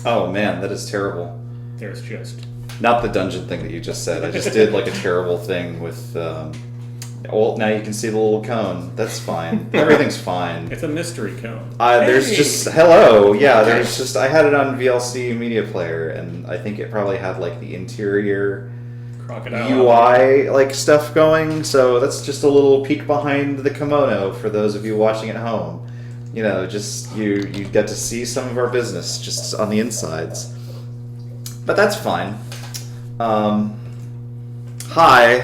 Oh man, that is terrible. There's just... Not the dungeon thing that you just said. I just did like a terrible thing with... well, now you can see the little cone. That's fine. Everything's fine. It's a mystery cone. There's just... Hello! Yeah, there's just... I had it on VLC Media Player, and I think it probably had like the interior... Crocodile UI like stuff going, so that's just a little peek behind the kimono for those of you watching at home. You know, just you get to see some of our business just on the insides. But that's fine. Hi. Hi.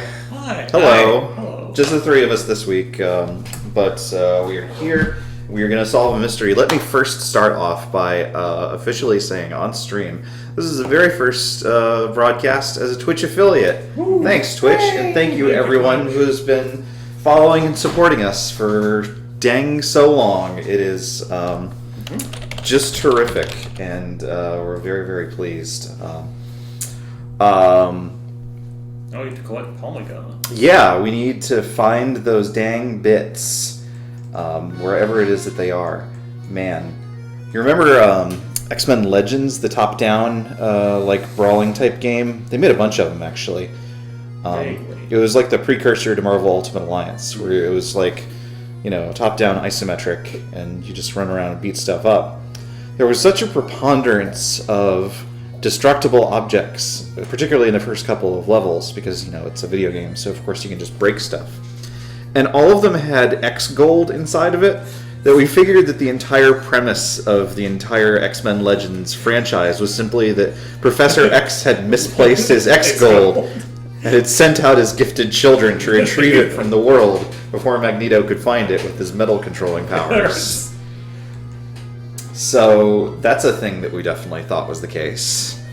Hello. Hi. Hello. Just the three of us this week, but we are here. We are going to solve a mystery. Let me first start off by officially saying on stream, this is the very first broadcast as a Twitch affiliate. Woo. Thanks, Twitch, and thank you everyone who has been following and supporting us for dang so long. It is just terrific, and we're very, very pleased. Oh, you have to collect polygons. Yeah, we need to find those dang bits, wherever it is that they are. Man, you remember X-Men Legends, the top-down, like brawling type game? They made a bunch of them actually. It was like the precursor to Marvel Ultimate Alliance, where it was like, you know, top-down isometric, and you just run around and beat stuff up. There was such a preponderance of destructible objects, particularly in the first couple of levels, because, you know, it's a video game, so of course you can just break stuff. And all of them had X gold inside of it, that we figured that the entire premise of the entire X-Men Legends franchise was simply that Professor X had misplaced his X gold and had sent out his gifted children to retrieve it from the world before Magneto could find it with his metal controlling powers. So that's a thing that we definitely thought was the case.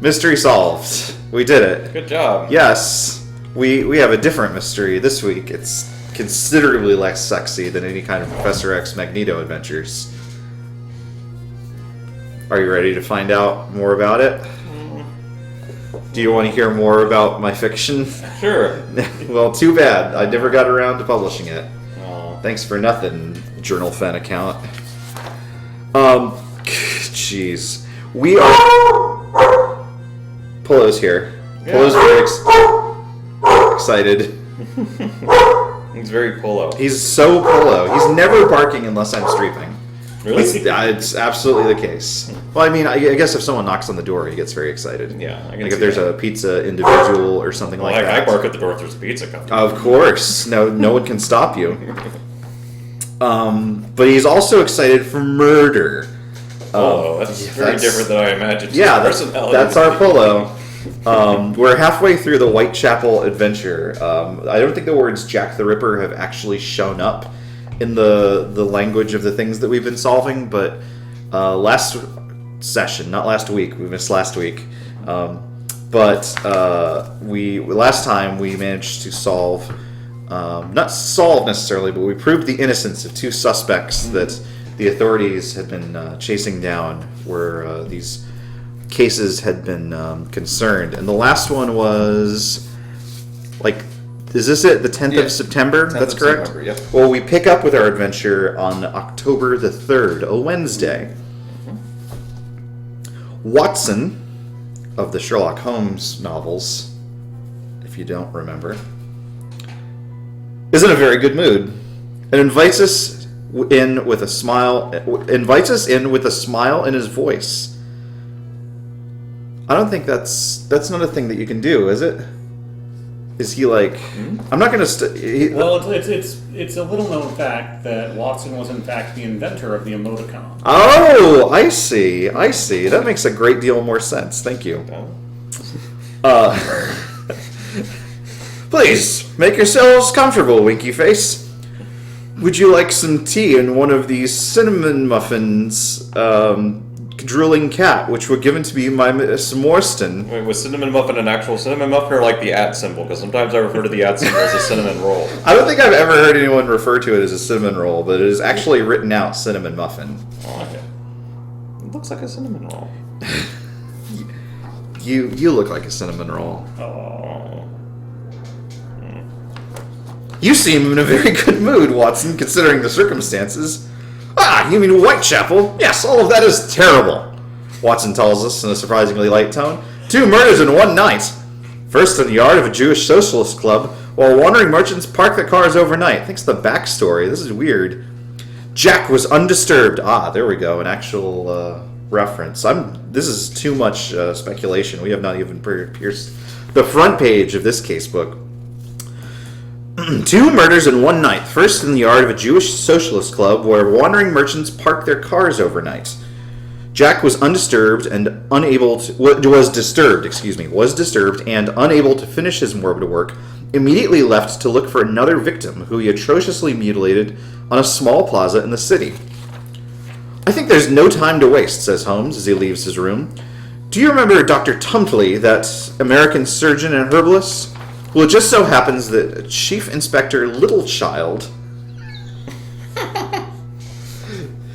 Mystery solved. We did it. Good job. Yes. We have a different mystery this week. It's considerably less sexy than any kind of Professor X Magneto adventures. Are you ready to find out more about it? Do you want to hear more about my fiction? Sure. Well, too bad. I never got around to publishing it. Aww. Thanks for nothing, Journal Fan account. Jeez. We are... Polo's here. Yeah. Polo's very excited. He's very Polo. He's so Polo. He's never barking unless I'm streaming. Really? It's absolutely the case. Well, I mean, I guess if someone knocks on the door, he gets very excited. Yeah, I can like see if there's that. a pizza individual or something like that. I bark at the door if there's a pizza coming. Of course. No one can stop you. But he's also excited for murder. That's very different than I imagined. Yeah, that's our Polo. We're halfway through the Whitechapel adventure. I don't think the words Jack the Ripper have actually shown up in the language of the things that we've been solving, but last session, not last week, we missed last week, but last time we managed to solve, not solve necessarily, but we proved the innocence of two suspects that the authorities had been chasing down where these cases had been concerned. And the last one was, like, is this it? The 10th of September? 10th That's of correct? September, yep. Well, we pick up with our adventure on October the 3rd, a Wednesday. Watson, of the Sherlock Holmes novels, if you don't remember, is in a very good mood and invites us in with a smile. Invites us in with a smile in his voice. I don't think that's not a thing that you can do, is it? Is he like? I'm not going to. Well, it's a little known fact that Watson was in fact the inventor of the emoticon. Oh, I see. That makes a great deal more sense. Thank you. Please make yourselves comfortable, Winky Face. Would you like some tea and one of these cinnamon muffins? Drooling cat, which were given to me by Miss Morstan. Wait, was cinnamon muffin an actual cinnamon muffin or like the @ symbol? Because sometimes I refer to the @ symbol as a cinnamon roll. I don't think I've ever heard anyone refer to it as a cinnamon roll, but it is actually written out cinnamon muffin. Oh, okay. It looks like a cinnamon roll. You look like a cinnamon roll. Oh. You seem in a very good mood, Watson, considering the circumstances. Ah, you mean Whitechapel? Yes, all of that is terrible, Watson tells us in a surprisingly light tone. 2 murders in one night. First in the yard of a Jewish socialist club, while wandering merchants park their cars overnight. Thanks to the backstory. This is weird. Jack was undisturbed. Ah, there we go, an actual reference. This is too much speculation. We have not even pierced the front page of this casebook. 2 murders in one night. First in the yard of a Jewish socialist club where wandering merchants parked their cars overnight. Jack was undisturbed and unable to... was disturbed and unable to finish his morbid work, immediately left to look for another victim who he atrociously mutilated on a small plaza in the city. I think there's no time to waste, says Holmes as he leaves his room. Do you remember Dr. Tumtley, that American surgeon and herbalist? Well, it just so happens that Chief Inspector Littlechild...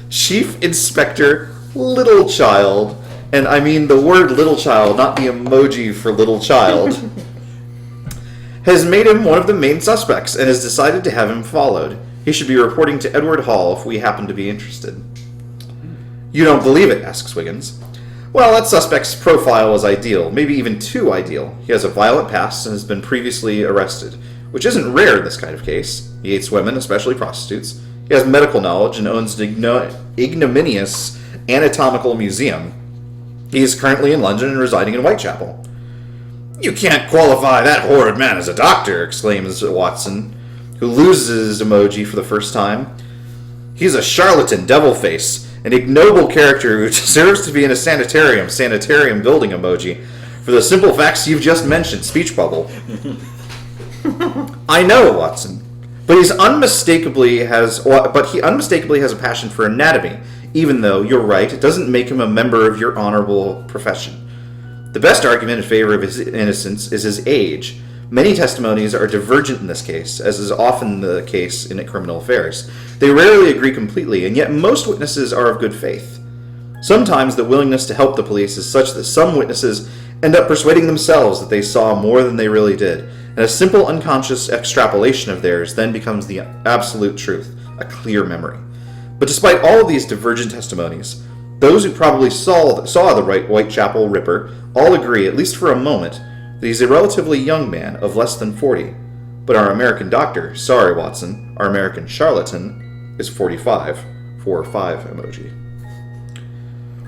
Chief Inspector Littlechild, and I mean the word Littlechild, not the emoji for little child, has made him one of the main suspects and has decided to have him followed. He should be reporting to Edward Hall if we happen to be interested. You don't believe it, asks Wiggins. Well, that suspect's profile is ideal, maybe even too ideal. He has a violent past and has been previously arrested, which isn't rare in this kind of case. He hates women, especially prostitutes. He has medical knowledge and owns an ignominious anatomical museum. He is currently in London and residing in Whitechapel. You can't qualify that horrid man as a doctor, exclaims Watson, who loses his emoji for the first time. He's a charlatan devil-face, an ignoble character who deserves to be in a sanitarium building emoji, for the simple facts you've just mentioned, speech bubble. I know, Watson, but he unmistakably has a passion for anatomy, even though, you're right, it doesn't make him a member of your honorable profession. The best argument in favor of his innocence is his age. Many testimonies are divergent in this case, as is often the case in criminal affairs. They rarely agree completely, and yet most witnesses are of good faith. Sometimes the willingness to help the police is such that some witnesses end up persuading themselves that they saw more than they really did, and a simple unconscious extrapolation of theirs then becomes the absolute truth, a clear memory. But despite all of these divergent testimonies, those who probably saw the Whitechapel Ripper all agree, at least for a moment, that he's a relatively young man of less than 40. But our American doctor, sorry Watson, our American charlatan, is 45. 4-5 emoji.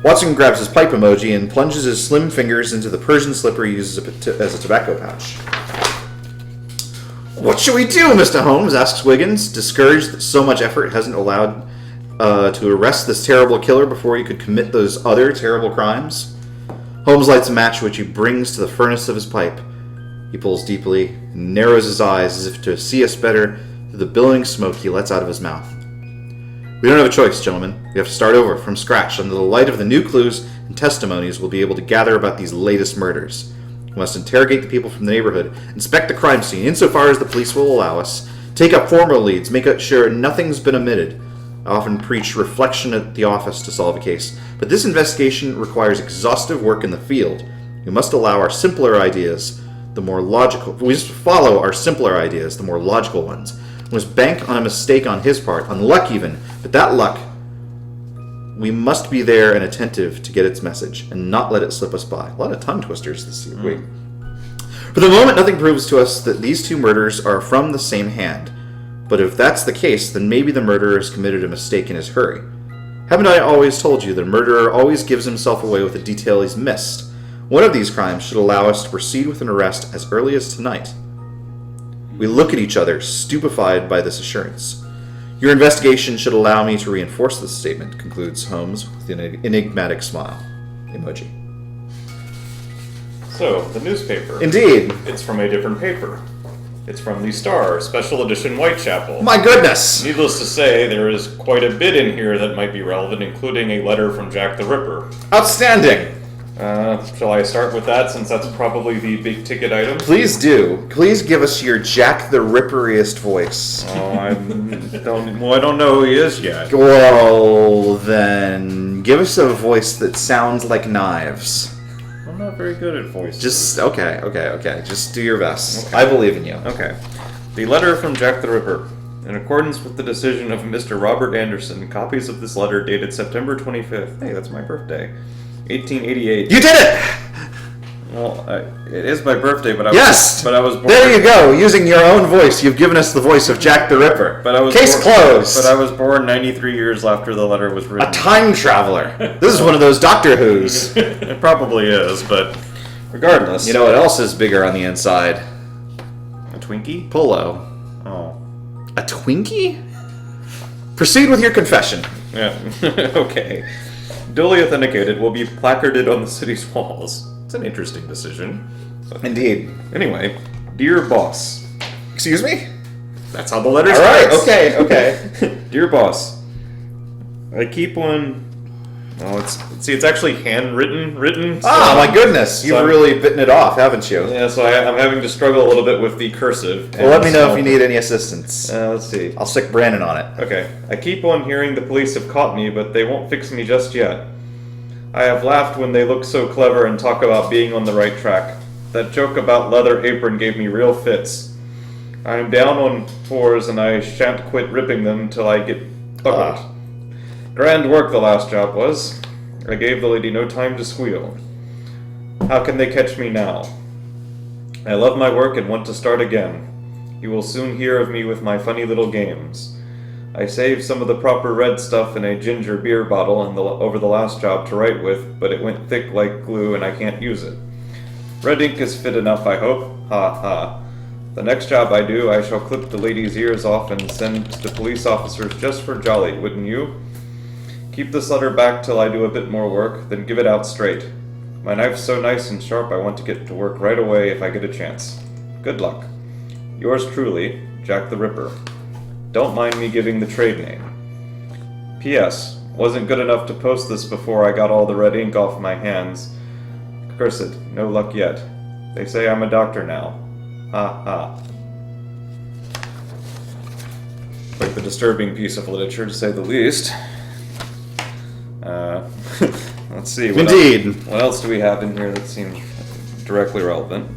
Watson grabs his pipe emoji and plunges his slim fingers into the Persian slipper he uses as a tobacco pouch. What should we do, Mr. Holmes? Asks Wiggins, discouraged that so much effort hasn't allowed to arrest this terrible killer before he could commit those other terrible crimes. Holmes lights a match which he brings to the furnace of his pipe. He pulls deeply and narrows his eyes as if to see us better through the billowing smoke he lets out of his mouth. We don't have a choice, gentlemen. We have to start over from scratch under the light of the new clues and testimonies we'll be able to gather about these latest murders. We must interrogate the people from the neighborhood, inspect the crime scene insofar as the police will allow us, take up formal leads, make sure nothing's been omitted. I often preach reflection at the office to solve a case, but this investigation requires exhaustive work in the field. We must follow our simpler ideas, the more logical ones. We must bank on a mistake on his part, on luck even, but that luck, we must be there and attentive to get its message, and not let it slip us by. A lot of tongue twisters this week. For the moment, nothing proves to us that these 2 murders are from the same hand. But if that's the case, then maybe the murderer has committed a mistake in his hurry. Haven't I always told you that a murderer always gives himself away with a detail he's missed? One of these crimes should allow us to proceed with an arrest as early as tonight. We look at each other, stupefied by this assurance. Your investigation should allow me to reinforce this statement, concludes Holmes with an enigmatic smile. Emoji. So, the newspaper. Indeed. It's from a different paper. It's from the Star, special edition Whitechapel. My goodness! Needless to say, there is quite a bit in here that might be relevant, including a letter from Jack the Ripper. Outstanding! Shall I start with that, since that's probably the big ticket item? Please do. Please give us your Jack the Ripperiest voice. Oh, I don't know who he is yet. Well, then give us a voice that sounds like knives. I'm not very good at voices. Just okay. Just do your best. Okay. I believe in you. Okay. The letter from Jack the Ripper. In accordance with the decision of Mr. Robert Anderson, copies of this letter dated September 25th. Hey, that's my birthday. 1888. You did it! Well, it is my birthday, but I was born. There you go. Using your own voice, you've given us the voice of Jack the Ripper. Case closed. But I was born 93 years after the letter was written. A time traveler. This is one of those Doctor Who's. It probably is, but regardless. You know what else is bigger on the inside? A Twinkie? Polo. Oh. A Twinkie? Proceed with your confession. Yeah. Okay. Duly authenticated will be placarded on the city's walls. It's an interesting decision. But Indeed. Anyway, dear boss. Excuse me? That's how the letter starts. starts. Alright, okay. Dear boss, I keep one... Oh, it's actually handwritten. So, my goodness. You've really bitten it off, haven't you? Yeah, so I'm having to struggle a little bit with the cursive. Well, let me know if you need any assistance. Let's see. I'll stick Brandon on it. Okay. I keep on hearing the police have caught me, but they won't fix me just yet. I have laughed when they look so clever and talk about being on the right track. That joke about leather apron gave me real fits. I am down on fours and I shan't quit ripping them till I get buckled. Grand work the last job was. I gave the lady no time to squeal. How can they catch me now? I love my work and want to start again. You will soon hear of me with my funny little games. I saved some of the proper red stuff in a ginger beer bottle over the last job to write with, but it went thick like glue and I can't use it. Red ink is fit enough, I hope. Ha ha. The next job I do, I shall clip the lady's ears off and send to police officers just for jolly, wouldn't you? Keep this letter back till I do a bit more work, then give it out straight. My knife's so nice and sharp I want to get to work right away if I get a chance. Good luck. Yours truly, Jack the Ripper. Don't mind me giving the trade name. P.S. Wasn't good enough to post this before I got all the red ink off my hands. Curse it, no luck yet. They say I'm a doctor now. Ha ha. Quite the disturbing piece of literature, to say the least. Let's see. Indeed. What else do we have in here that seems directly relevant?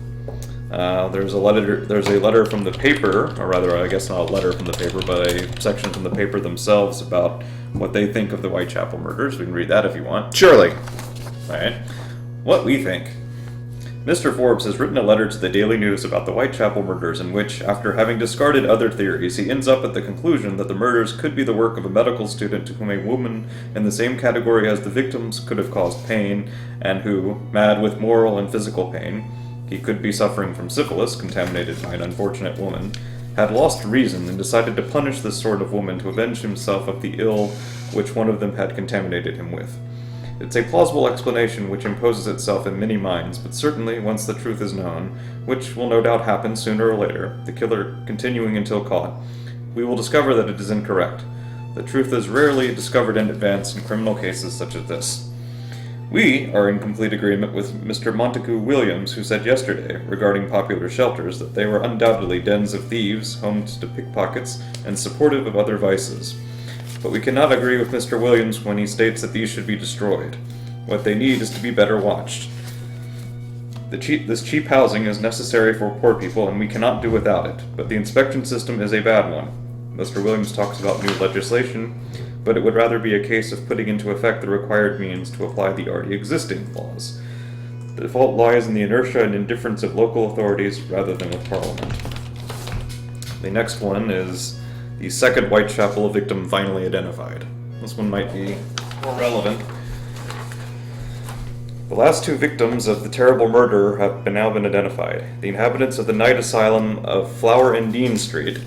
There's a letter from the paper, or rather, I guess not a letter from the paper, but a section from the paper themselves about what they think of the Whitechapel murders. We can read that if you want. Surely. Alright. What we think. Mr. Forbes has written a letter to the Daily News about the Whitechapel murders in which, after having discarded other theories, he ends up at the conclusion that the murders could be the work of a medical student to whom a woman in the same category as the victims could have caused pain, and who, mad with moral and physical pain, he could be suffering from syphilis, contaminated by an unfortunate woman, had lost reason and decided to punish this sort of woman to avenge himself of the ill which one of them had contaminated him with. It's a plausible explanation which imposes itself in many minds, but certainly, once the truth is known, which will no doubt happen sooner or later, the killer continuing until caught, we will discover that it is incorrect. The truth is rarely discovered in advance in criminal cases such as this. We are in complete agreement with Mr. Montague Williams, who said yesterday, regarding popular shelters, that they were undoubtedly dens of thieves, homes to pickpockets, and supportive of other vices. But we cannot agree with Mr. Williams when he states that these should be destroyed. What they need is to be better watched. This cheap housing is necessary for poor people, and we cannot do without it, but the inspection system is a bad one. Mr. Williams talks about new legislation, but it would rather be a case of putting into effect the required means to apply the already existing laws. The fault lies in the inertia and indifference of local authorities rather than with Parliament. The next one is the second Whitechapel victim finally identified. This one might be more relevant. The last two victims of the terrible murder have now been identified. The inhabitants of the night asylum of Flower and Dean Street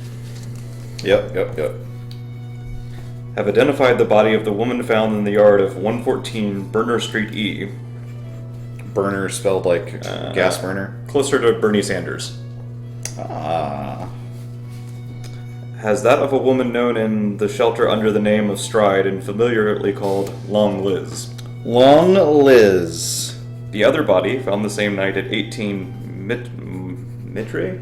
have identified the body of the woman found in the yard of 114 Burner Street E. Burner spelled like gas burner? Closer to Bernie Sanders. Has that of a woman known in the shelter under the name of Stride and familiarly called Long Liz. Long Liz. The other body, found the same night at 18 Mitre?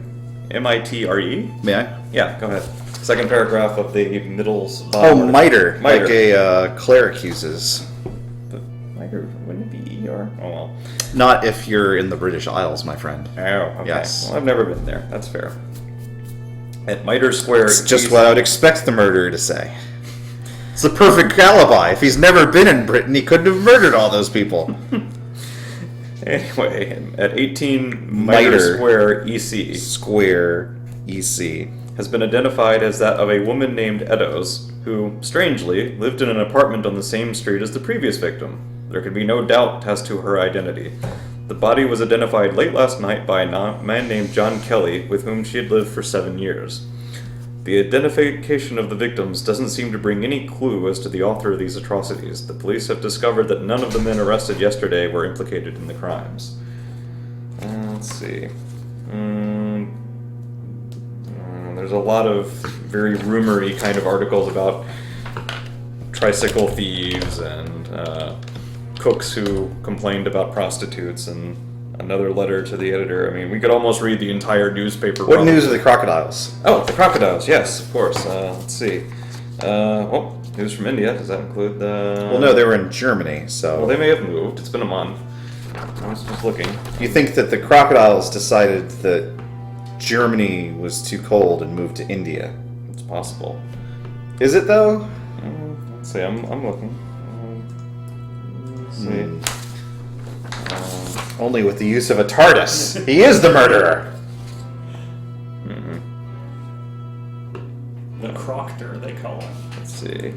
M-I-T-R-E? May I? Yeah, go ahead. Second paragraph of the middle Oh, bottom. miter. Miter. Like a cleric uses. But miter, wouldn't it be E-R? Oh, well. Not if you're in the British Isles, my friend. Oh, okay. Yes. Well, I've never been there. That's fair. At Mitre Square... It's just what I would expect the murderer to say. It's the perfect alibi. If he's never been in Britain, he couldn't have murdered all those people. Anyway, at 18 Mitre Mitre. Square, EC... Square EC. has been identified as that of a woman named Eddowes, who, strangely, lived in an apartment on the same street as the previous victim. There can be no doubt as to her identity. The body was identified late last night by a man named John Kelly, with whom she had lived for 7 years. The identification of the victims doesn't seem to bring any clue as to the author of these atrocities. The police have discovered that none of the men arrested yesterday were implicated in the crimes. Let's see. There's a lot of very rumory kind of articles about tricycle thieves and cooks who complained about prostitutes, and another letter to the editor. I mean, we could almost read the entire newspaper. What probably. news of the crocodiles? Oh, the crocodiles, yes, of course. Let's see. News from India. Does that include the... Well, no, they were in Germany, so... Well, they may have moved. It's been a month. I was just looking. You think that the crocodiles decided that Germany was too cold and moved to India? It's possible. Is it, though? Let's see, I'm looking. Let's see. Only with the use of a TARDIS. He is the murderer! The Croctor, they call him. Let's see.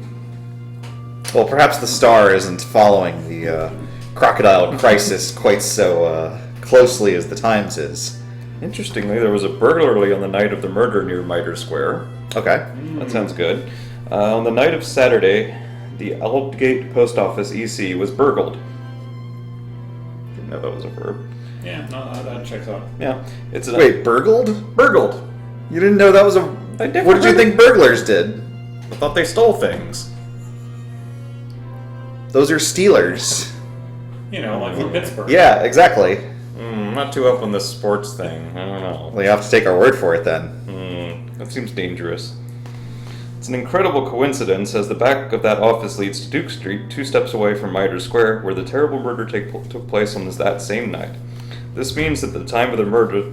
Well, perhaps the Star isn't following the crocodile crisis quite so closely as the Times is. Interestingly, there was a burglary on the night of the murder near Mitre Square. Okay. That sounds good. On the night of Saturday, the Aldgate Post Office EC was burgled. Didn't know that was a verb. Yeah, no, that checks out. Yeah, it's a Wait, burgled? burgled. You didn't know that was a... I never What did you heard think burglars did? I thought they stole things. Those are stealers. You know, like from Pittsburgh. Yeah, exactly. I'm not too up on this sports thing. I don't know. Well, you have to take our word for it then. That seems dangerous. It's an incredible coincidence, as the back of that office leads to Duke Street, 2 steps away from Mitre Square, where the terrible murder took place on that same night. This means that at the time of the murder,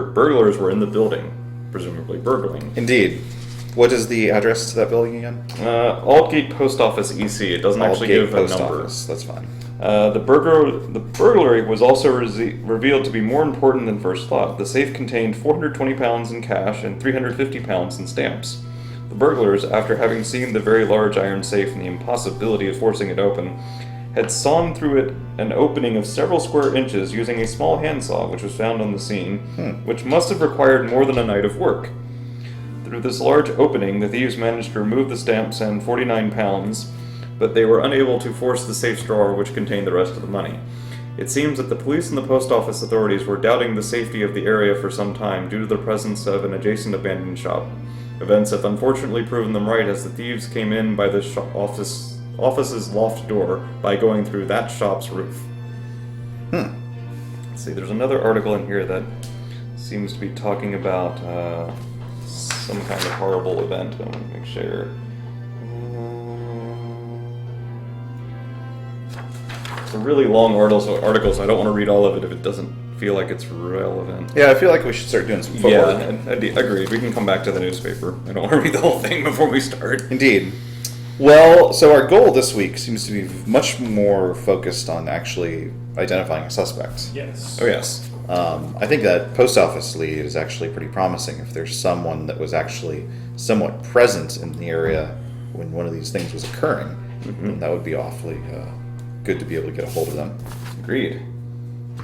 burglars were in the building, presumably burgling. Indeed. What is the address to that building again? Aldgate Post Office EC. It doesn't actually give a number. Office. That's fine. The burglary was also revealed to be more important than first thought. The safe contained £420 in cash and £350 in stamps. The burglars, after having seen the very large iron safe and the impossibility of forcing it open, had sawn through it an opening of several square inches using a small handsaw which was found on the scene, which must have required more than a night of work. Through this large opening, the thieves managed to remove the stamps and £49, but they were unable to force the safe drawer which contained the rest of the money. It seems that the police and the post office authorities were doubting the safety of the area for some time due to the presence of an adjacent abandoned shop. Events have unfortunately proven them right, as the thieves came in by the office's loft door by going through that shop's roof. Let's see, there's another article in here that seems to be talking about some kind of horrible event. I want to make sure. It's a really long article, so I don't want to read all of it if it doesn't feel like it's relevant. Yeah, I feel like we should start doing some footwork. Yeah, agreed. We can come back to the newspaper. I don't want to read the whole thing before we start. Indeed. Well, so our goal this week seems to be much more focused on actually identifying a suspect. Yes. Oh, yes. I think that post office lead is actually pretty promising. If there's someone that was actually somewhat present in the area when one of these things was occurring, then that would be awfully good to be able to get a hold of them. Agreed.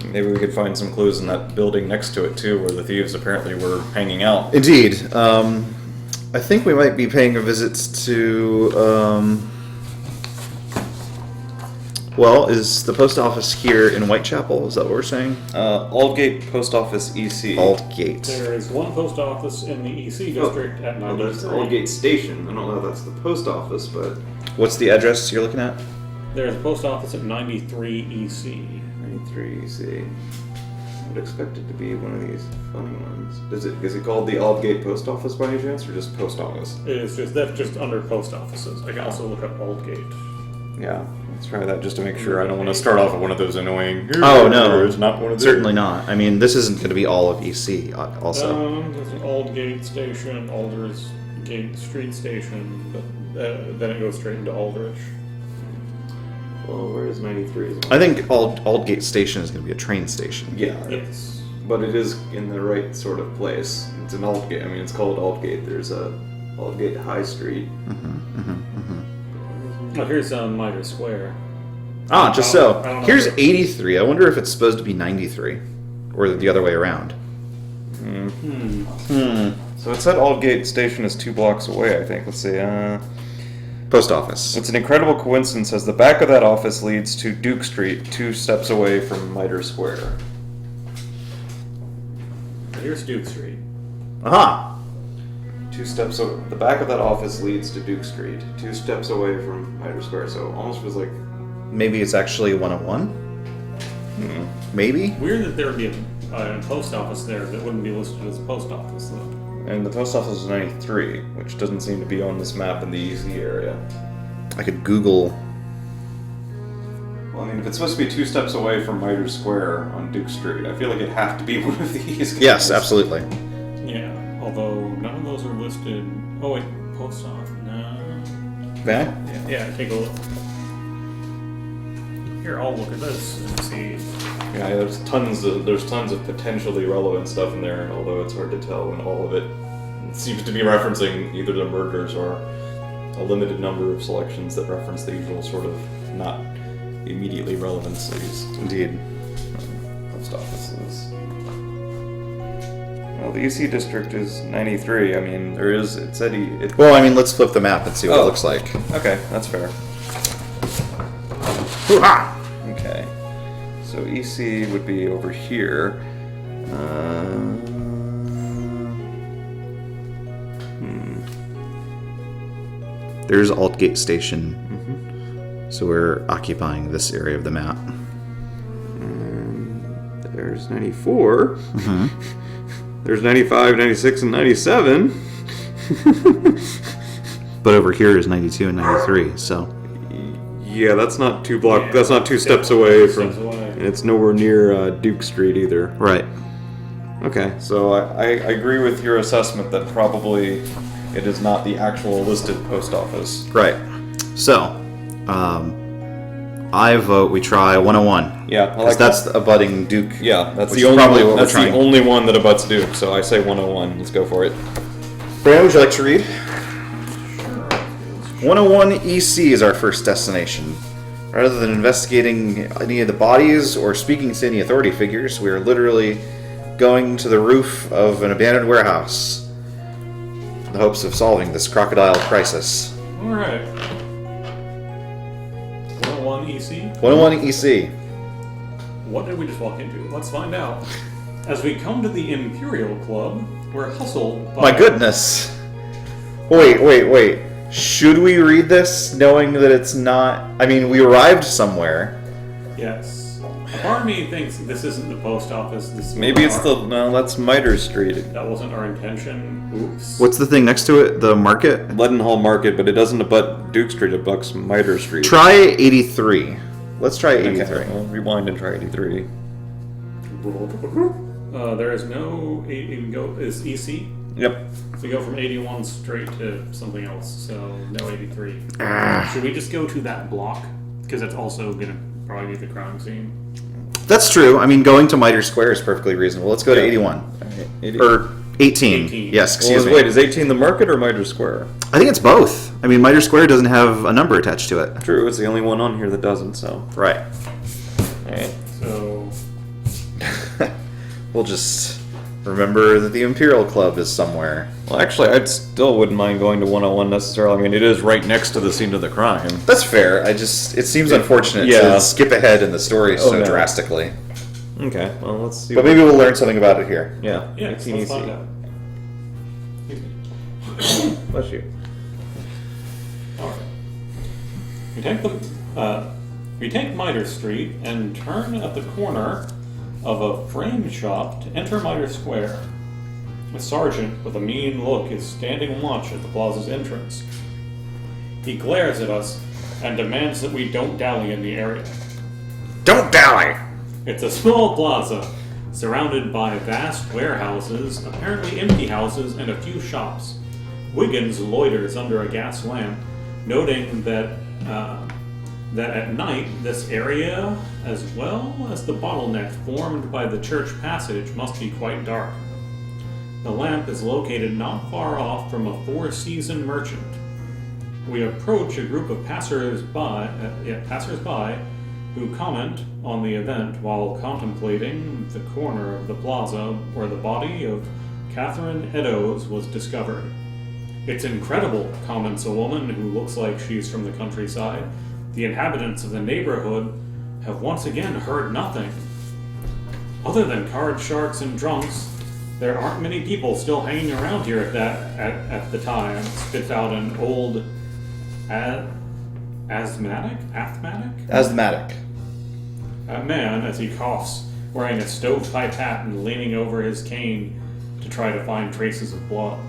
Maybe we could find some clues in that building next to it, too, where the thieves apparently were hanging out. Indeed. I think we might be paying a visit to, is the post office here in Whitechapel? Is that what we're saying? Aldgate Post Office EC. Aldgate. There is one post office in the EC district at 93. Aldgate Station. I don't know if that's the post office, but... What's the address you're looking at? There's a post office at 93 EC. 93 EC. I would expect it to be one of these funny ones. Is it called the Aldgate Post Office by any chance, or just Post Office? That's just under post offices. I can also look up Aldgate. Yeah, let's try that just to make sure. I don't want to start off with one of those annoying. Oh no, it's not one of those. Certainly not. I mean, this isn't going to be all of EC. Also, There's an Aldgate station, Alders Gate Street station, but then it goes straight into Aldrich. Well, where is 93? I think Aldgate Station is going to be a train station. Yeah, Yes. but it is in the right sort of place. It's an Aldgate. I mean, it's called Aldgate. There's a Aldgate High Street. Oh, here's Mitre Square. Ah, just so. I don't know Here's if 83. I wonder if it's supposed to be 93, or the other way around. So it said Aldgate Station is 2 blocks away, I think. Let's see. Post office. It's an incredible coincidence as the back of that office leads to Duke Street, 2 steps away from Mitre Square. Here's Duke Street. Aha. 2 steps over. The back of that office leads to Duke Street, 2 steps away from Mitre Square. So it almost was like. Maybe it's actually 101? Maybe? Weird that there would be a post office there that wouldn't be listed as a post office, though. And the post office is 93, which doesn't seem to be on this map in the EC area. I could Google. Well, I mean, if it's supposed to be 2 steps away from Mitre Square on Duke Street, I feel like it'd have to be one of these. Yes, absolutely. Yeah, although none of those are listed. Oh wait, post office. No. Okay. Yeah, take a look. Here, I'll look at this and see. Yeah, there's tons of potentially relevant stuff in there, although it's hard to tell when all of it seems to be referencing either the murders or a limited number of selections that reference the usual sort of not immediately relevant cities. Indeed. Post offices. Well, the EC district is 93. I mean, there is. It said Well, I mean, let's flip the map and see what it looks like. Okay, that's fair. Hoo-ha! Okay, so EC would be over here. There's Aldgate Station. So we're occupying this area of the map. There's 94. There's 95, 96, and 97. But over here is 92 and 93, so. Yeah, that's not 2 blocks. Yeah, that's not 2 steps away from. steps away. And it's nowhere near Duke Street either. Right. Okay, so I agree with your assessment that probably it is not the actual listed post office. Right. So, I vote we try 101. Yeah, I Because like that's a budding Duke. Yeah, that's which the is only probably one, what that's we're the trying. only one that abuts Duke. So I say 101. Let's go for it. Brandon, would you like to read? 101 EC is our first destination. Rather than investigating any of the bodies or speaking to any authority figures, we are literally going to the roof of an abandoned warehouse in the hopes of solving this crocodile crisis. Alright. 101 EC? 101 EC. What did we just walk into? Let's find out. As we come to the Imperial Club, we're hustled by... My goodness. Wait. Should we read this knowing that it's not... I mean, we arrived somewhere. Yes. A part of me thinks this isn't the post office. This Maybe it's no. That's Mitre Street, That wasn't our intention. Oops. What's the thing next to it? The market? Leadenhall Market, but it doesn't abut Duke Street. It abuts Mitre Street. Try 83. Let's try 83. Okay, well, rewind and try 83. There is no... Is EC? Yep. We go from 81 straight to something else, so no 83. Should we just go to that block? Because that's also going to probably be the crime scene. That's true. I mean, going to Mitre Square is perfectly reasonable. Let's go to 81. Or 18. 18. Yes, excuse me. Wait, is 18 the market or Mitre Square? I think it's both. I mean, Mitre Square doesn't have a number attached to it. True, it's the only one on here that doesn't, so. Right. Alright. So... We'll just remember that the Imperial Club is somewhere. Well, actually, I still wouldn't mind going to 101 necessarily. I mean, it is right next to the scene of the crime. That's fair. It seems unfortunate to skip ahead in the story so drastically. Okay, well, let's see. But maybe we'll learn something about it here. Yeah, Yeah, 18 let's EC. find out. Bless you. Alright. We take the We take Mitre Street and turn at the corner of a frame shop to enter Mitre Square. A sergeant with a mean look is standing watch at the plaza's entrance. He glares at us and demands that we don't dally in the area. Don't dally! It's a small plaza, surrounded by vast warehouses, apparently empty houses, and a few shops. Wiggins loiters under a gas lamp, noting that at night this area, as well as the bottleneck formed by the church passage, must be quite dark. The lamp is located not far off from a four-season merchant. We approach a group of passers-by who comment on the event while contemplating the corner of the plaza where the body of Catherine Eddowes was discovered. It's incredible, comments a woman who looks like she's from the countryside. The inhabitants of the neighborhood have once again heard nothing. Other than card sharks and drunks, there aren't many people still hanging around here at the time. Spits out an old asthmatic? A man, as he coughs, wearing a stovepipe hat and leaning over his cane to try to find traces of blood.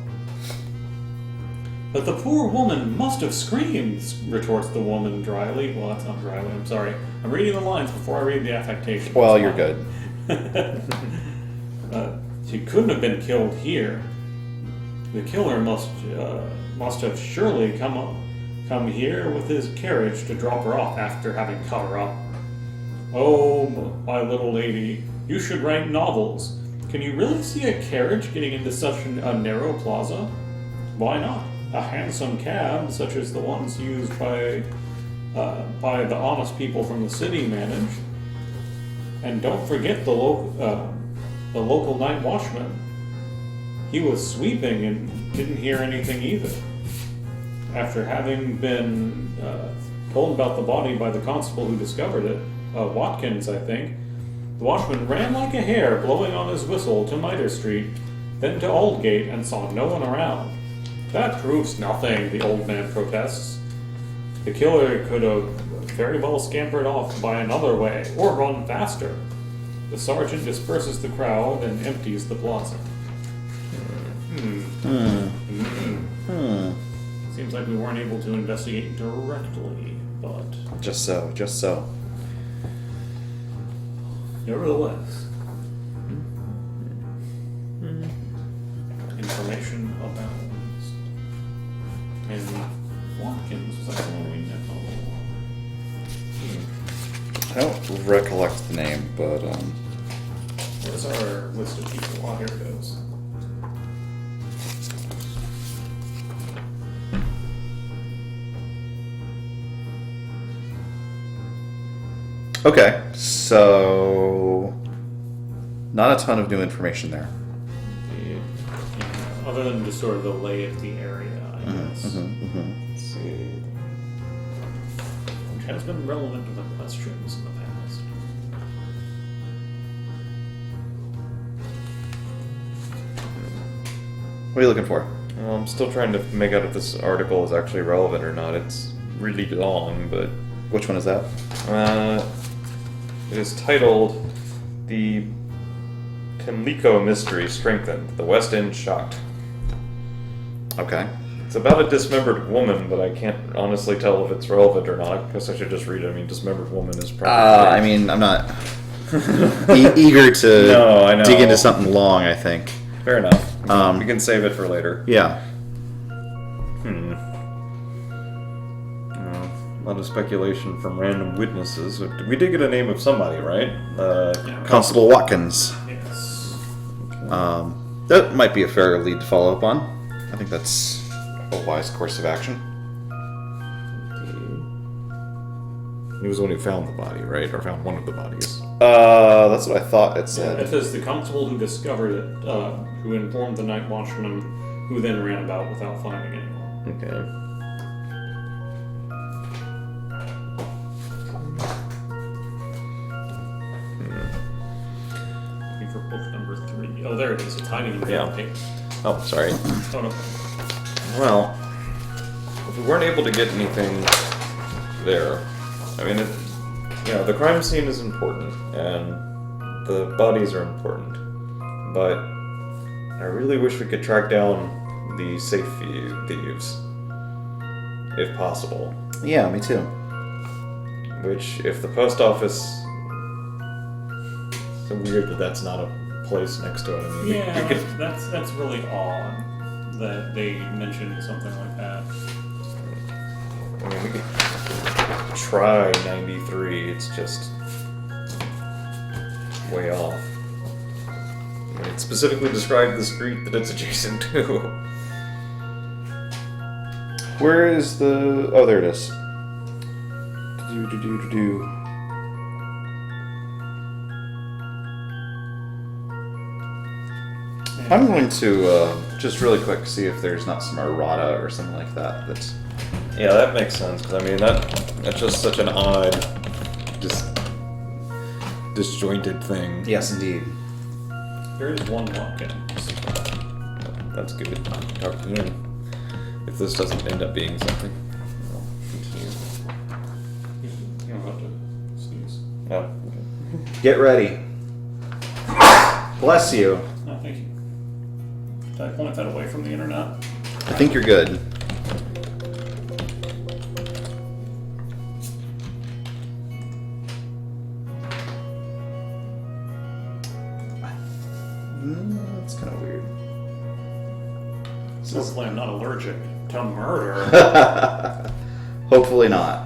But the poor woman must have screamed, retorts the woman dryly. Well, that's not dryly, I'm sorry. I'm reading the lines before I read the affectation. Well, you're good. She couldn't have been killed here. The killer must have surely come here with his carriage to drop her off after having cut her up. Oh, my little lady, you should write novels. Can you really see a carriage getting into such a narrow plaza? Why not? A hansom cab, such as the ones used by the honest people from the city, manage. And don't forget the local night watchman. He was sweeping and didn't hear anything either. After having been told about the body by the constable who discovered it, Watkins, I think, the watchman ran like a hare, blowing on his whistle to Mitre Street, then to Aldgate, and saw no one around. That proves nothing, the old man protests. The killer could have very well scampered off by another way, or run faster. The sergeant disperses the crowd and empties the plaza. Seems like we weren't able to investigate directly, but... Just so. Nevertheless, information abounds. And Watkins was that the one we know? I don't recollect the name, but Where's our list of people? Oh, here it goes. okay. So not a ton of new information there. Yeah, other than just sort of the lay of the area, I guess. Let's see. Which has been relevant to the questions in the past. What are you looking for? Well, I'm still trying to make out if this article is actually relevant or not. It's really long, but... Which one is that? It is titled The Pimlico Mystery Strengthened. The West End Shocked. Okay. It's about a dismembered woman, but I can't honestly tell if it's relevant or not. I guess I should just read it. I mean, dismembered woman is probably... I mean, I'm not eager to No, I know. dig into something long, I think. Fair enough. We can save it for later. Yeah. A lot of speculation from random witnesses. We did get a name of somebody, right? Constable Watkins. Yes. That might be a fair lead to follow up on. I think that's a wise course of action. He was the one who found the body, right? Or found one of the bodies. That's what I thought it said. It says the constable who discovered it, who informed the night watchman, who then ran about without finding anyone. Okay. Looking for book number 3. Oh, there it is. It's hiding in the Yeah. paper. Oh, sorry. Oh, no. Well, if we weren't able to get anything there, I mean, the crime scene is important, and the bodies are important, but I really wish we could track down the safe thieves, if possible. Yeah, me too. Which, if the post office... It's so weird that that's not a place next to it. I mean, Yeah, we could... that's really odd that they mentioned something like that. I mean, we could try 93, it's just way off. I mean, it specifically described the street that it's adjacent to. Where is the... Oh, there it is. I'm going to just really quick see if there's not some errata or something like that. That's... Yeah, that makes sense, because I mean, that's just such an odd, disjointed thing. Yes, indeed. There is one walk-in. That's good. Talk to Ian. If this doesn't end up being something, I'll continue. You don't have to sneeze. Oh, okay. Get ready. Bless you. No, thank you. Did I point that away from the internet? I think you're good. That's kind of weird. Hopefully I'm not allergic to murder. Hopefully not.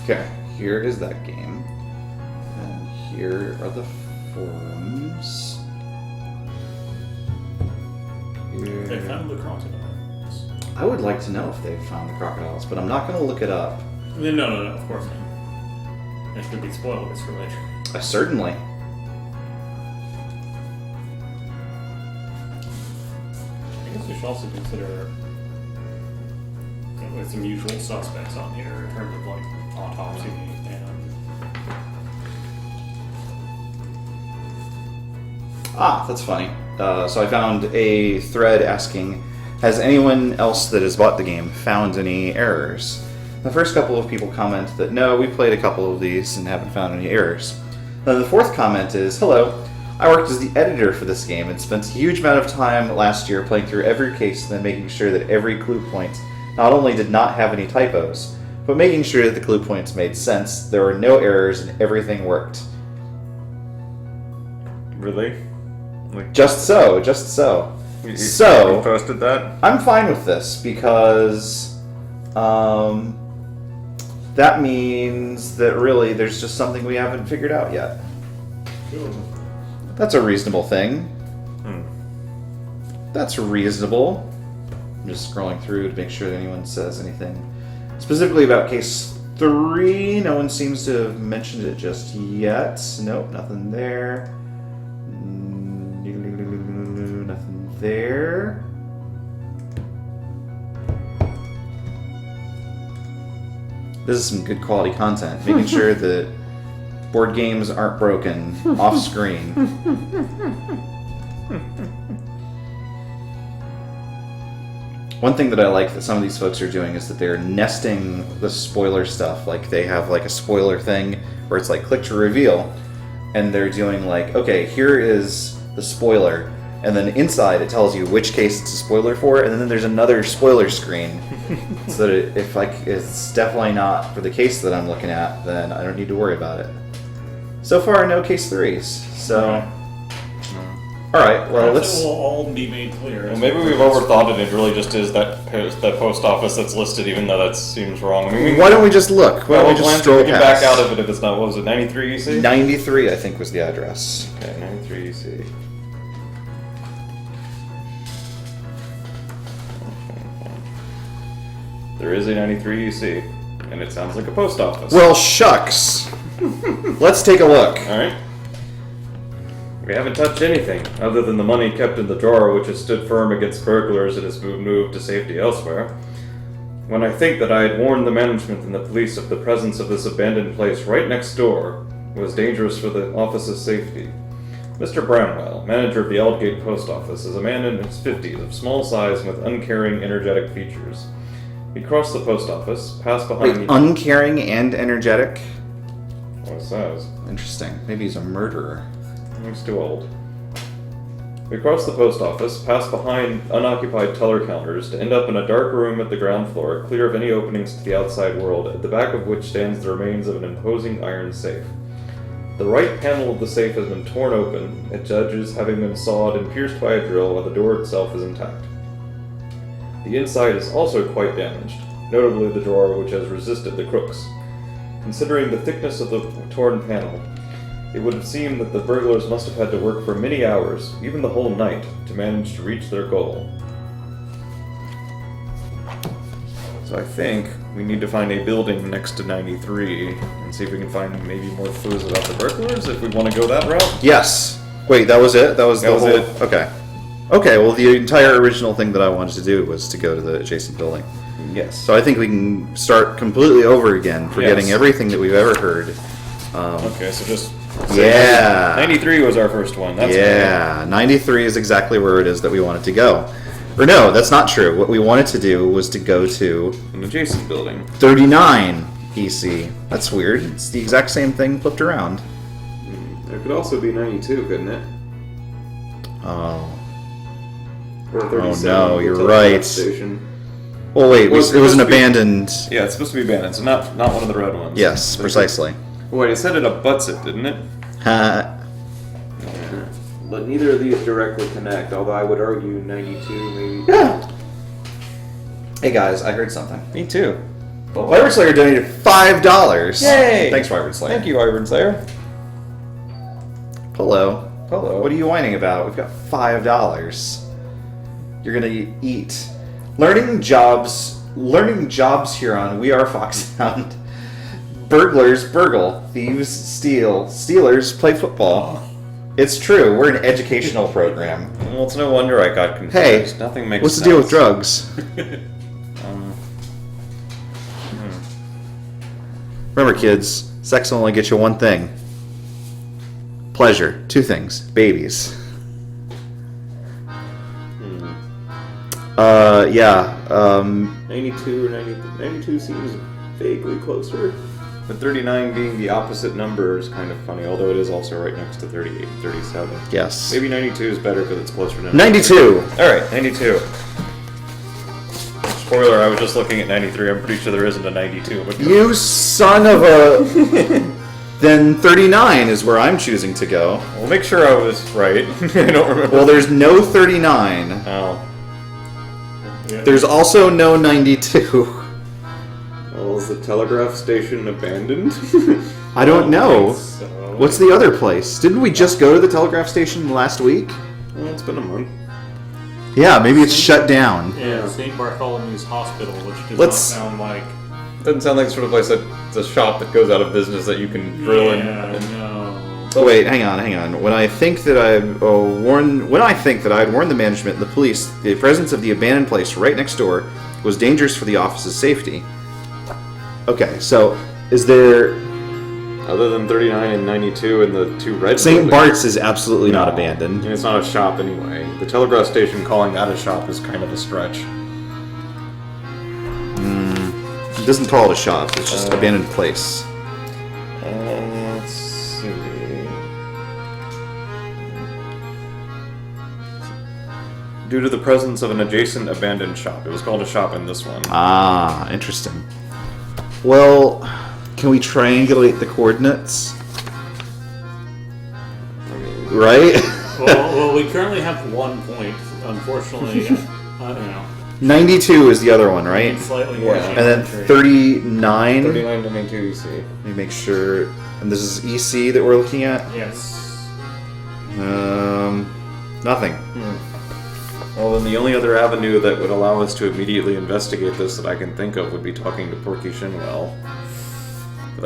Okay, here is that game. And here are the forums. Here. They found the crocodiles. I would like to know if they've found the crocodiles, but I'm not going to look it up. No, of course not. It could be spoilers for later. Certainly. I guess we should also consider with some usual suspects on here in terms of like autopsy and That's funny. So I found a thread asking, has anyone else that has bought the game found any errors? The first couple of people comment that no, we played a couple of these and haven't found any errors. Then the fourth comment is, hello, I worked as the editor for this game and spent a huge amount of time last year playing through every case and then making sure that every clue point not only did not have any typos, but making sure that the clue points made sense, there were no errors, and everything worked. Really? Like, Just so. you posted that? I'm fine with this because that means that really there's just something we haven't figured out yet. cool. That's a reasonable thing. That's reasonable. I'm just scrolling through to make sure that anyone says anything specifically about case 3. No one seems to have mentioned it just yet. Nope, nothing there. Nothing there. This is some good quality content. Making sure that board games aren't broken off screen. One thing that I like that some of these folks are doing is that they're nesting the spoiler stuff. Like they have like a spoiler thing where it's like click to reveal, and they're doing like, okay, here is the spoiler, and then inside it tells you which case it's a spoiler for, and then there's another spoiler screen. So that if like it's definitely not for the case that I'm looking at, then I don't need to worry about it. So far, no case 3s. So. Alright, well, Perhaps let's... it will all be made clear. Well, maybe we've overthought it. It really just is that post office that's listed, even though that seems wrong. I mean, Why don't we just look? Why don't we just stroll we can past? back out of it if it's not. What was it? 93 UC? 93, I think, was the address. Okay, 93 UC. There is a 93 UC, and it sounds like a post office. Well, shucks. Let's take a look. All right. We haven't touched anything other than the money kept in the drawer, which has stood firm against burglars and has moved to safety elsewhere. When I think that I had warned the management and the police of the presence of this abandoned place right next door was dangerous for the office's safety. Mr. Bramwell, manager of the Aldgate Post Office, is a man in his 50s, of small size and with uncaring, energetic features. He crossed the post office, passed behind Wait, uncaring and energetic? What it says. Interesting. Maybe he's a murderer. He's too old. We crossed the post office, passed behind unoccupied teller counters, to end up in a dark room at the ground floor, clear of any openings to the outside world, at the back of which stands the remains of an imposing iron safe. The right panel of the safe has been torn open, its edges having been sawed and pierced by a drill, while the door itself is intact. The inside is also quite damaged, notably the drawer which has resisted the crooks. Considering the thickness of the torn panel, it would seem that the burglars must have had to work for many hours, even the whole night, to manage to reach their goal. So I think we need to find a building next to 93 and see if we can find maybe more clues about the burglars if we want to go that route. Yes. Wait, that was it? That was it? Okay. Okay, well, the entire original thing that I wanted to do was to go to the adjacent building. Yes. So I think we can start completely over again, forgetting everything that we've ever heard. Okay, so just... Yeah. 93 was our first one. That's yeah, 93 is exactly where it is that we wanted to go. Or no, that's not true. What we wanted to do was to go to... an adjacent building. 39 EC. That's weird. It's the exact same thing flipped around. There could also be 92, couldn't it? Oh. Or 37. Oh no, you're the right. Station. Well, wait, it was an supposed to be- abandoned... Yeah, it's supposed to be abandoned, so not one of the red ones. Yes, precisely. Wait, it said it abuts it, didn't it? But neither of these directly connect, although I would argue 92 maybe. Yeah. Hey guys, I heard something. Me too. Wyvern Slayer donated $5. Yay! Thanks, Wyvern Slayer. Thank you, Wyvern Slayer. Hello. Hello. What are you whining about? We've got $5. You're gonna eat. Learning jobs here on We Are FOXHOUND. Burglars burgle, thieves steal, stealers play football. It's true, we're an educational program. Well, it's no wonder I got confused. Hey, nothing makes what's sense. the deal with drugs? Remember, kids, sex will only get you one thing. Pleasure. Two things. Babies. Yeah. 92 or 92 seems vaguely closer. The 39 being the opposite number is kind of funny, although it is also right next to 38 and 37. Yes. Maybe 92 is better because it's closer to 92! Alright, 92. Spoiler, I was just looking at 93. I'm pretty sure there isn't a 92. But You son of a... Then 39 is where I'm choosing to go. We'll make sure I was right. I don't remember. Well, there's no 39. Oh. Yeah. There's also no 92. Well, is the telegraph station abandoned? I don't know. So, What's the other place? Didn't we just go to the telegraph station last week? Well, it's been a month. Yeah, maybe it's shut down. Yeah, St. Bartholomew's Hospital, which does Let's- not sound like... Doesn't sound like the sort of place that's a shop that goes out of business that you can drill in. Yeah, no. Oh wait, hang on. When I think that I had warned the management and the police, the presence of the abandoned place right next door was dangerous for the office's safety. Okay, so is there... Other than 39 and 92 and the two red St. buildings. Bart's is absolutely not abandoned. And it's not a shop anyway. The telegraph station calling that a shop is kind of a stretch. It doesn't call it a shop, it's just abandoned place. Let's see. Due to the presence of an adjacent abandoned shop. It was called a shop in this one. Ah, interesting. Well, can we triangulate the coordinates? Right? well, we currently have 1 point. Unfortunately, I don't know. 92 is the other one, right? It's slightly more. Yeah. And then 39. 39 to 92, you see. Let me make sure. And this is EC that we're looking at? Yes. Nothing. Well, then the only other avenue that would allow us to immediately investigate this that I can think of would be talking to Porky Shinwell. But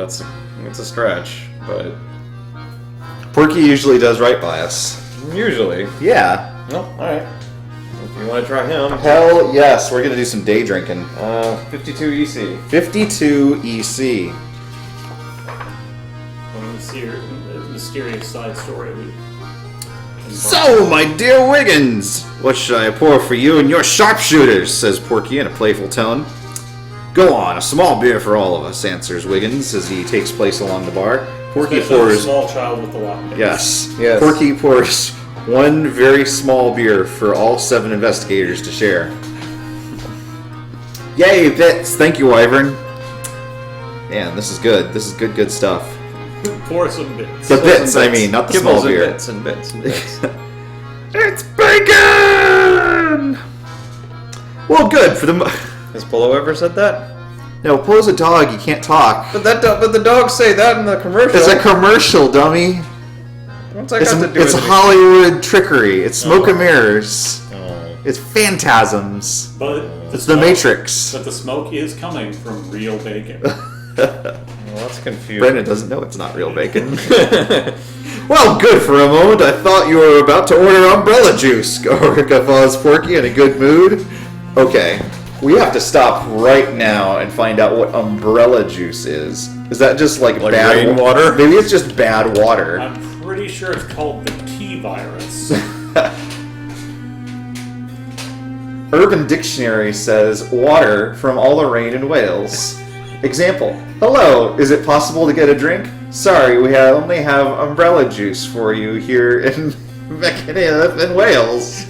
it's a stretch, but... Porky usually does right by us. Usually. Yeah. Well, alright. You want to try him? Hell yes, we're gonna do some day drinking. 52 EC. 52 EC. A mysterious side story. So, my dear Wiggins, what should I pour for you and your sharpshooters? Says Porky in a playful tone. Go on, a small beer for all of us, answers Wiggins as he takes place along the bar. Porky Especially pours. a small child with the lockpicks. Yes. Yes. Porky pours one very small beer for all 7 investigators to share. Yay, bits! Thank you, Wyvern. Man, this is good. This is good stuff. Pour some bits. The bits, I mean, not the small beer. Bits and bits and bits. It's bacon! Well, good for the... Has Polo ever said that? No, Polo's a dog. You can't talk. But the dogs say that in the commercial. It's a commercial, dummy. What's that got to do It's with me? Hollywood trickery. It's smoke and mirrors. Oh. It's phantasms. But It's the Matrix. But the smoke is coming from real bacon. Well, that's confusing. Brendan doesn't know it's not real bacon. Well, good for a moment. I thought you were about to order umbrella juice. Guffaws Porky in a good mood. Okay, we have to stop right now and find out what umbrella juice is. Is that just like bad rainwater? Maybe it's just bad water. I'm pretty sure it's called the T virus. Urban Dictionary says water from all the rain in Wales. Example: hello, is it possible to get a drink? Sorry, we only have umbrella juice for you here in in Wales.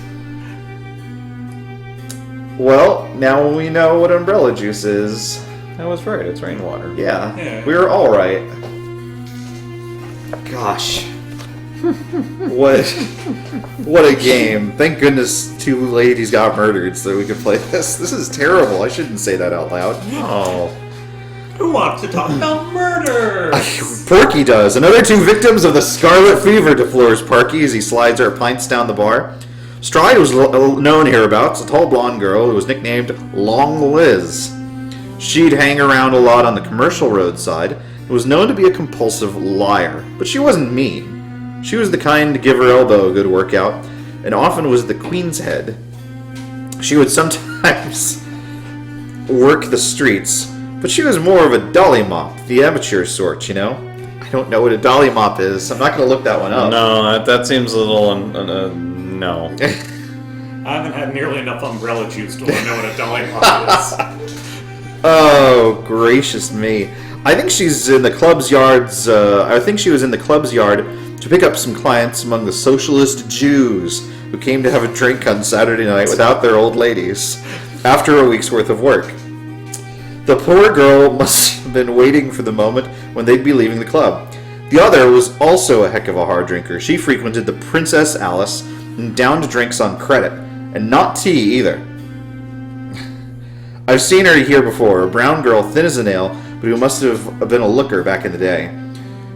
Well, now we know what umbrella juice is. I was right. It's rainwater. Yeah, we were all right. Gosh. What a game. Thank goodness 2 ladies got murdered so we could play this. This is terrible. I shouldn't say that out loud. Oh. Who wants to talk about murder? Porky does. Another 2 victims of the scarlet fever, deplores Porky as he slides our pints down the bar. Stride was known hereabouts, a tall blonde girl who was nicknamed Long Liz. She'd hang around a lot on the commercial roadside and was known to be a compulsive liar, but she wasn't mean. She was the kind to give her elbow a good workout, and often was the queen's head. She would sometimes work the streets, but she was more of a dolly mop, the amateur sort, you know? I don't know what a dolly mop is. I'm not going to look that one up. No, that seems a little... no. I haven't had nearly enough umbrella juice to know what a dolly mop is. Oh, gracious me. I think she's in the club's yards. I think she was in the club's yard to pick up some clients among the socialist Jews who came to have a drink on Saturday night without their old ladies after a week's worth of work. The poor girl must have been waiting for the moment when they'd be leaving the club. The other was also a heck of a hard drinker. She frequented the Princess Alice and downed drinks on credit, and not tea either. I've seen her here before, a brown girl, thin as a nail, but who must have been a looker back in the day.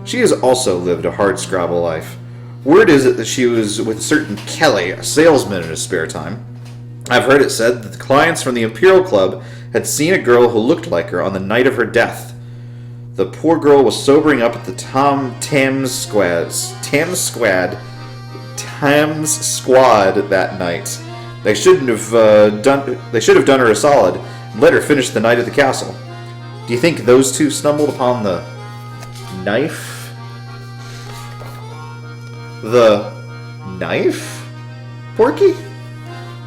She has also lived a hard scrabble life. Word is it that she was with a certain Kelly, a salesman in his spare time. I've heard it said that the clients from the Imperial Club had seen a girl who looked like her on the night of her death. The poor girl was sobering up at the Thames Squad that night. They should have done her a solid and let her finish the night at the castle. Do you think those 2 stumbled upon the knife? The knife? Porky?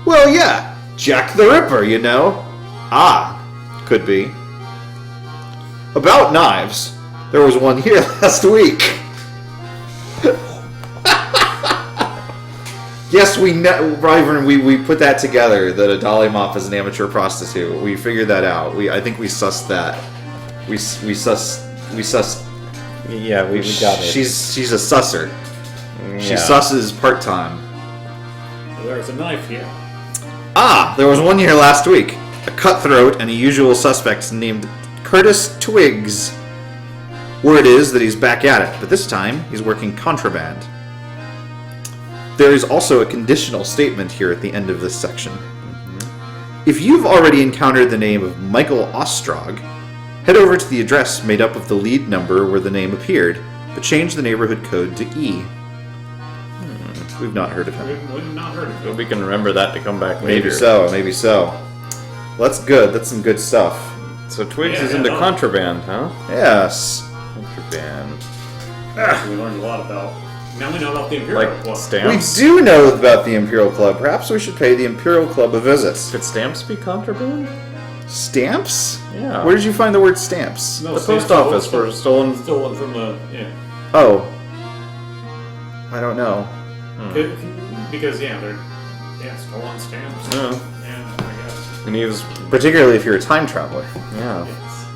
Well, yeah, Jack the Ripper, you know. Ah, could be. About knives, there was one here last week. Yes, Ryvern, we put that together, that a dolly mop is an amateur prostitute. We figured that out. I think we sussed that. We sussed. Yeah, we got it. She's a susser. She Yeah. susses part-time. There's a knife here. Ah, there was one here last week. A cutthroat and a usual suspect named Curtis Twiggs. Word is that he's back at it, but this time he's working contraband. There is also a conditional statement here at the end of this section. If you've already encountered the name of Michael Ostrog, head over to the address made up of the lead number where the name appeared, but change the neighborhood code to E. We've not heard of him. We've not heard of him. We can remember that to come back later. Maybe so, maybe so. Well, that's good. That's some good stuff. So Twigs Yeah, is into no. contraband, huh? Yes. Contraband. We learned a lot about. Now we know about the Imperial Like Club. We stamps? do know about the Imperial Club. Perhaps we should pay the Imperial Club a visit. Could stamps be contraband? Stamps? Yeah. Where did you find the word stamps? No, The stamps post office stolen- were stolen. Stolen from the Oh. I don't know. because they're stolen stamps. Yeah. Yeah, I guess. And he was. Particularly if you're a time traveler. Yeah. Yes.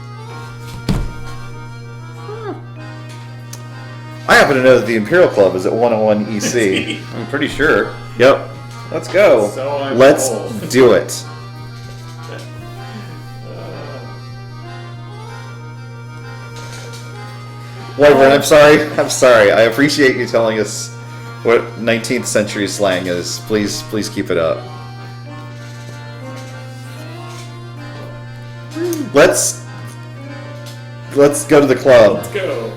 I happen to know that the Imperial Club is at 101 EC. I'm pretty sure. Yep. Let's go. So I'm Let's told. do it. Wyvern, I'm sorry. I'm sorry. I appreciate you telling us what 19th century slang is. Please keep it up. Let's go to the club. Let's go.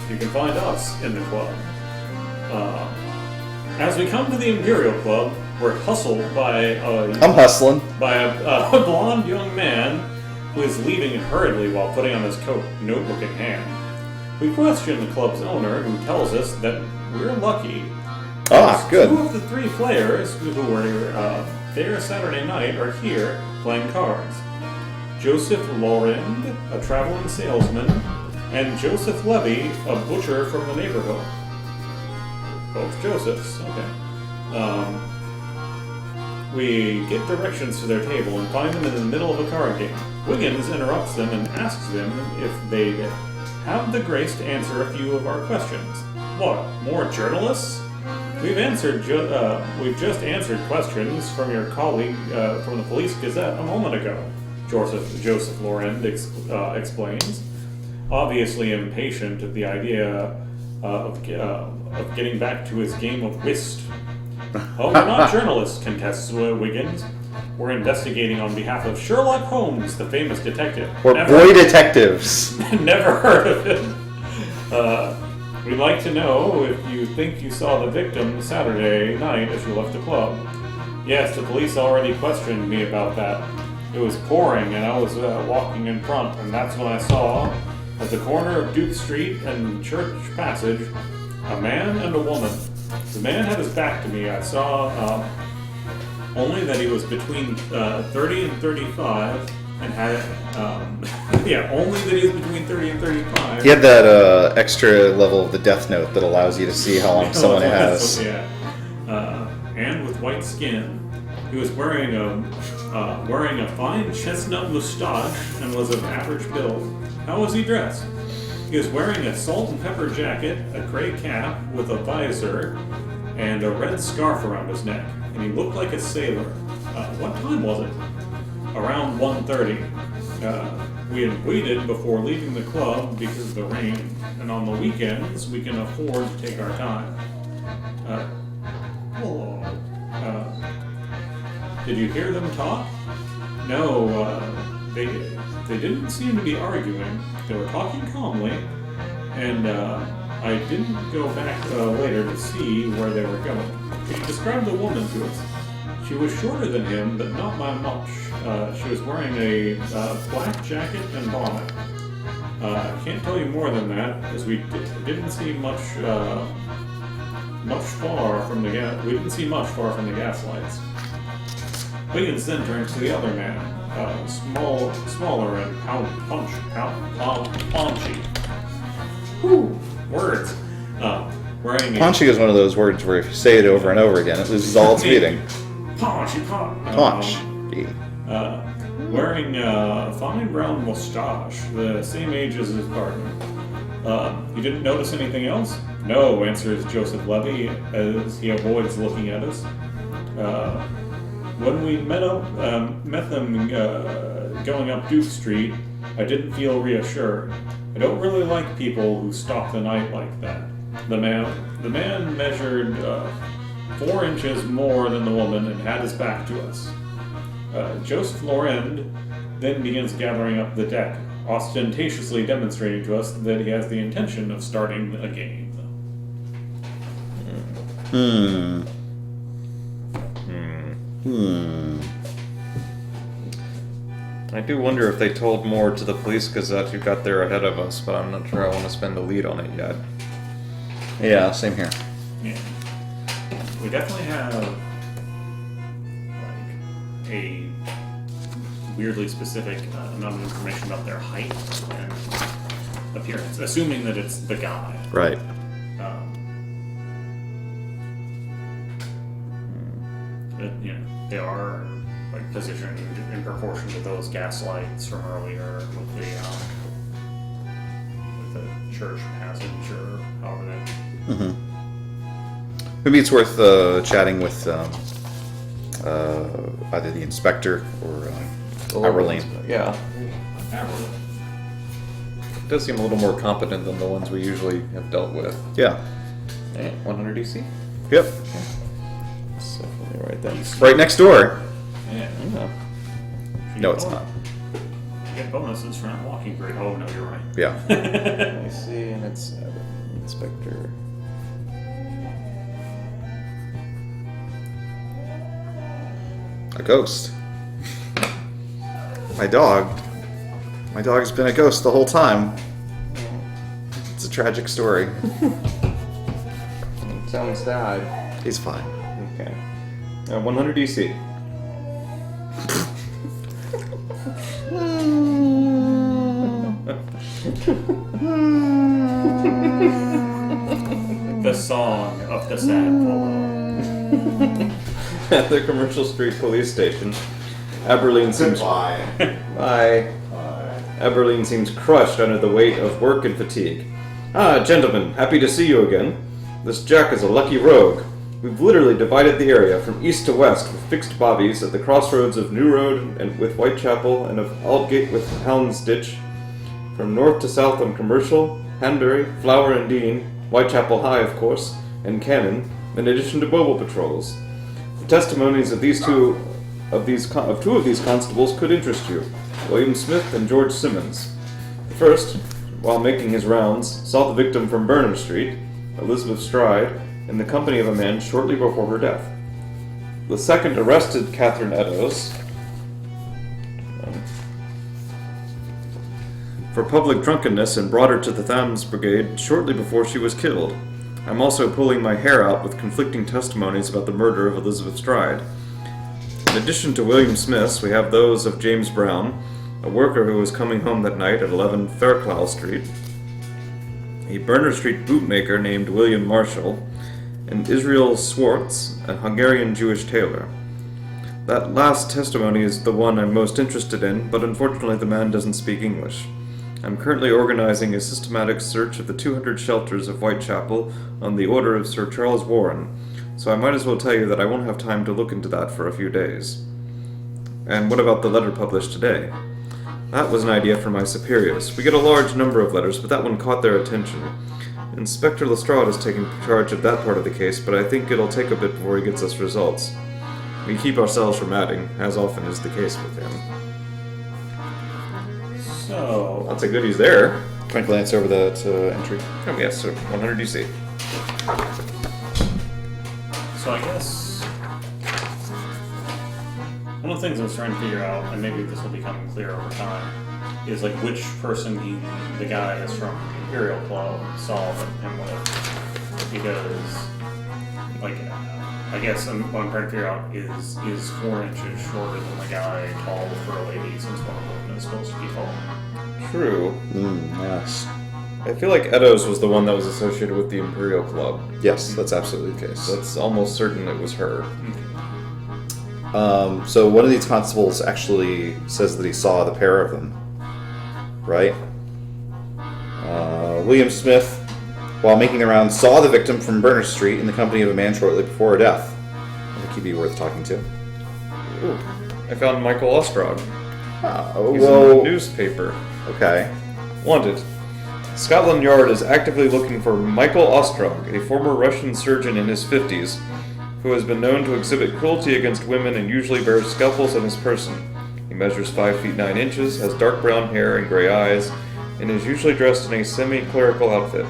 You can find us in the club. As we come to the Imperial Club, we're hustled by I'm hustling. a blonde young man who is leaving hurriedly while putting on his coat, notebook in hand. We question the club's owner, who tells us that we're lucky. Ah, as good. 2 of the 3 players who were there Saturday night are here playing cards. Joseph Laurend, a traveling salesman, and Joseph Levy, a butcher from the neighborhood. Both Josephs, okay. We get directions to their table and find them in the middle of a card game. Wiggins interrupts them and asks them if they have the grace to answer a few of our questions. What, more journalists? We've just answered questions from your colleague from the Police Gazette a moment ago, Joseph Laurent explains, obviously impatient at the idea of getting back to his game of whist. Oh, we're not journalists, contests Wiggins. We're investigating on behalf of Sherlock Holmes, the famous detective. Or boy detectives. Never heard of him. We'd like to know if you think you saw the victim Saturday night as you left the club. Yes, the police already questioned me about that. It was pouring and I was walking in front, and that's when I saw, at the corner of Duke Street and Church Passage, a man and a woman. The man had his back to me. I saw only that he was between 30 and 35 and had, only that he was between 30 and 35. He had that extra level of the Death Note that allows you to see how long someone has. Yeah. And with white skin. He was wearing a fine chestnut mustache and was of average build. How was he dressed? He was wearing a salt and pepper jacket, a gray cap with a visor, and a red scarf around his neck. And he looked like a sailor. What time was it? Around 1:30. We had waited before leaving the club because of the rain, and on the weekends we can afford to take our time. Hello. Did you hear them talk? No, they didn't seem to be arguing. They were talking calmly, and I didn't go back later to see where they were going. He described the woman to us. She was shorter than him, but not by much. She was wearing a black jacket and bonnet. I can't tell you more than that, as we didn't see much far from the we didn't see much far from the gas lights. Wiggins then turns to the other man, smaller and paunchy. Whew, words. Wearing Paunchy is one of those words where if you say it over and over again, it loses all its meaning. Paunchy. Paunch. Wearing a fine brown mustache, the same age as his partner. You didn't notice anything else? No, answers Joseph Levy as he avoids looking at us. When we met them going up Duke Street, I didn't feel reassured. I don't really like people who stalk the night like that. The man measured 4 inches more than the woman and had his back to us. Joseph Laurent then begins gathering up the deck, ostentatiously demonstrating to us that he has the intention of starting a game. I do wonder if they told more to the police gazette who got there ahead of us, but I'm not sure I want to spend the lead on it yet. Yeah, same here. Yeah. We definitely have like a weirdly specific amount of information about their height and appearance, assuming that it's the guy. Right. You know, they are like positioned in proportion to those gaslights from earlier with the church passage or however that. Maybe it's worth chatting with either the inspector or Aberline. Yeah. It does seem a little more competent than the ones we usually have dealt with. Yeah. 100 DC? Yep. That's definitely right then. Right next door. Yeah. No, it's not. You get bonuses for not walking great. Oh, no, you're right. Yeah. I see, and it's Inspector. A ghost. My dog has been a ghost the whole time. It's a tragic story. Sounds sad. He's fine. Okay. 100 DC. The song of the sad polo. At the Commercial Street Police Station, Aberline seems... Bye. Aberline seems crushed under the weight of work and fatigue. Ah, gentlemen, happy to see you again. This Jack is a lucky rogue. We've literally divided the area from east to west with fixed bobbies at the crossroads of New Road and with Whitechapel and of Aldgate with Houndsditch. From north to south on Commercial, Hanbury, Flower and Dean, Whitechapel High, of course, and Cannon, in addition to mobile patrols. The testimonies of two of these constables could interest you, William Smith and George Simmons. The first, while making his rounds, saw the victim from Berners Street, Elizabeth Stride, in the company of a man shortly before her death. The second arrested Catherine Eddowes for public drunkenness and brought her to the Thames Brigade shortly before she was killed. I'm also pulling my hair out with conflicting testimonies about the murder of Elizabeth Stride. In addition to William Smith's, we have those of James Brown, a worker who was coming home that night at 11 Fairclough Street, a Berners Street bootmaker named William Marshall, and Israel Swartz, a Hungarian Jewish tailor. That last testimony is the one I'm most interested in, but unfortunately the man doesn't speak English. I'm currently organizing a systematic search of the 200 shelters of Whitechapel on the order of Sir Charles Warren, so I might as well tell you that I won't have time to look into that for a few days. And what about the letter published today? That was an idea for my superiors. We get a large number of letters, but that one caught their attention. Inspector Lestrade is taking charge of that part of the case, but I think it'll take a bit before he gets us results. We keep ourselves from adding, as often is the case with him. So, Lots of goodies there. Can I glance over that entry? Oh yes, sir. 100 DC. so I guess one of the things I was trying to figure out, and maybe this will become clear over time, is like which person the guy is from Imperial Club saw him with, because like I guess what I'm trying to figure out is 4 inches shorter than the guy tall for a lady, since one of them is supposed to be tall. True. Yes. I feel like Eddowes was the one that was associated with the Imperial Club. Yes, that's absolutely the case. That's almost certain it was her. So one of these constables actually says that he saw the pair of them, right? William Smith, while making the rounds, saw the victim from Berners Street in the company of a man shortly before her death. I think he'd be worth talking to. Ooh. I found Michael Ostrog. Oh, He's in the newspaper. Okay. Wanted. Scotland Yard is actively looking for Michael Ostrog, a former Russian surgeon in his 50s, who has been known to exhibit cruelty against women and usually bears scalpels on his person. He measures 5 feet 9 inches, has dark brown hair and gray eyes, and is usually dressed in a semi-clerical outfit.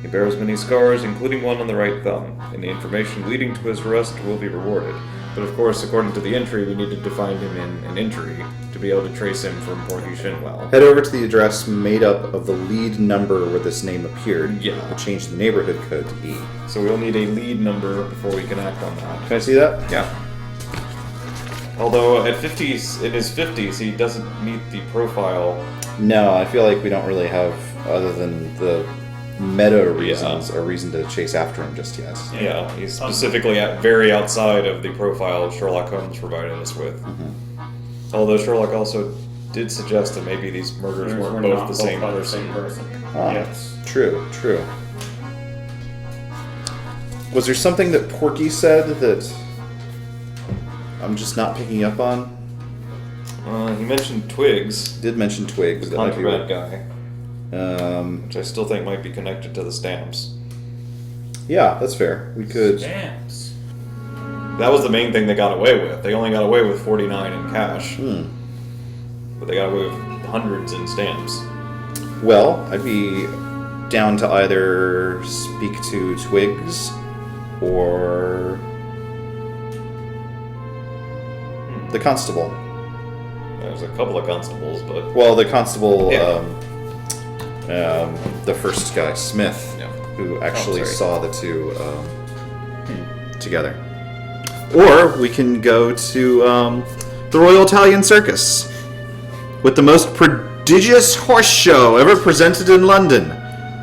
He bears many scars, including one on the right thumb. Any information leading to his arrest will be rewarded. But of course, according to the entry, we needed to find him in an entry to be able to trace him from Porthy Shinwell. Head over to the address made up of the lead number where this name appeared. Yeah. But change the neighborhood code to E. So we'll need a lead number before we can act on that. Can I see that? Yeah. Although in his 50s, he doesn't meet the profile. No, I feel like we don't really have, other than the meta reasons, a reason to chase after him just yet. Yeah, he's specifically very outside of the profile Sherlock Holmes provided us with. Although Sherlock also did suggest that maybe these murders weren't both the same person. Ah, Yes. True. Was there something that Porky said that I'm just not picking up on? He mentioned Twigs, Did mention Twigs. the That might be contraband right. guy, which I still think might be connected to the stamps. Yeah, that's fair. We could. Stamps. That was the main thing they got away with. They only got away with 49 in cash, but they got away with hundreds in stamps. Well, I'd be down to either speak to Twigs or the constable. There's a couple of constables, but Well, the constable, Yeah. the first guy, Smith, Yeah. who actually sorry. saw the two together. Or we can go to the Royal Italian Circus with the most prodigious horse show ever presented in London.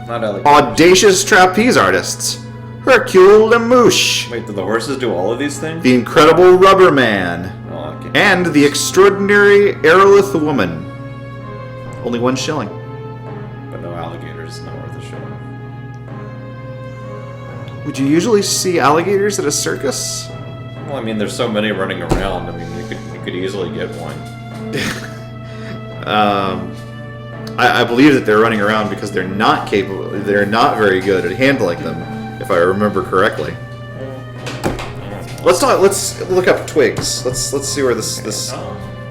not alligators. Audacious trapeze artists, Hercule Lemouche, Wait, did the horses do all of these things? the incredible Rubber Man, Oh, okay. and the extraordinary Aerolith Woman. Only 1 shilling. But no alligators, not worth a shilling. Would you usually see alligators at a circus? Well, I mean, there's so many running around. I mean, you could easily get one. I believe that they're running around because they're not capable. They're not very good at handling them, if I remember correctly. Let's look up Twigs. Let's see where this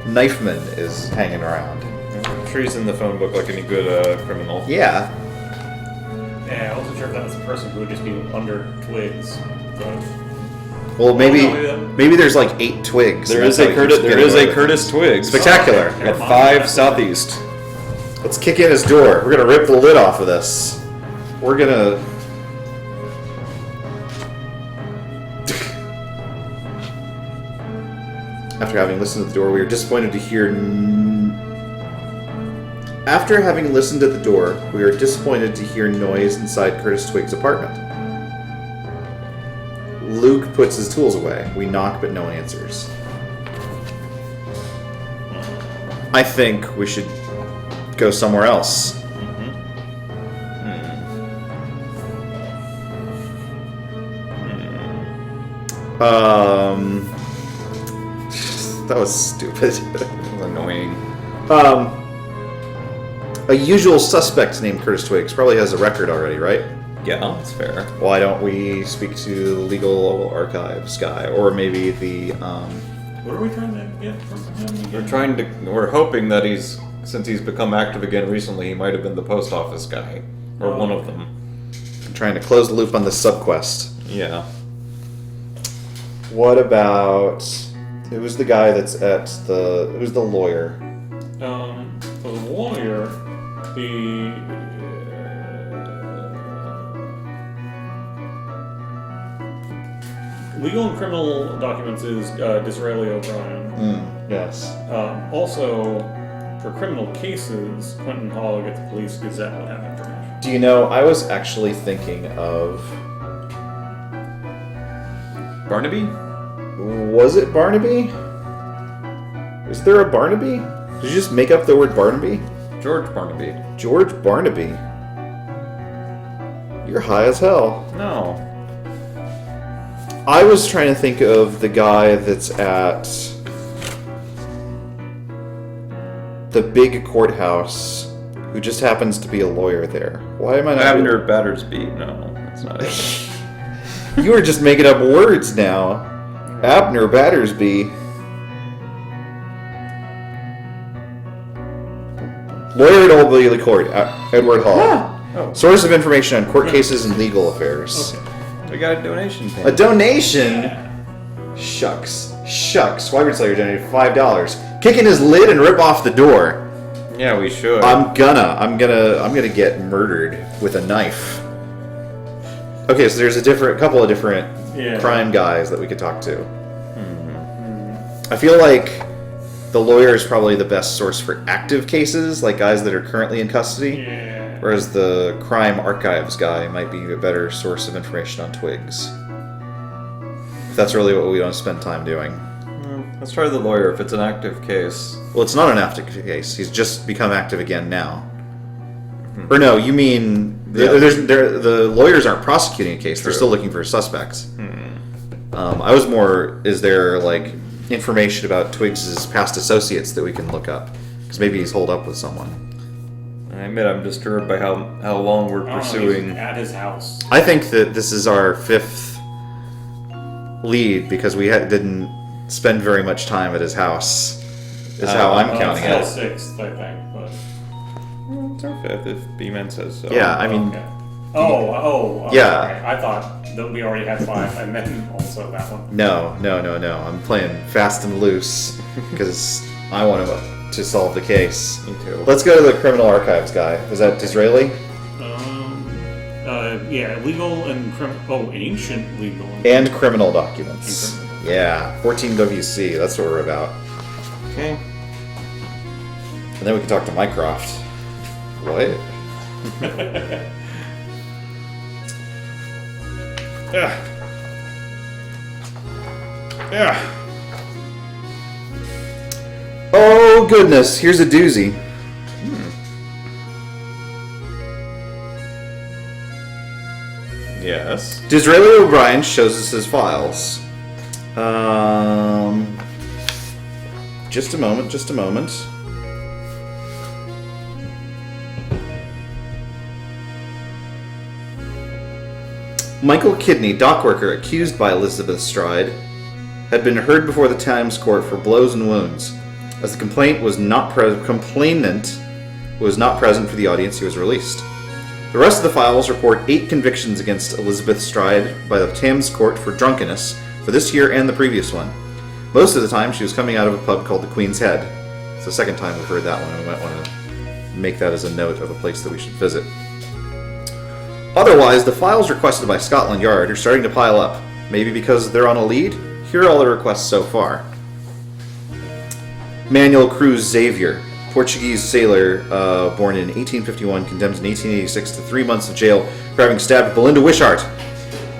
knifeman is hanging around. I'm sure he's in the phone book like any good criminal. Yeah. Yeah, I wasn't sure if that was a person who would just be under Twigs. But Well, maybe no, maybe there's like 8 Twigs. There and is that's a how he keeps getting away with it. Curtis Twigs. Spectacular. At 5 Southeast. Let's kick in his door. We're gonna rip the lid off of this. We're gonna. After having listened to the door, we are disappointed to hear. After having listened at the door, we are disappointed to hear noise inside Curtis Twig's apartment. Luke puts his tools away. We knock, but no one answers. I think we should go somewhere else. That was stupid. Annoying. A usual suspect named Curtis Twigs probably has a record already, right? Yeah, that's fair. Why don't we speak to the legal archives guy, or maybe the what are we trying to get from him again? We're hoping that since he's become active again recently, he might have been the post office guy. Or one of them. I'm trying to close the loop on this subquest. Yeah. What about who's the guy that's at who's the lawyer? The lawyer, legal and criminal documents is Disraeli O'Brien. Yes. Also, for criminal cases, Quentin Hogg at the Police Gazette would have information. Do you know, I was actually thinking of... Barnaby? Was it Barnaby? Is there a Barnaby? Did you just make up the word Barnaby? George Barnaby. George Barnaby. You're high as hell. No. I was trying to think of the guy that's at the big courthouse who just happens to be a lawyer there. Why am I not... Abner Battersby. No, that's not it. You were just making up words now. Abner Battersby. Lawyer at Old Bailey Court, Edward Hall. Oh, Source of information on court cases and legal affairs. we got a donation pin. A donation? Yeah. Shucks. Wyvern Slayer donated $5. Kick in his lid and rip off the door. Yeah, we should. I'm gonna get murdered with a knife. Okay, so there's a couple of different crime guys that we could talk to. I feel like the lawyer is probably the best source for active cases, like guys that are currently in custody. Yeah. Whereas the crime archives guy might be a better source of information on twigs. If that's really what we don't spend time doing. Let's try the lawyer if it's an active case. Well, it's not an active case. He's just become active again now. Or no, you mean the lawyers aren't prosecuting a case. True. They're still looking for suspects. I was more, is there like information about Twigs's past associates that we can look up? Because maybe he's holed up with someone. I admit I'm disturbed by how long we're pursuing. At his house. I think that this is our 5th lead because we didn't spend very much time at his house. Is how I'm counting it. It's still 6th, I think, but... It's our 5th if B-Man says so. Yeah, I mean... Okay. Oh, yeah. okay. I thought that we already had 5, and then also that one. No. I'm playing fast and loose because I want to solve the case. Me too. Let's go to the criminal archives guy. Is that Disraeli? Yeah, legal and ancient legal And criminal documents. Yeah, 14 WC. That's what we're about. Okay. And then we can talk to Mycroft. What? Yeah. Oh goodness! Here's a doozy. Yes. Disraeli O'Brien shows us his files. Just a moment. Michael Kidney, dock worker accused by Elizabeth Stride, had been heard before the Times Court for blows and wounds. As the complainant was not present for the audience, he was released. The rest of the files report 8 convictions against Elizabeth Stride by the Thames Court for drunkenness for this year and the previous one. Most of the time, she was coming out of a pub called the Queen's Head. It's the second time we've heard that one. We might want to make that as a note of a place that we should visit. Otherwise, the files requested by Scotland Yard are starting to pile up. Maybe because they're on a lead? Here are all the requests so far. Manuel Cruz Xavier, Portuguese sailor, born in 1851, condemned in 1886 to 3 months of jail for having stabbed Belinda Wishart,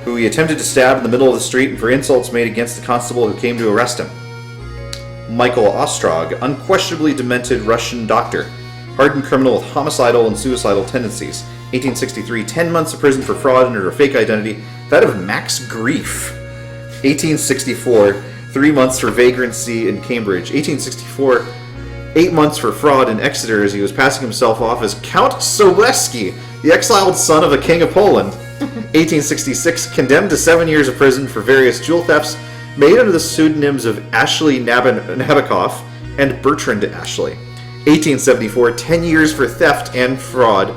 who he attempted to stab in the middle of the street and for insults made against the constable who came to arrest him. Michael Ostrog, unquestionably demented Russian doctor, hardened criminal with homicidal and suicidal tendencies. 1863, 10 months of prison for fraud under a fake identity, that of Max Grief. 1864, 3 months for vagrancy in Cambridge. 1864, 8 months for fraud in Exeter as he was passing himself off as Count Sobieski, the exiled son of the King of Poland. 1866, condemned to 7 years of prison for various jewel thefts made under the pseudonyms of Ashley Nabokov and Bertrand Ashley. 1874, 10 years for theft and fraud.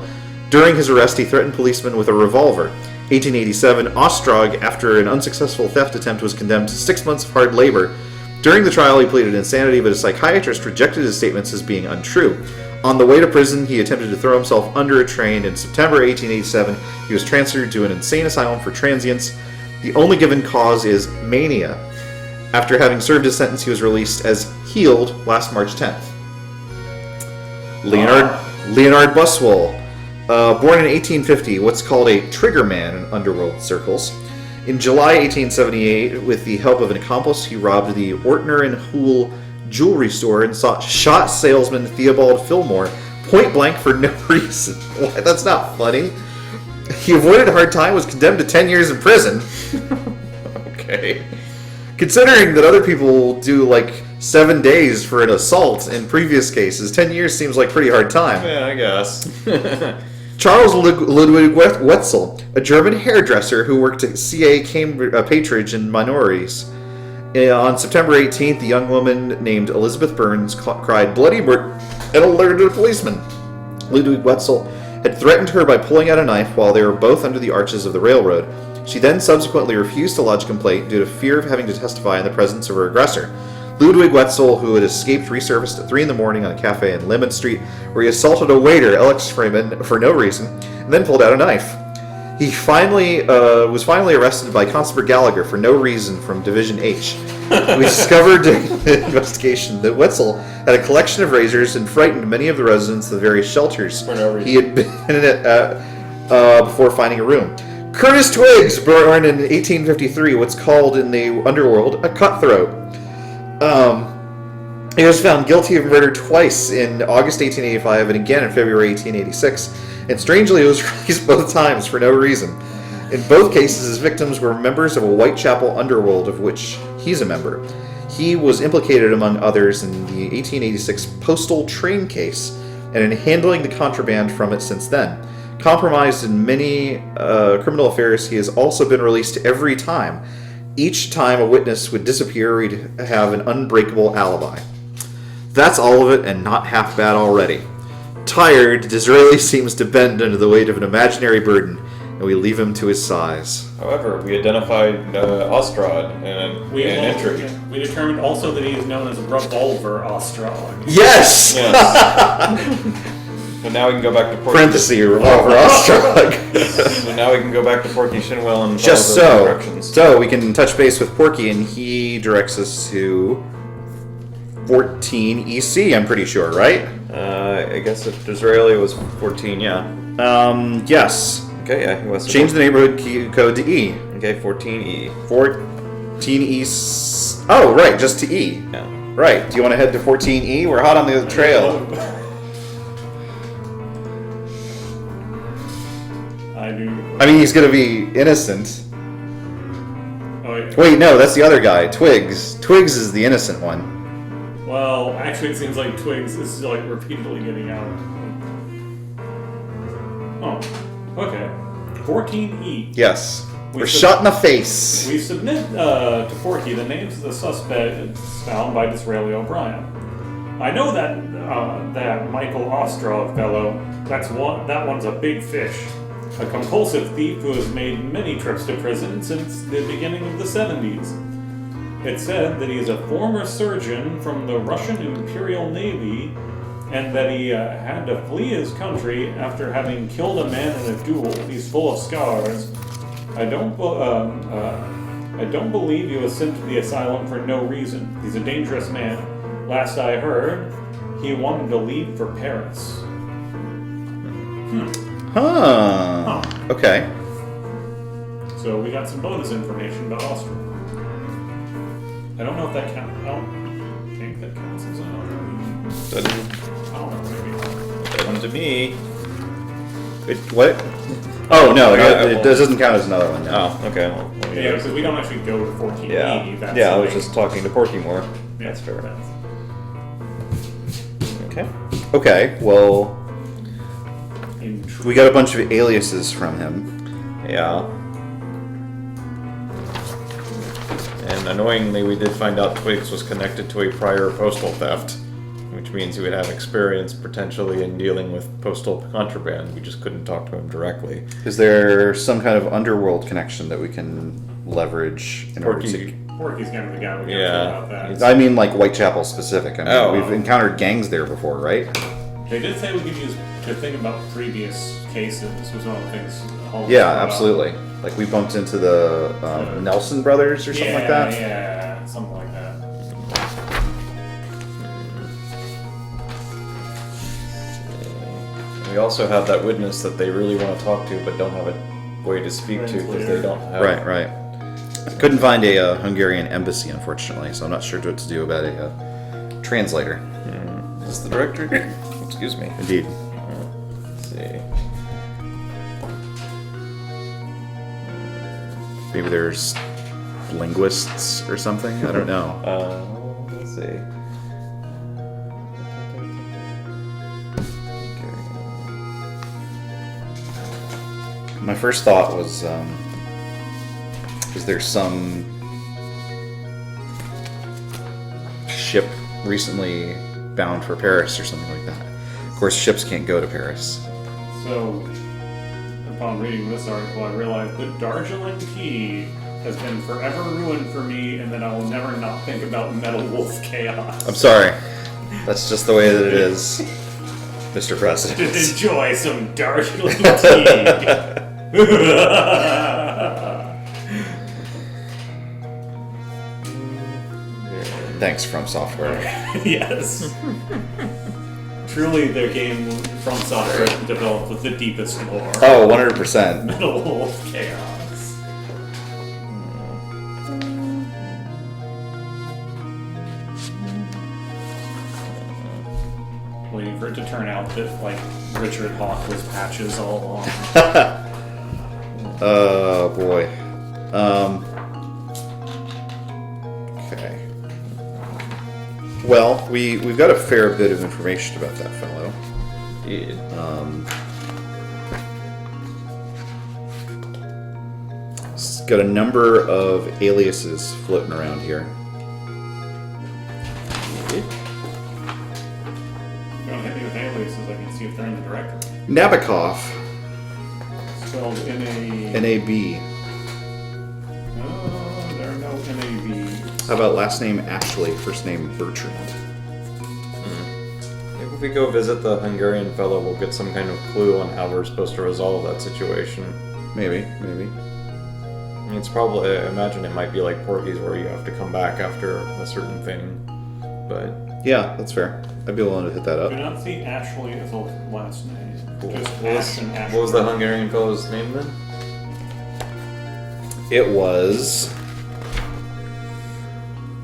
During his arrest, he threatened policemen with a revolver. 1887, Ostrog, after an unsuccessful theft attempt, was condemned to 6 months of hard labor. During the trial, he pleaded insanity, but a psychiatrist rejected his statements as being untrue. On the way to prison, he attempted to throw himself under a train. In September 1887, he was transferred to an insane asylum for transients. The only given cause is mania. After having served his sentence, he was released as healed last March 10th. Leonard Buswell, born in 1850, what's called a trigger man in underworld circles. In July 1878, with the help of an accomplice, he robbed the Ortner and Hoole jewelry store and shot salesman Theobald Fillmore point blank for no reason. Why, that's not funny. He avoided a hard time, was condemned to 10 years in prison. Okay. Considering that other people do like 7 days for an assault in previous cases, 10 years seems like pretty hard time. Yeah, I guess. Charles Ludwig Wetzel, a German hairdresser who worked at CA Patronage and Minorities. On September 18th, a young woman named Elizabeth Burns cried bloody murder and alerted a policeman. Ludwig Wetzel had threatened her by pulling out a knife while they were both under the arches of the railroad. She then subsequently refused to lodge a complaint due to fear of having to testify in the presence of her aggressor. Ludwig Wetzel, who had escaped, resurfaced at 3 in the morning on a cafe in Lemon Street, where he assaulted a waiter, Alex Freeman, for no reason, and then pulled out a knife. He was finally arrested by Constable Gallagher for no reason from Division H. We discovered during the investigation that Wetzel had a collection of razors and frightened many of the residents of the various shelters For no reason. he had been in before finding a room. Curtis Twiggs, born in 1853, what's called in the underworld a cutthroat. He was found guilty of murder twice in August 1885 and again in February 1886, and strangely he was released both times for no reason. In both cases, his victims were members of a Whitechapel underworld of which he's a member. He was implicated, among others, in the 1886 postal train case and in handling the contraband from it since then. Compromised in many criminal affairs, he has also been released every time. Each time a witness would disappear, he'd have an unbreakable alibi. That's all of it, and not half bad already. Tired, Disraeli seems to bend under the weight of an imaginary burden, and we leave him to his sighs. However, we identified Ostrad and We entry. we determined also that he is known as Revolver Ostrad. Yes! Yes. So now we can go back to Porky. Parenthesis, Revolver Ostrog. So now we can go back to Porky Shinwell and Just follow those so. directions. So we can touch base with Porky, and he directs us to 14 EC, I'm pretty sure, right? I guess if Disraeli was 14, yeah. Yes. Okay, yeah, he was. Change the neighborhood code to E. Okay, 14E. 14E. Oh, right, just to E. Yeah. Right. Do you want to head to 14E? We're hot on the trail. I do. I mean, he's going to be innocent. Oh, wait. Wait, no, that's the other guy, Twiggs. Twiggs is the innocent one. Well, actually, it seems like Twigs is like repeatedly getting out. Oh, okay. 14E. Yes. We We're sub- shot in the face. We submit to Porky the names of the suspects found by Disraeli O'Brien. I know that that Michael Ostrov fellow. That one's a big fish. A compulsive thief who has made many trips to prison since the beginning of the 70s. It said that he is a former surgeon from the Russian Imperial Navy and that he had to flee his country after having killed a man in a duel. He's full of scars. I don't believe he was sent to the asylum for no reason. He's a dangerous man. Last I heard, he wanted to leave for Paris. Huh. Okay. So we got some bonus information about Austria. I don't know if that counts. I don't think that counts as another. Doesn't I don't know, maybe. that one to me. Wait, what? Oh, no, Okay, it doesn't count as another one. No. Oh, okay. Well, Yeah, because we don't actually go to 14E. yeah. That's Yeah, I was like- just talking to Porky more. yeah, That's fair. Okay. Okay, well, Intriguing. we got a bunch of aliases from him. Yeah. And annoyingly, we did find out Twigs was connected to a prior postal theft, which means he would have experience potentially in dealing with postal contraband. We just couldn't talk to him directly. Is there some kind of underworld connection that we can leverage in order to... Porky's kind of the guy we got Yeah. about that. I mean, like Whitechapel specific. I mean, Oh. we've encountered gangs there before, right? They did say we could use to think about previous cases. Was one of the things. Holmes Yeah, brought up. absolutely. Like we bumped into the Nelson brothers or something like that. Yeah, something like that. We also have that witness that they really want to talk to but don't have a way to speak to because they don't have... Right, right. Couldn't find a Hungarian embassy, unfortunately, so I'm not sure what to do about a translator. Is this the director? Excuse me. Indeed. Let's see. Maybe there's linguists or something. I don't know. Let's see. My first thought was, is there some ship recently bound for Paris or something like that? Of course, ships can't go to Paris. So, upon reading this article, I realized that Darjeeling tea has been forever ruined for me, and that I will never not think about Metal Wolf Chaos. I'm sorry. That's just the way that it is, Mr. President. Enjoy some Darjeeling tea. Thanks, From Software. Yes. Truly, their game from software developed with the deepest lore. Oh, 100%. Metal Wolf Chaos. Waiting for it to turn out that, like, Richard Hawk was Patches all along. Oh, boy. Okay. Well, we've got a fair bit of information about that fellow. Yeah. He's got a number of aliases floating around here. Don't hit me with aliases, I can see if they're in the directory. Nabokov, Spelled N-A... N-A-B. No, there are no N-A-Bs. How about last name Ashley, first name Bertrand? Maybe if we go visit the Hungarian fellow, we'll get some kind of clue on how we're supposed to resolve that situation. Maybe. I mean, it's probably, I imagine it might be like Porky's where you have to come back after a certain thing, but... Yeah, that's fair. I'd be willing to hit that I up. do not see Ashley as a last name. Just What Ash and Ashley. what was the Hungarian fellow's name then? It was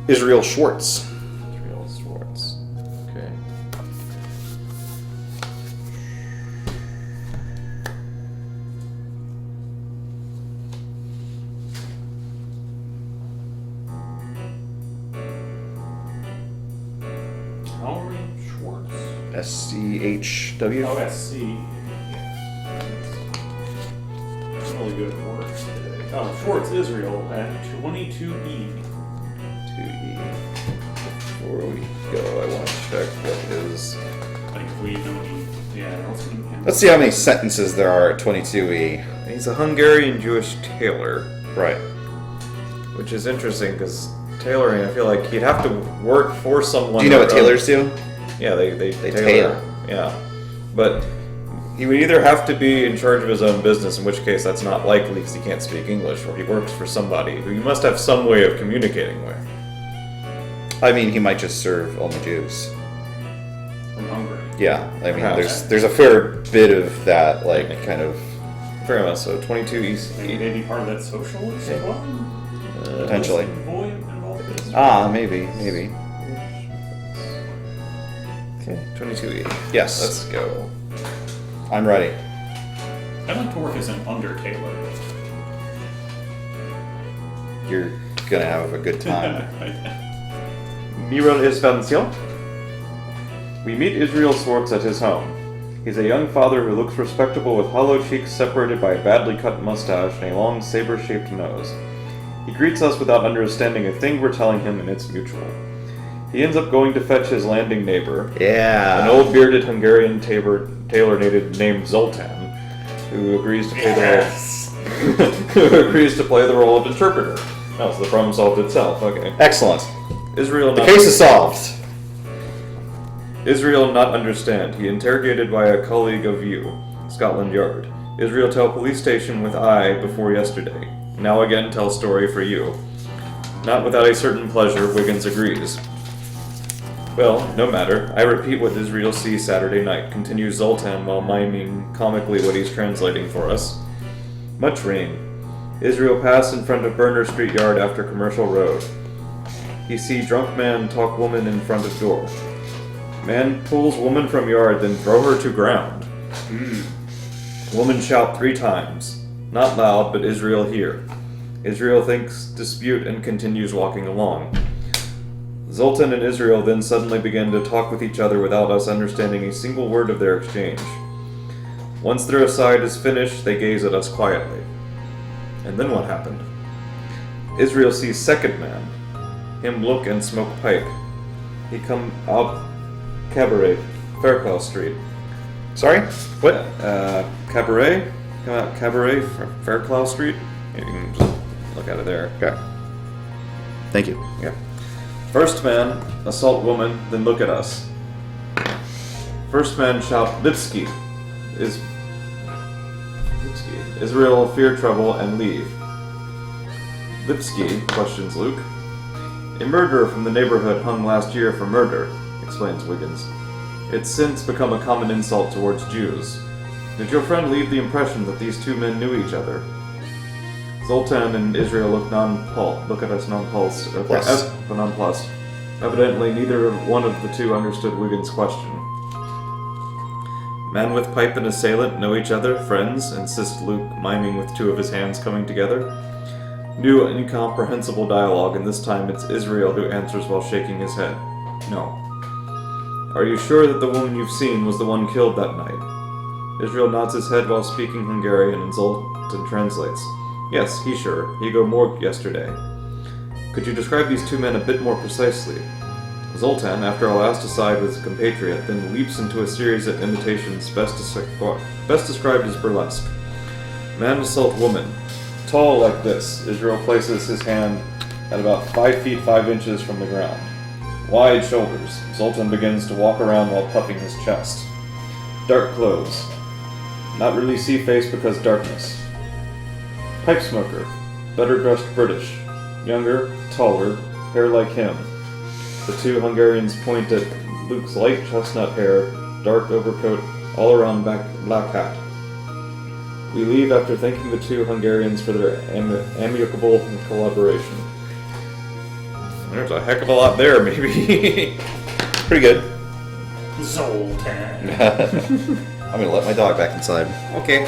Israel Schwartz. Israel Schwartz. Okay. Howard Schwartz. S-C-H-W? Oh, S-C. That's really good work today. Oh, Schwartz Israel at 22E. 2E. Before we go, I want to check what his... Like, we don't need... Yeah, let's need him. Let's see how many sentences there are at 22E. He's a Hungarian Jewish tailor, Right. which is interesting because tailoring, I feel like he'd have to work for someone. Do you know what or- tailors do? Yeah, they They tailor. tail. Yeah. But he would either have to be in charge of his own business, in which case that's not likely because he can't speak English, or he works for somebody who you must have some way of communicating with. I mean, he might just serve only Jews. From Hungary. Yeah, I mean, Perhaps. there's a fair bit of that, like, kind of Fair enough, so 22 East. Maybe part of that socialist club? potentially. Involved in this? Maybe. Okay, 22E. Yes, Let's go. I'm ready. I'd like to work as an undertailor. You're gonna have a good time. Miro Isvanciel. We meet Israel Schwartz at his home. He's a young father who looks respectable with hollow cheeks separated by a badly cut mustache and a long saber-shaped nose. He greets us without understanding a thing we're telling him, and it's mutual. He ends up going to fetch his landing neighbor, Yeah. an old bearded Hungarian tailor named Zoltan, who agrees to play who agrees to play the role of interpreter. Oh, so the problem solved itself. Okay. Excellent. Israel. The case is solved. Israel not understand. He interrogated by a colleague of you, Scotland Yard. Israel tell police station with I before yesterday. Now again tell story for you. Not without a certain pleasure, Wiggins agrees. Well, no matter. I repeat what Israel sees Saturday night, continues Zoltan while miming comically what he's translating for us. Much rain. Israel pass in front of Burner Street Yard after Commercial Road. He see drunk man talk woman in front of door. Man pulls woman from yard, then throw her to ground. Woman shout 3 times. Not loud, but Israel hear. Israel thinks dispute and continues walking along. Zoltan and Israel then suddenly begin to talk with each other without us understanding a single word of their exchange. Once their aside is finished, they gaze at us quietly. And then what happened? Israel sees second man. Him look and smoke pipe. He come out cabaret, Fairclough Street. Sorry? What? Cabaret? Cabaret, Fairclough Street? You can just look at it there. Okay. Thank you. Yeah. First man, assault woman, then look at us. First man shout, Lipsky. Israel, fear trouble, and leave. Lipsky, questions Luke. A murderer from the neighborhood hung last year for murder, explains Wiggins. It's since become a common insult towards Jews. Did your friend leave the impression that these two men knew each other? Zoltan and Israel look at us nonplussed. Nonplussed. Evidently, neither one of the two understood Wiggins' question. Man with pipe and assailant know each other, friends, insists Luke, miming with two of his hands coming together. New incomprehensible dialogue, and this time it's Israel who answers while shaking his head. No. Are you sure that the woman you've seen was the one killed that night? Israel nods his head while speaking Hungarian, and Zoltan translates. Yes, he's sure. He go morgue yesterday. Could you describe these two men a bit more precisely? Zoltan, after a last aside with his compatriot, then leaps into a series of imitations best described as burlesque. Man assault woman. Tall like this, Israel places his hand at about 5 feet 5 inches from the ground. Wide shoulders. Zoltan begins to walk around while puffing his chest. Dark clothes. Not really see face because darkness. Pipe smoker. Better dressed British. Younger, taller, hair like him. The two Hungarians point at Luke's light chestnut hair, dark overcoat, all-around black hat. We leave after thanking the two Hungarians for their amicable collaboration. There's a heck of a lot there, maybe. Pretty good. Zoltan. I'm gonna let my dog back inside. Okay.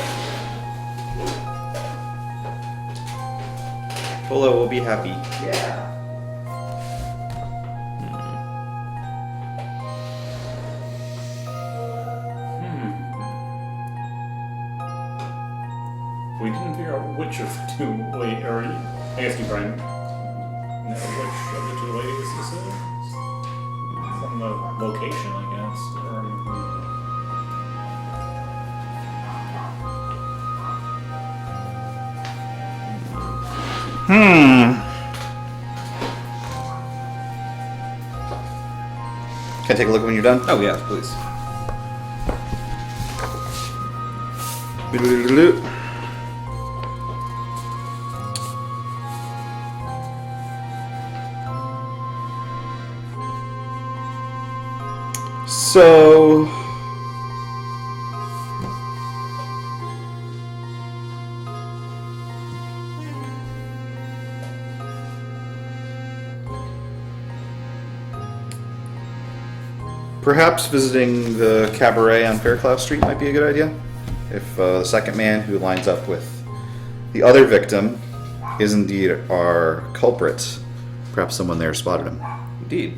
Polo will be happy. Yeah. We didn't figure out which of the two ladies, or I guess you probably know which of the two ladies this is. From the location, I guess. Can I take a look when you're done? Oh yeah, please. So... perhaps visiting the cabaret on Fairclough Street might be a good idea. If the second man who lines up with the other victim is indeed our culprit, perhaps someone there spotted him. Indeed.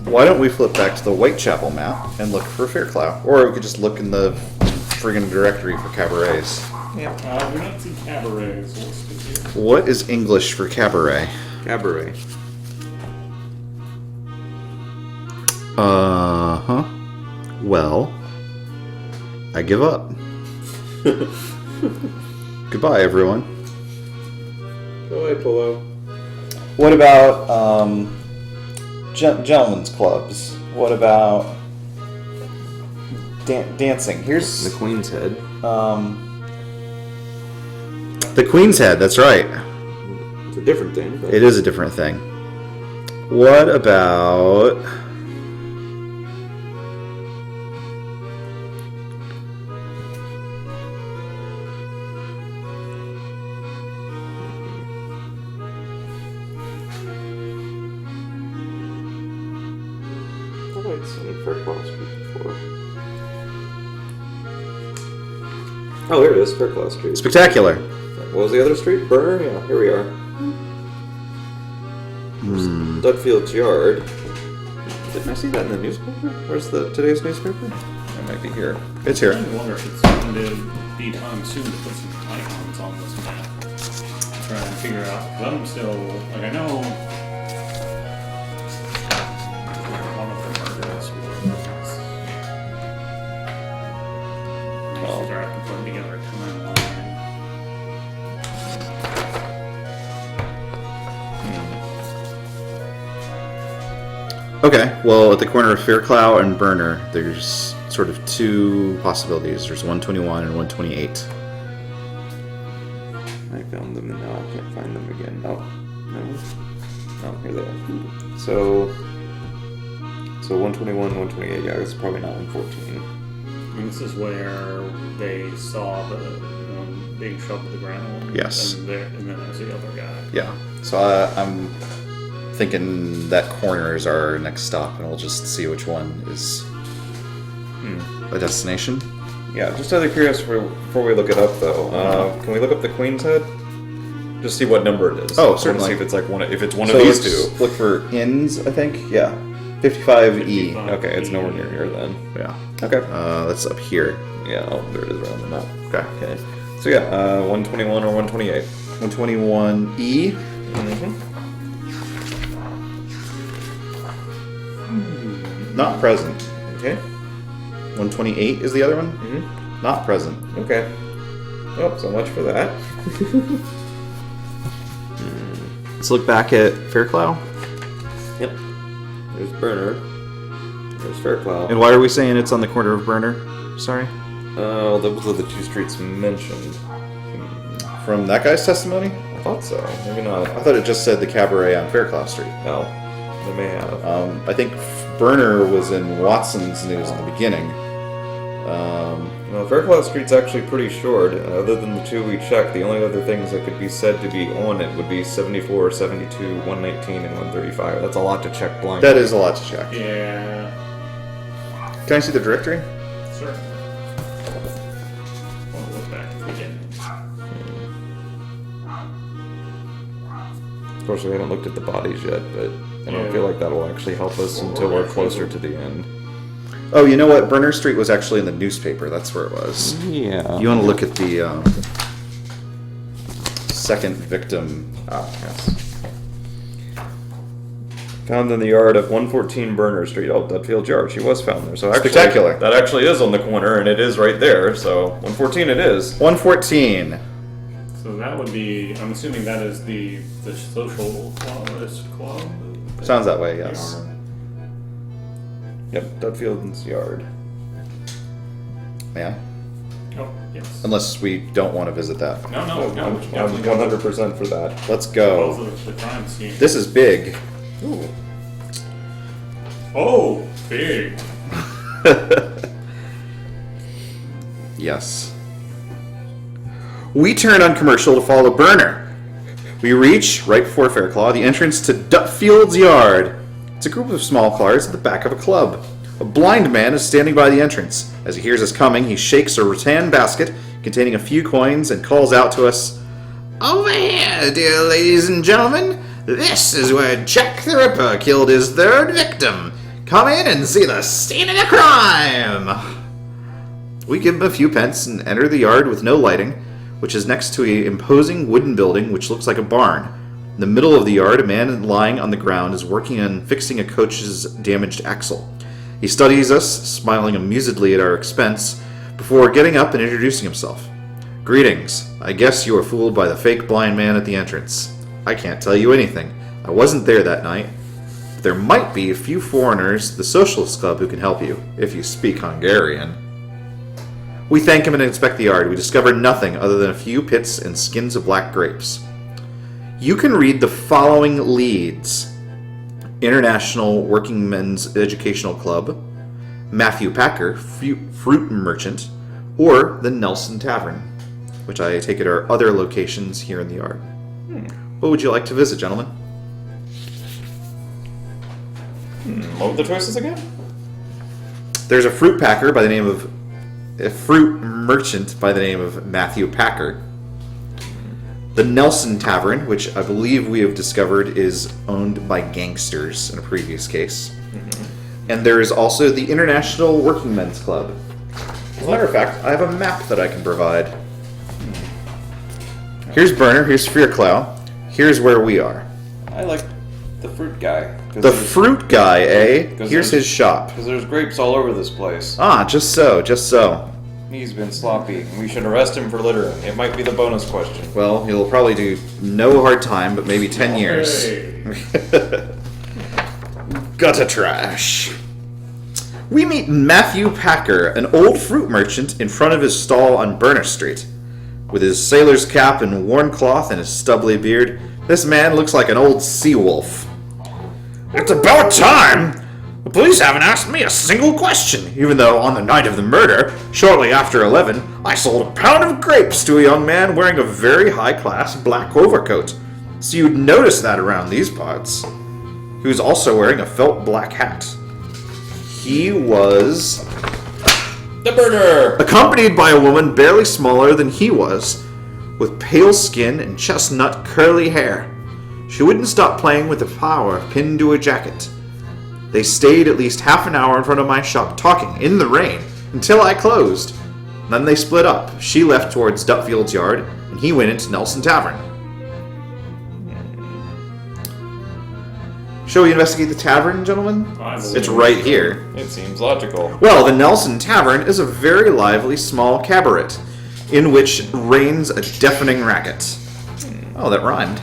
Why don't we flip back to the Whitechapel map and look for Fairclough? Or we could just look in the friggin' directory for cabarets. We don't see cabarets listed here. What is English for cabaret? Cabaret. Uh-huh. Well, I give up. Goodbye, everyone. Go away, Polo. What about, gentlemen's clubs? What about dancing? Here's The Queen's Head. the Queen's Head, that's right. It's a different thing. But... It is a different thing. What about... I've seen Fairclough Street before. Oh, here it is, Fairclough Street. Spectacular. What was the other street? Burner? Yeah, here we are. Dudfield's Yard. Didn't I see that in the newspaper? Where's today's newspaper? It might be here. It's I here. wonder if it's going to be time soon to put some icons on this map. Try and figure out. 'Cause I'm still, like, I know one of the murders was pieces are have to put together a timeline. Okay, well, at the corner of Fairclough and Burner, there's sort of two possibilities. There's 121 and 128. I found them and now I can't find them again. Oh, no. Oh, here they are. So 121, 128, yeah, it's probably not 114. And this is where they saw the one being shoved to the ground. Yes. And then there's the other guy. Yeah, so I'm thinking that corner is our next stop, and we'll just see which one is a destination. Yeah, just out of curiosity, before we look it up though, can we look up the Queen's Head? Just see what number it is. Oh, I want to certainly. see if it's like one of So these let's two. look for inns, I think. Yeah, 55E. 55. Okay, it's nowhere near here then. Yeah. Okay. That's up here. Yeah, oh, there it is right on the map. Okay. Okay. So yeah, 121 or 128. 121E. Not present. Okay. 128 is the other one. Not present. Okay. Well, so much for that. Let's look back at Fairclough. Yep. There's Burner. There's Fairclough. And why are we saying it's on the corner of Burner? Sorry. Oh, those are the two streets mentioned. From that guy's testimony? I thought so. Maybe not. I thought it just said the cabaret on Fairclough Street. No. They may have. I think Burner was in Watson's news in the beginning. Well, Fairclough Street's actually pretty short. Other than the two we checked, the only other things that could be said to be on it would be 74, 72, 119, and 135. That's a lot to check blind. That is a lot to check. Yeah. Can I see the directory? Sure. We'll look back if we can. Of course, we haven't looked at the bodies yet, but I don't Yeah. feel like that'll actually help us until we're closer to the end. Oh, you know what? Burner Street was actually in the newspaper. That's where it was. Yeah. You want to look at the second victim. Yes. Found in the yard of 114 Burner Street. Oh, Dudfield's yard. She was found there. So actually, Spectacular. That actually is on the corner, and it is right there. So 114 it is. 114. So that would be. I'm assuming that is the social club. Sounds that way, yes. Yep, Dudfield's yard. Yeah. Oh yes. Unless we don't want to visit that. No. I'm Definitely 100% for that. Let's go. Both of the crime scene. This is big. Ooh. Oh, big. Yes. We turn on commercial to follow Burner. We reach, right before Fairclough, the entrance to Dutfield's yard. It's a group of small cars at the back of a club. A blind man is standing by the entrance. As he hears us coming, he shakes a rattan basket containing a few coins and calls out to us, "Over here, dear ladies and gentlemen. This is where Jack the Ripper killed his third victim. Come in and see the scene of the crime." We give him a few pence and enter the yard with no lighting, which is next to an imposing wooden building which looks like a barn. In the middle of the yard, a man lying on the ground is working on fixing a coach's damaged axle. He studies us, smiling amusedly at our expense, before getting up and introducing himself. "Greetings. I guess you were fooled by the fake blind man at the entrance. I can't tell you anything. I wasn't there that night. But there might be a few foreigners at the Socialist Club who can help you, if you speak Hungarian." We thank him and inspect the yard. We discover nothing other than a few pits and skins of black grapes. You can read the following leads: International Working Men's Educational Club, Matthew Packer, Fruit Merchant, or the Nelson Tavern, which I take it are other locations here in the yard. What would you like to visit, gentlemen? What were the choices again? There's a fruit packer by the name of a fruit merchant by the name of Matthew Packer. The Nelson Tavern, which I believe we have discovered is owned by gangsters in a previous case. And there is also the International Working Men's Club. As a matter of fact, I have a map that I can provide. Here's Burner, here's Fairclough, here's where we are. I like the fruit guy. The fruit guy, eh? Here's there's- his shop. Because there's grapes all over this place. Ah, just so, just so. He's been sloppy. We should arrest him for littering. It might be the bonus question. Well, he'll probably do no hard time, but maybe 10 years. Gutter trash. We meet Matthew Packer, an old fruit merchant, in front of his stall on Burner Street. With his sailor's cap and worn cloth and his stubbly beard, this man looks like an old sea wolf. It's about time! The police haven't asked me a single question, even though on the night of the murder, shortly after 11, I sold a pound of grapes to a young man wearing a very high-class black overcoat. So you'd notice that around these parts. He was also wearing a felt black hat. He was The murderer! accompanied by a woman barely smaller than he was, with pale skin and chestnut curly hair. She wouldn't stop playing with the flower pinned to her jacket. They stayed at least half an hour in front of my shop talking in the rain until I closed. Then they split up. She left towards Dutfield's yard, and he went into Nelson Tavern. Shall we investigate the tavern, gentlemen? It's right here. It seems logical. Well, the Nelson Tavern is a very lively small cabaret, in which reigns a deafening racket. Oh, that rhymed.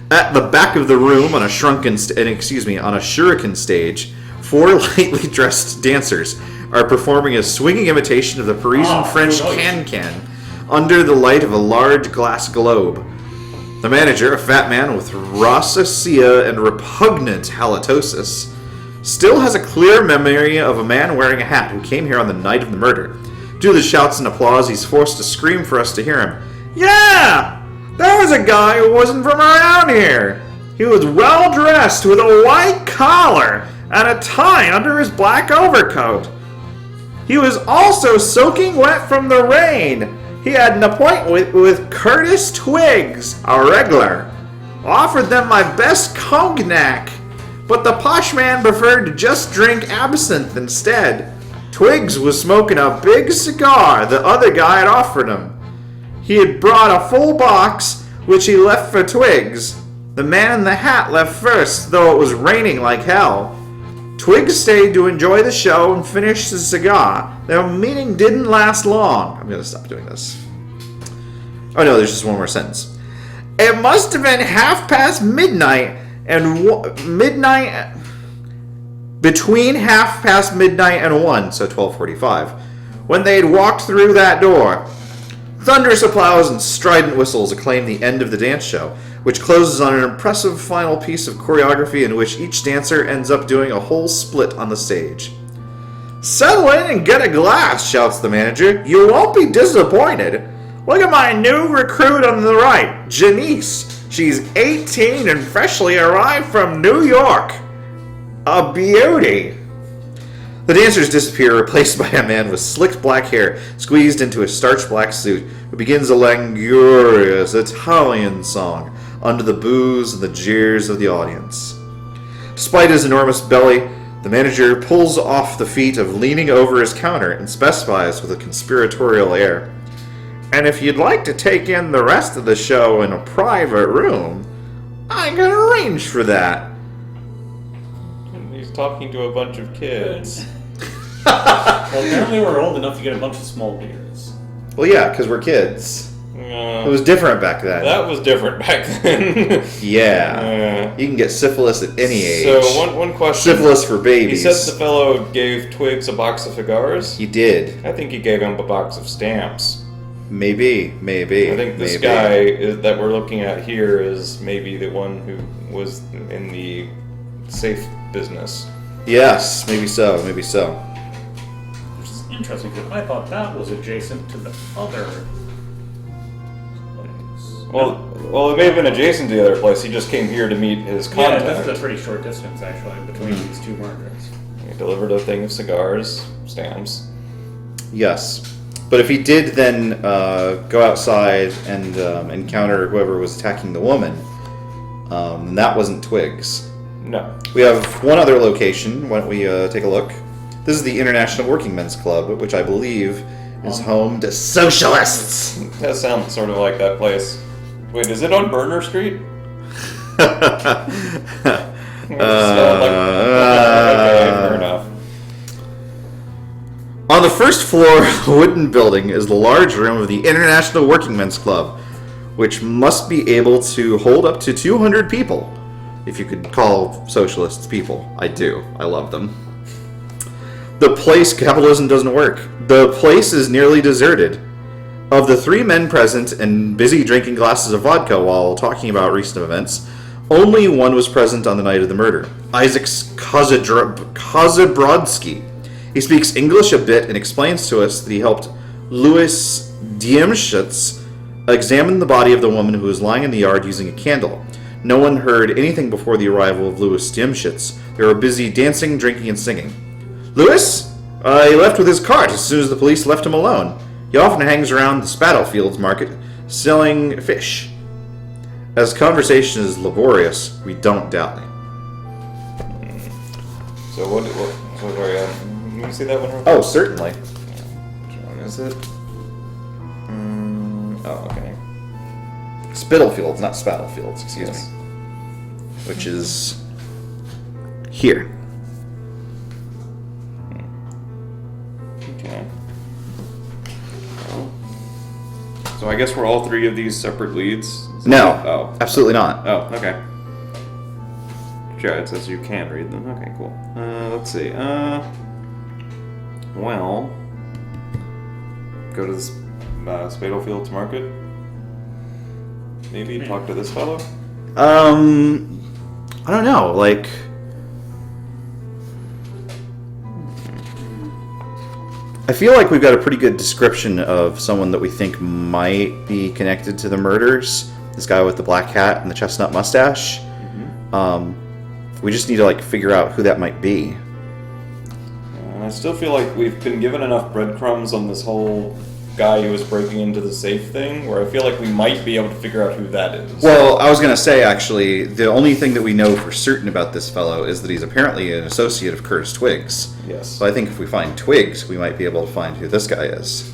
At the back of the room, on a shuriken stage, 4 lightly dressed dancers are performing a swinging imitation of the Parisian French can-can under the light of a large glass globe. The manager, a fat man with rosacea and repugnant halitosis, still has a clear memory of a man wearing a hat who came here on the night of the murder. Due to the shouts and applause, he's forced to scream for us to hear him. Yeah! There was a guy who wasn't from around here. He was well dressed with a white collar and a tie under his black overcoat. He was also soaking wet from the rain. He had an appointment with Curtis Twiggs, a regular. Offered them my best cognac, but the posh man preferred to just drink absinthe instead. Twiggs was smoking a big cigar the other guy had offered him. He had brought a full box, which he left for Twiggs. The man in the hat left first, though it was raining like hell. Twiggs stayed to enjoy the show and finish his cigar. Their meeting didn't last long. I'm going to stop doing this. Oh no, there's just one more sentence. It must have been midnight between midnight and 1, so 12:45, when they had walked through that door. Thunderous applause and strident whistles acclaim the end of the dance show, which closes on an impressive final piece of choreography in which each dancer ends up doing a whole split on the stage. Settle in and get a glass, shouts the manager. You won't be disappointed. Look at my new recruit on the right, Janice. She's 18 and freshly arrived from New York. A beauty. The dancers disappear, replaced by a man with slicked black hair squeezed into a starched black suit, who begins a languorous Italian song under the boos and the jeers of the audience. Despite his enormous belly, the manager pulls off the feat of leaning over his counter and specifies with a conspiratorial air, "And if you'd like to take in the rest of the show in a private room, I can arrange for that." He's talking to a bunch of kids. Well, apparently we're old enough to get a bunch of small beers. Well, yeah, because we're kids. It was different back then. That was different back then. Yeah. You can get syphilis at any age. So, one question. Syphilis for babies. He said the fellow gave Twiggs a box of cigars? He did. I think he gave him a box of stamps. Maybe. I think this guy that we're looking at here is maybe the one who was in the safe business. Yes, maybe so. Which is interesting, because I thought that was adjacent to the other place. Well, it may have been adjacent to the other place. He just came here to meet his contact. Yeah, this is a pretty short distance, actually, between these two murders. He delivered a thing of cigars, stamps. Yes. But if he did then go outside and encounter whoever was attacking the woman, then that wasn't Twiggs. No. We have one other location. Why don't we take a look? This is the International Working Men's Club, which I believe is home to socialists. That sounds sort of like that place. Wait, is it on Burner Street? Okay, fair enough. On the first floor of the wooden building is the large room of the International Workingmen's Club, which must be able to hold up to 200 people. If you could call socialists people. I do. I love them. The place, capitalism doesn't work. The place is nearly deserted. Of the 3 men present and busy drinking glasses of vodka while talking about recent events, only one was present on the night of the murder. Isaac Kozabrodsky. He speaks English a bit and explains to us that he helped Louis Diemschutz examine the body of the woman who was lying in the yard using a candle. No one heard anything before the arrival of Louis Diemschutz. They were busy dancing, drinking, and singing. Louis? He left with his cart as soon as the police left him alone. He often hangs around the Spattlefields market selling fish. As conversation is laborious, we don't dally. So sorry, can you see that one? Oh, certainly. Which one is it? Oh, okay. Spittlefields, not Spattlefields, excuse me. Which is here. Okay. So I guess we're all 3 of these separate leads? No, Oh. absolutely not. Oh, okay. Sure, it says you can read them. Okay, cool. Let's see. Well, go to this Spattlefields Market. Maybe talk to this fellow. I don't know. Like, I feel like we've got a pretty good description of someone that we think might be connected to the murders. This guy with the black hat and the chestnut mustache. We just need to figure out who that might be. And I still feel like we've been given enough breadcrumbs on this whole guy who was breaking into the safe thing, where I feel like we might be able to figure out who that is. Well, I was going to say, actually, the only thing that we know for certain about this fellow is that he's apparently an associate of Curtis Twiggs. Yes. So I think if we find Twiggs, we might be able to find who this guy is.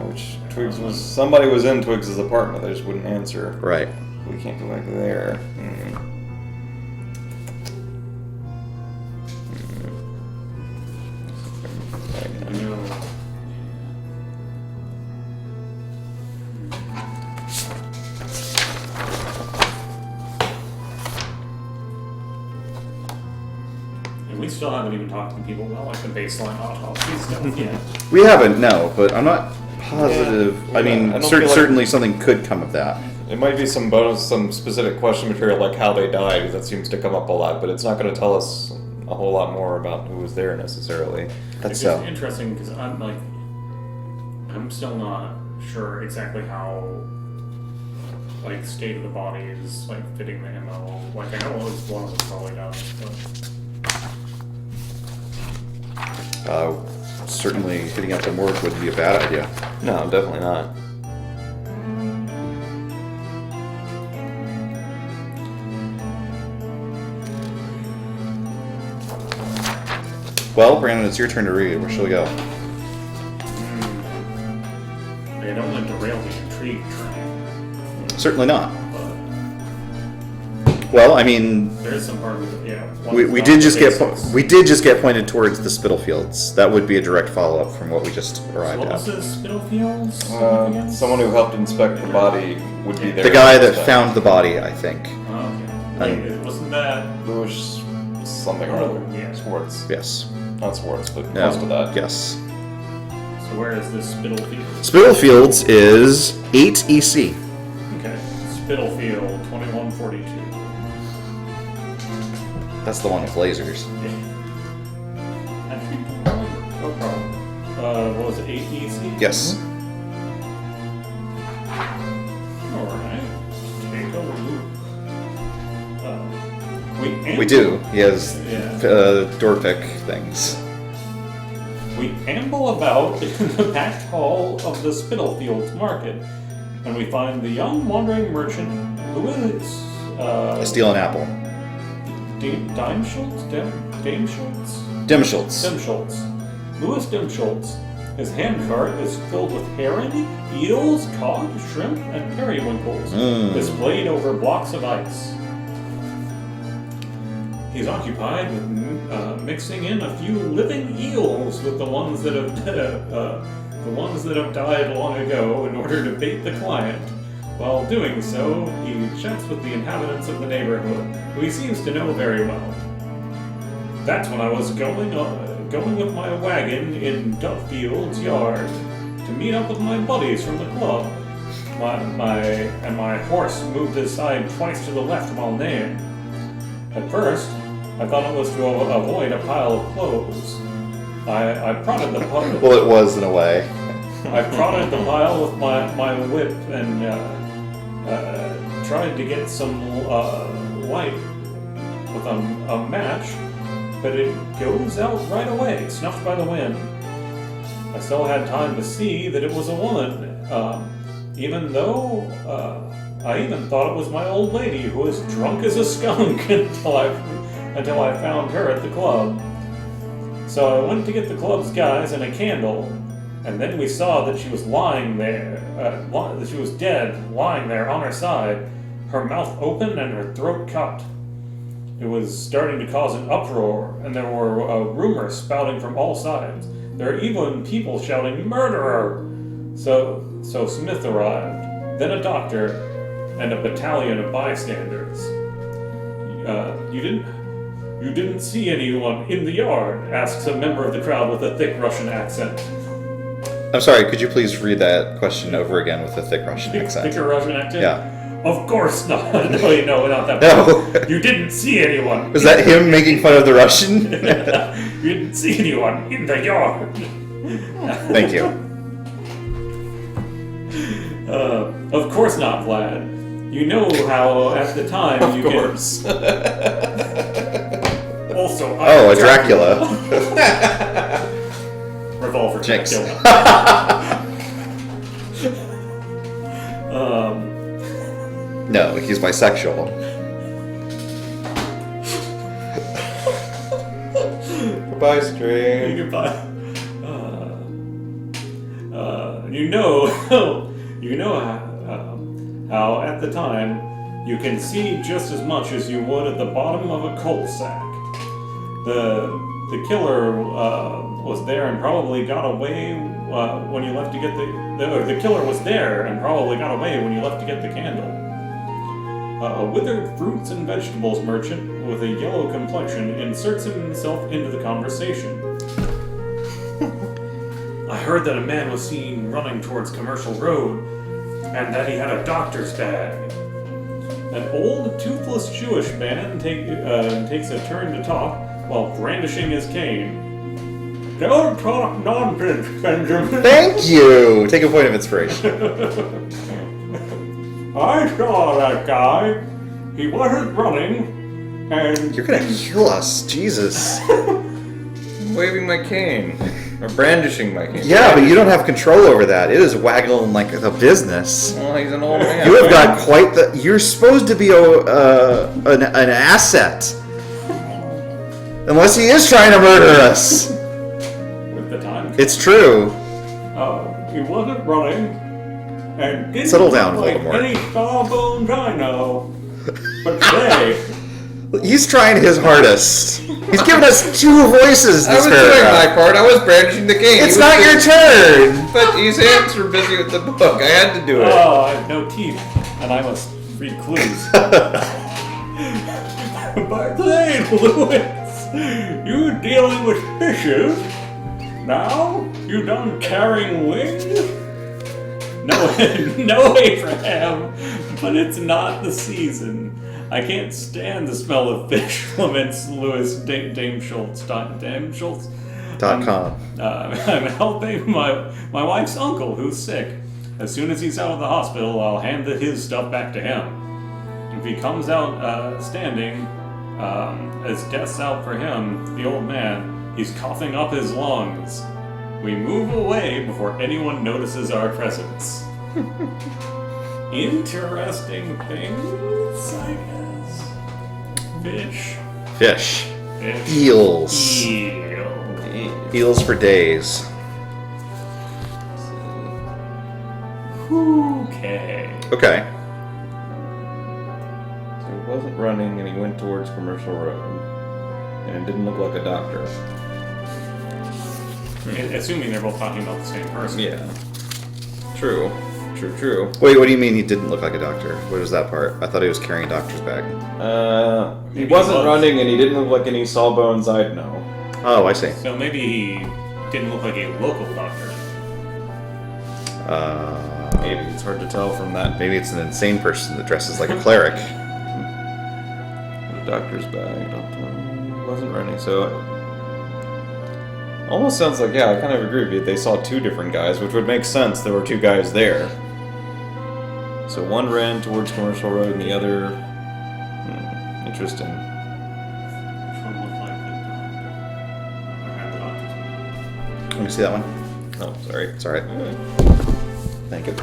Which Twiggs was... Somebody was in Twiggs' apartment, they just wouldn't answer. Right. We can't go back there. We still haven't even talked to people about the baseline autopsy stuff yet. We haven't, no, but I'm not positive. Yeah. I mean, I don't feel like- certainly something could come of that. It might be some bonus, some specific question material like how they died, because that seems to come up a lot, but it's not going to tell us a whole lot more about who was there necessarily. That's It's so. interesting because I'm still not sure exactly how state of the body is fitting the MO. I know it was one of them probably does, but Certainly hitting out the morgue wouldn't be a bad idea. No, definitely not. Well, Brandon, it's your turn to read. Where shall we go? I don't want to derail the intrigue train. Certainly not. But Well, I mean, there is some part of it, yeah. we did just get pointed towards the Spittlefields. That would be a direct follow up from what we just arrived What was at. this, Spittlefields? Someone who helped inspect the body would be there. The guy that found the body, I think. Oh, okay. Wait, wasn't that? Louis something or other. Yeah. Schwartz. Yes. Not Schwartz, but No. close to that. Yes. So where is this Spittlefields? Spittlefields is 8 EC. Okay. Spittlefield 2142. That's the one with lasers. I think no problem. What was it, 8 EC? Yes. Alright. Take a look. We do. He has Yeah. door pick things. We amble about in the packed hall of the Spittlefields market, and we find the young wandering merchant Louis I steal an apple. Dimschultz? Dimschultz. Dimschultz. Louis Dimschultz. His handcart is filled with herring, eels, cod, shrimp, and periwinkles, displayed over blocks of ice. He he's occupied with mixing in a few living eels with the ones that have died long ago in order to bait the client. While doing so, he chats with the inhabitants of the neighborhood, who he seems to know very well. That's when I was going with my wagon in Duffield's yard to meet up with my buddies from the club. My horse moved aside twice to the left while neighing. At first, I thought it was to avoid a pile of clothes. I prodded the pile. Well, it was in a way. I prodded the pile with my whip and tried to get some light with a match, but it goes out right away, snuffed by the wind. I still had time to see that it was a woman, even though I even thought it was my old lady who was drunk as a skunk until I found her at the club. So I went to get the club's guys and a candle, and then we saw that she was lying there, that she was dead, lying there on her side, her mouth open and her throat cut. It was starting to cause an uproar, and there were rumors spouting from all sides. There were even people shouting, "Murderer!" So Smith arrived, then a doctor, and a battalion of bystanders. You didn't see anyone in the yard? Asks a member of the crowd with a thick Russian accent. I'm sorry, could you please read that question over again with a thick Russian accent? Thicker Russian accent? Yeah. Of course not. No, not that. No. You didn't see anyone. Was that him making fun of the Russian? You didn't see anyone in the yard. Thank you. Of course not, Vlad. You know how at the time Of you course. Also, Oh, a Dracula. Revolver Jinx. Dracula. No, he's bisexual. Goodbye, Stream. Goodbye. You know how at the time you can see just as much as you would at the bottom of a coal sack. The killer was there and probably got away when you left to get the killer was there and probably got away when you left to get the candle. A withered fruits and vegetables merchant with a yellow complexion inserts himself into the conversation. I heard that a man was seen running towards Commercial Road, and that he had a doctor's bag. An old, toothless Jewish man takes a turn to talk while brandishing his cane. Don't talk nonsense, Benjamin. Thank you! Take a point of inspiration. I saw that guy. He wasn't running, and You're gonna kill us, Jesus. I'm waving my cane. Or brandishing my cane. Yeah, but you don't have control over that. It is waggling like a business. Well, he's an old man. You have got quite the... You're supposed to be an asset. Unless he is trying to murder us. with the time, It's true. he wasn't running, and didn't Settle down, look like Voldemort. any sawbones I know. But today, He's trying his hardest. He's giving us two voices I this was doing my paragraph. part. I was brandishing the cane. It's He was not your doing- turn! But his hands were busy with the book. I had to do it. oh, I have no teeth, and I must read clues. Barclay Lewis, you dealing with fishes? Now? You done carrying wings? No, no, Abraham, but it's not the season. I can't stand the smell of fish, laments Lewis Dame Schultz. Dame Schultz. .com. I'm helping my wife's uncle who's sick. As soon as he's out of the hospital, I'll hand his stuff back to him. If he comes out standing, as death's out for him, the old man, he's coughing up his lungs. We move away before anyone notices our presence. Interesting things, I guess. Fish. Fish. Fish. Eels. Eel. Eels for days. Okay. Okay. So he wasn't running and he went towards Commercial Road. And it didn't look like a doctor. Assuming they're both talking about the same person. Yeah. True. True. Wait, what do you mean he didn't look like a doctor? What was that part? I thought he was carrying a doctor's bag. He wasn't running and he didn't look like any sawbones I'd know. Oh, I see. So maybe he didn't look like a local doctor. Maybe it's hard to tell from that. Maybe it's an insane person that dresses like a cleric. The doctor's bag. Doctor wasn't running, so... Almost sounds like, yeah, I kind of agree with you. They saw two different guys, which would make sense. There were two guys there. So one ran towards Commercial Road and the other... interesting. Which one looked like the doctor? I had the doctor's. Let me see that one. Oh, sorry. It's alright. Thank you.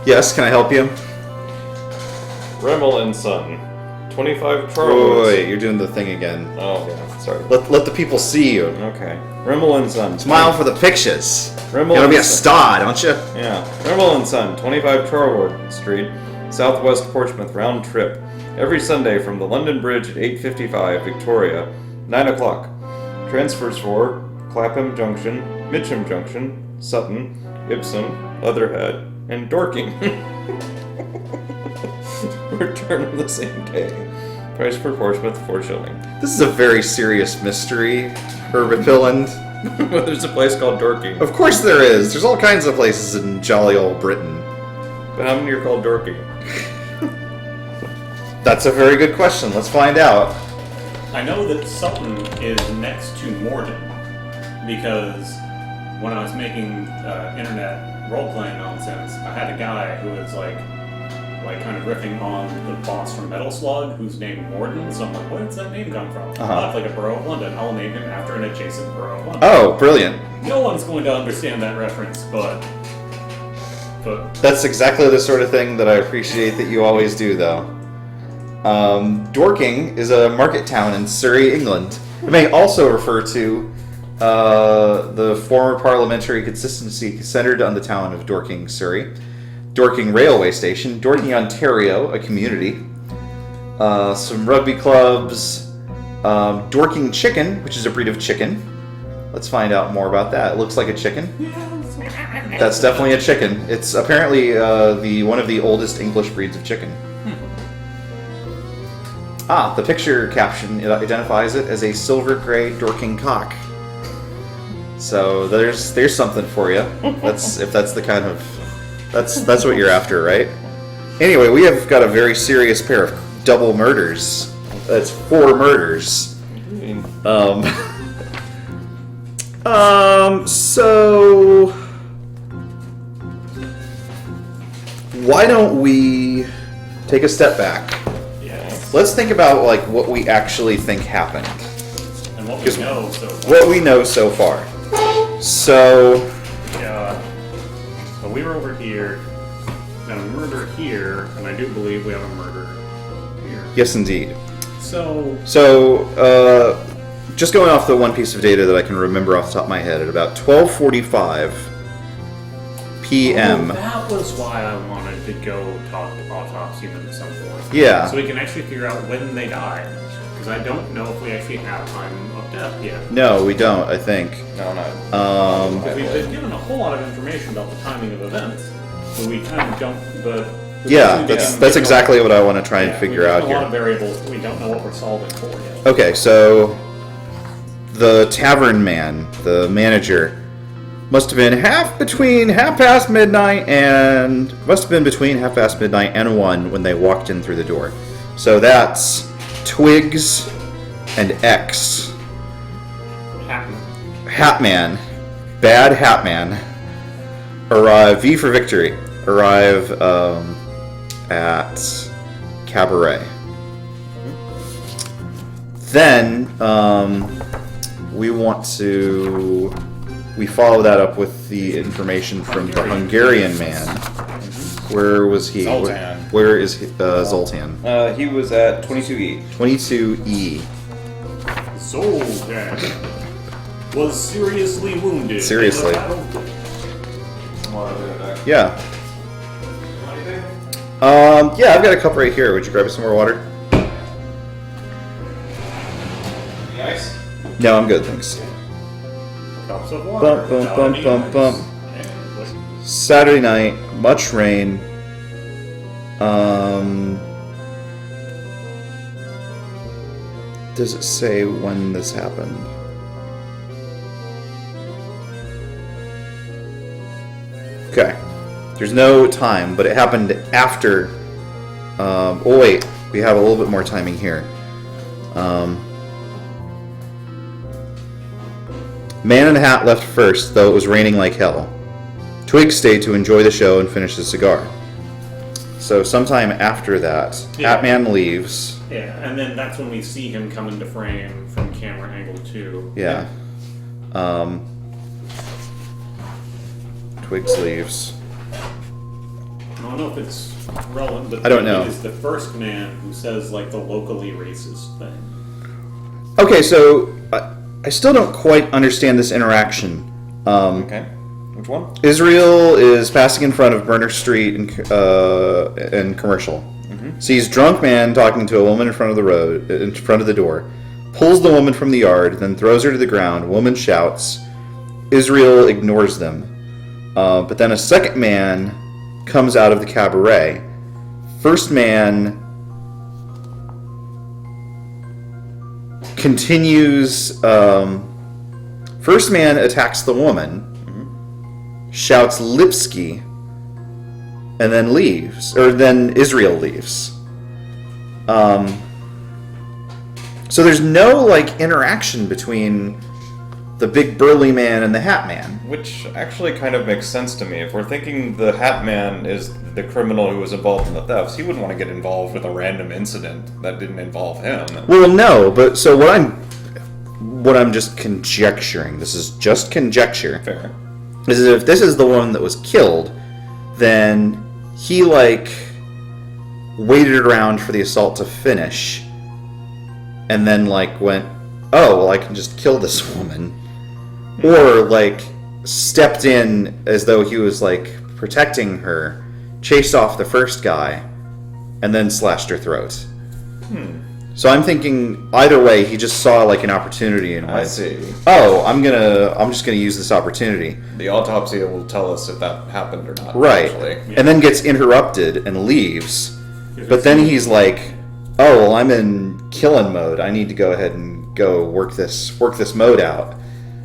Yes, can I help you? Rimmel and Son. 25 Wait, Charlewoods. wait, you're doing the thing again. Oh, yeah, sorry. Let the people see you. Okay. Rimmel and Son. Smile for the pictures. Rimmel You gotta be a and Son. star, don't you? Yeah. Rimmel and Son, 25 Charwood Street, Southwest Portsmouth, round trip. Every Sunday from the London Bridge at 8:55, Victoria, 9 o'clock. Transfers for Clapham Junction, Mitcham Junction, Sutton, Ipswich, Leatherhead, and Dorking. Return on the same day. Price per Portsmouth, 4 shilling. This is a very serious mystery, Herbapilland. Well, there's a place called Dorking. Of course there is. There's all kinds of places in jolly old Britain. But how many are called Dorking? That's a very good question. Let's find out. I know that Sutton is next to Morden because when I was making internet role-playing nonsense, I had a guy who was like kind of riffing on the boss from Metal Slug, who's named Morden. So I'm like, where does that name come from? Uh-huh. Oh, it's like a borough of London. I'll name him after an adjacent borough of London. Oh, brilliant. No one's going to understand that reference, but That's exactly the sort of thing that I appreciate that you always do, though. Dorking is a market town in Surrey, England. It may also refer to the former parliamentary consistency centered on the town of Dorking, Surrey. Dorking Railway Station, Dorking, Ontario, a community. Some rugby clubs. Dorking Chicken, which is a breed of chicken. Let's find out more about that. It looks like a chicken. That's definitely a chicken. It's apparently one of the oldest English breeds of chicken. The picture caption identifies it as a silver gray Dorking cock. So there's something for you. That's what you're after, right? Anyway, we have got a very serious pair of double murders. That's 4 murders. So why don't we take a step back? yes. Let's think about like what we actually think happened. And what we know so far. What we know so far. So So we were over here, and a murder here, and I do believe we have a murder here. yes, indeed. So Just going off the one piece of data that I can remember off the top of my head, at about 12:45 p.m. Oh, that was why I wanted to go talk to autopsy them at some point. Yeah. So we can actually figure out when they died. Because I don't know if we actually have time of death yet. No, we don't. I think. No, not. We've been given a whole lot of information about the timing of events, but we kind of don't. But Yeah, that's exactly what I want to try and figure out A lot of here. variables we don't know what we're solving for yet. Okay, so the tavern man, the manager, must have been between half past midnight and 1 when they walked in through the door. So that's Twigs and X. Hatman, bad Hatman, arrive. V for victory. Arrive at Cabaret. Then we want to we follow that up with the information from the Hungarian man. Where was he? Zoltan. Where is Zoltan? He was at 22E. 22E. Zoltan was seriously wounded. Seriously. in the battle. Yeah. Yeah, I've got a cup right here. Would you grab me some more water? Nice. No, I'm good, thanks. Cups of water. Bump, bump, bump, bump, bump. Saturday night, much rain. Does it say when this happened? Okay. There's no time, but it happened after. Oh wait, we have a little bit more timing here. Man in the Hat left first, though it was raining like hell. Twig stayed to enjoy the show and finish his cigar. So sometime after that, Yeah. Hat Man leaves. Yeah, and then that's when we see him come into frame from camera angle 2. Yeah. Twigs leaves. I don't know if it's relevant, but I don't know. It is the first man who says like the locally racist thing. Okay, so I still don't quite understand this interaction. Okay. Which one? Israel is passing in front of Burner Street in Commercial. Sees drunk man talking to a woman in front of the road, in front of the door. Pulls the woman from the yard, then throws her to the ground. Woman shouts. Israel ignores them. But then a second man comes out of the cabaret. First man continues. First man attacks the woman. Shouts Lipsky, and then leaves, or then Israel leaves. So there's no like interaction between the big burly man and the Hat Man. Which actually kind of makes sense to me. If we're thinking the Hat Man is the criminal who was involved in the thefts, he wouldn't want to get involved with a random incident that didn't involve him. Well, no, but so what I'm just conjecturing. This is just conjecture. Fair. Is if this is the one that was killed, then he like waited around for the assault to finish, and then like went, oh well, I can just kill this woman, or like stepped in as though he was like protecting her, chased off the first guy, and then slashed her throat. So I'm thinking either way, he just saw like an opportunity and I went, see. oh, I'm just gonna use this opportunity. The autopsy will tell us if that happened or not. Right. Actually. And then gets interrupted and leaves. But then he's like, oh, well, I'm in killing mode. I need to go ahead and go work this mode out.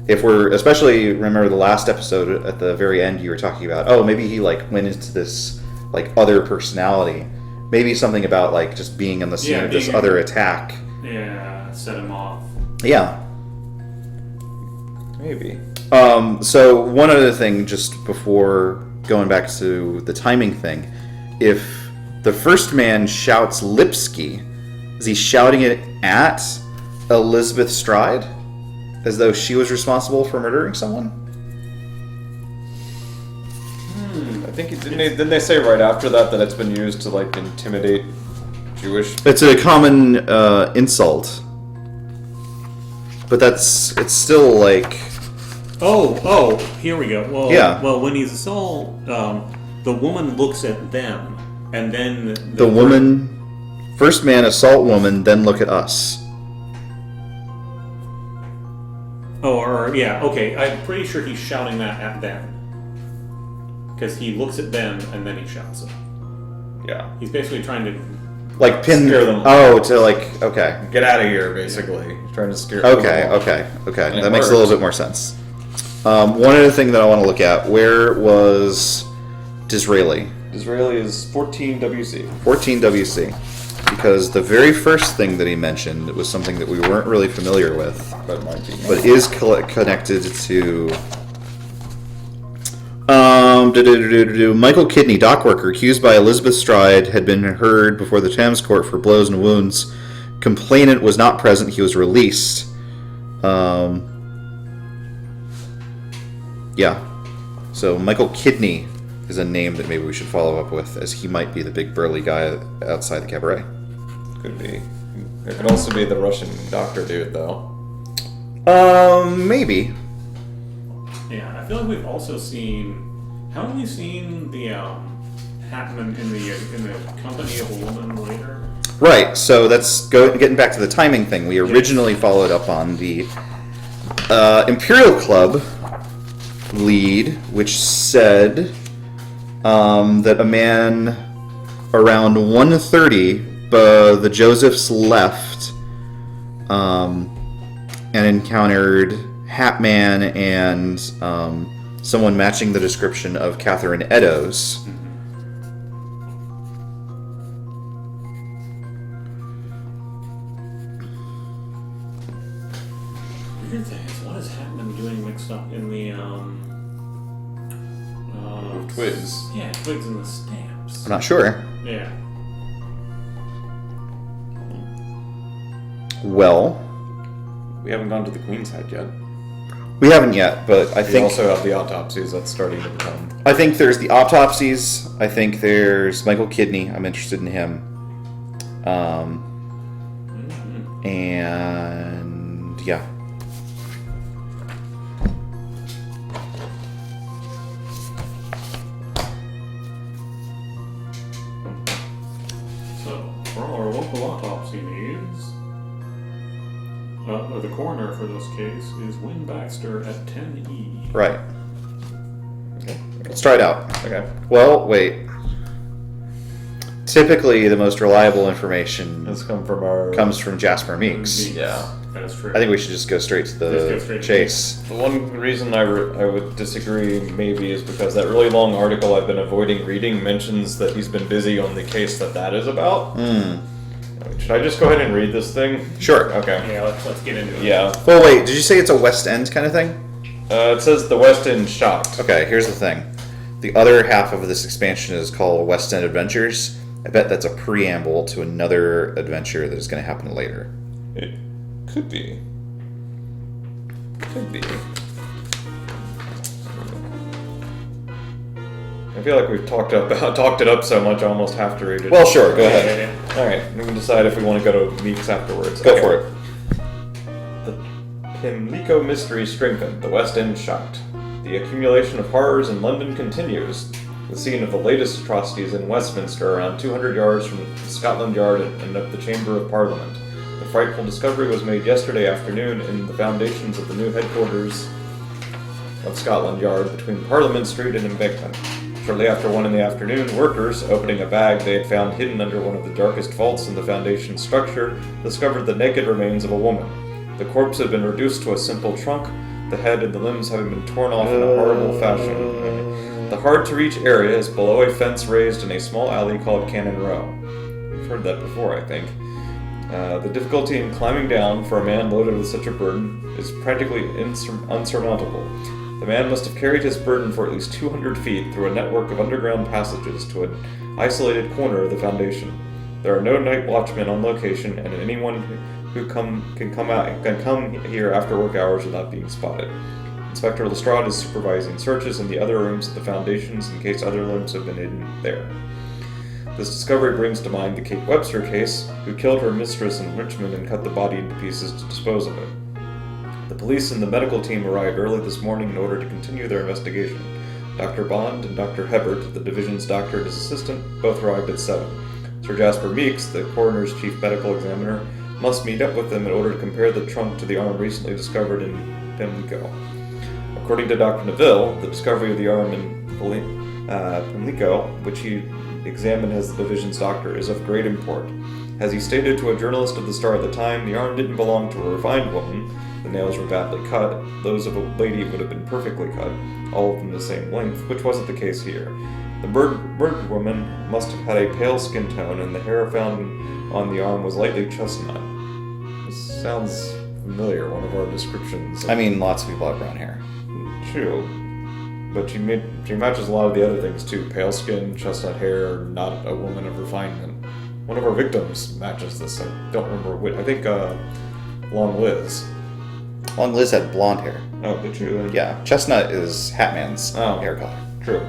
If we're, especially remember the last episode at the very end you were talking about, oh, maybe he like went into this like other personality. Maybe something about like just being in the scene of this other attack. Yeah, set him off. Yeah. Maybe. So one other thing, just before going back to the timing thing, if the first man shouts Lipsky, is he shouting it at Elizabeth Stride, as though she was responsible for murdering someone? I think didn't they say right after that it's been used to like intimidate Jewish? It's a common insult, but it's still like. Oh, here we go. Well, Yeah. Well, when he's assault, the woman looks at them, and then The woman, first man assault woman, then look at us. Oh, or yeah, okay. I'm pretty sure he's shouting that at them because he looks at them and then he shouts it. Yeah. He's basically trying to. Like pin Scare them. Oh, to like okay. Get out of here, basically. He's trying to scare. Okay, people. okay. And it That makes a little works. bit more sense. One other thing that I want to look at, where was Disraeli? Disraeli is 14 WC. 14 WC. Because the very first thing that he mentioned was something that we weren't really familiar with, But might be. but is connected to... Michael Kidney, dock worker, accused by Elizabeth Stride, had been heard before the Thames court for blows and wounds. Complainant was not present. He was released. Yeah. So Michael Kidney is a name that maybe we should follow up with, as he might be the big burly guy outside the cabaret. Could be. It could also be the Russian doctor dude, though. Maybe. Yeah, I feel like we've also seen. Haven't we seen the Hatman in the company of a woman later? Right. So that's getting back to the timing thing. We originally followed up on the Imperial Club lead, which said that a man around 1:30, the Josephs left and encountered Hatman and someone matching the description of Catherine Eddowes. Weird thing is, what is Hatman doing mixed up in the Twigs. Yeah, twigs and the stamps. I'm not sure. Yeah. Well, We haven't gone to the Queen's Head yet. we haven't yet, but I We think also have the autopsies that's starting to become. I think there's the autopsies. I think there's Michael Kidney. I'm interested in him. And yeah. So, for our local autopsy needs, the coroner for this case is Wynn Baxter at 10E. Right. Okay. Let's try it out. Okay. Well, wait. Typically, the most reliable information This comes from our. comes from Jasper Meeks. Yeah. That's true. I think we should just go straight to Just go the straight to chase. The one reason I would disagree maybe is because that really long article I've been avoiding reading mentions that he's been busy on the case that is about. Should I just go ahead and read this thing? Sure. Okay. Yeah, let's get into it. Yeah. Well, wait. Did you say it's a West End kind of thing? It says the West End shocked. Okay, here's the thing. The other half of this expansion is called West End Adventures. I bet that's a preamble to another adventure that is going to happen later. It could be. Could be. I feel like we've talked it up so much I almost have to read it. Well, sure. Go ahead. Yeah. Alright, we can decide if we want to go to Meeks afterwards. Go for it. The Pimlico mystery strengthened, the West End shocked. The accumulation of horrors in London continues. The scene of the latest atrocities in Westminster, around 200 yards from Scotland Yard and of the Chamber of Parliament. The frightful discovery was made yesterday afternoon in the foundations of the new headquarters of Scotland Yard between Parliament Street and Embankment. Shortly after 1 in the afternoon, workers, opening a bag they had found hidden under one of the darkest vaults in the foundation structure, discovered the naked remains of a woman. The corpse had been reduced to a simple trunk, the head and the limbs having been torn off in a horrible fashion. The hard-to-reach area is below a fence raised in a small alley called Cannon Row. We've heard that before, I think. The difficulty in climbing down for a man loaded with such a burden is practically unsurmountable. The man must have carried his burden for at least 200 feet through a network of underground passages to an isolated corner of the foundation. There are no night watchmen on location, and anyone who can come here after work hours without being spotted. Inspector Lestrade is supervising searches in the other rooms at the foundations in case other limbs have been hidden there. This discovery brings to mind the Kate Webster case, who killed her mistress in Richmond and cut the body into pieces to dispose of it. The police and the medical team arrived early this morning in order to continue their investigation. Dr. Bond and Dr. Hebert, the division's doctor and his assistant, both arrived at 7. Sir Jasper Meeks, the coroner's chief medical examiner, must meet up with them in order to compare the trunk to the arm recently discovered in Pimlico. According to Dr. Neville, the discovery of the arm in Pimlico, which he examined as the division's doctor, is of great import. As he stated to a journalist of the Star at the time, the arm didn't belong to a refined woman. The nails were badly cut. Those of a lady would have been perfectly cut, all of them the same length, which wasn't the case here. The murdered woman must have had a pale skin tone, and the hair found on the arm was lightly chestnut. This sounds familiar, one of our descriptions. I mean, lots of people have brown hair. True. But she matches a lot of the other things too. Pale skin, chestnut hair, not a woman of refinement. One of our victims matches this. I don't remember which. I think Long Liz. Long Liz had blonde hair. Oh, did you? Yeah, chestnut is Hatman's Oh. hair color. True.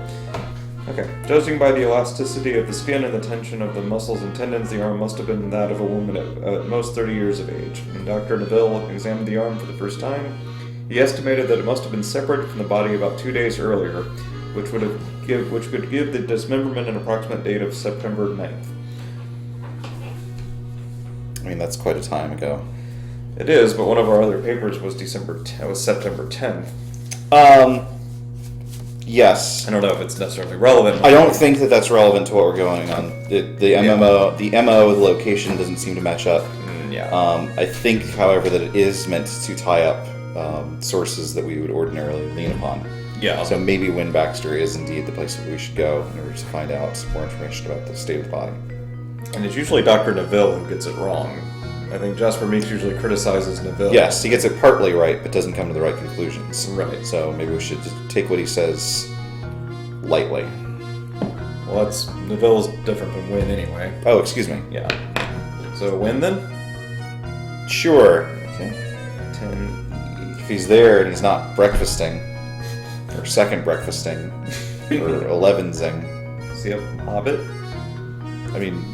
Okay. Judging by the elasticity of the skin and the tension of the muscles and tendons, the arm must have been that of a woman at most 30 years of age. When Dr. Neville examined the arm for the first time, he estimated that it must have been separated from the body about 2 days earlier, which could give the dismemberment an approximate date of September 9th. I mean, that's quite a time ago. It is, but one of our other papers was September 10th. Yes. I don't know if it's necessarily relevant. I don't think that that's relevant to what we're going on. The MO, the location doesn't seem to match up. Yeah. I think, however, that it is meant to tie up sources that we would ordinarily lean upon. Yeah. So maybe Wynne Baxter is indeed the place that we should go in order to find out some more information about the state of the body. And it's usually Dr. Neville who gets it wrong. I think Jasper Meeks usually criticizes Neville. Yes, he gets it partly right, but doesn't come to the right conclusions. Right. So maybe we should just take what he says lightly. Well, Neville's different than Wynne anyway. Oh, excuse me. Yeah. So Wynne then? Sure. Okay. 10. If he's there and he's not breakfasting, or second breakfasting, or 11-zing. Is he a hobbit? I mean,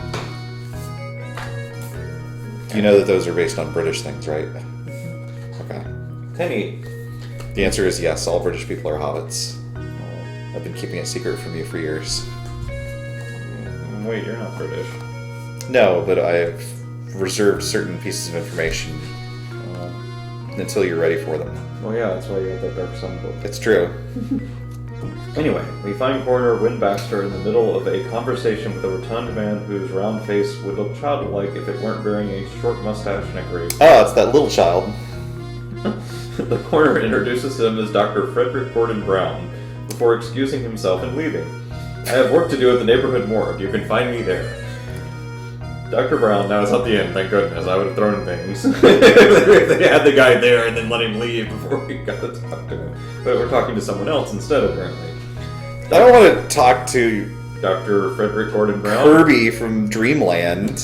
you know that those are based on British things, right? Okay. Penny. The answer is yes, all British people are hobbits. I've been keeping it secret from you for years. Wait, you're not British. No, but I've reserved certain pieces of information until you're ready for them. Well, yeah, that's why you have that Dark Sun book. It's true. Anyway, we find coroner Wynne Baxter in the middle of a conversation with a rotund man whose round face would look childlike if it weren't bearing a short mustache and a gray beard. Oh, it's that little child. The coroner introduces him as Dr. Frederick Gordon Brown before excusing himself and leaving. I have work to do at the neighborhood morgue. You can find me there. Dr. Brown, now it's at the end, thank goodness. I would have thrown things if they had the guy there and then let him leave before we got to talk to him. But we're talking to someone else instead, apparently. I don't want to talk to Dr. Frederick Gordon Brown. Kirby from Dreamland.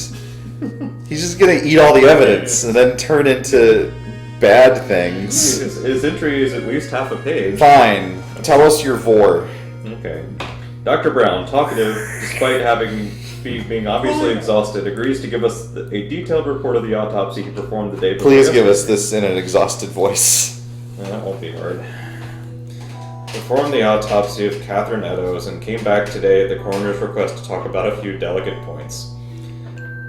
He's just gonna eat all the evidence and then turn into bad things. His entry is at least half a page. Fine. Tell us your vor. Okay. Dr. Brown, talkative, despite being obviously exhausted, agrees to give us a detailed report of the autopsy he performed the day before. Please give us this in an exhausted voice. That won't be hard. Performed the autopsy of Catherine Eddowes and came back today at the coroner's request to talk about a few delicate points.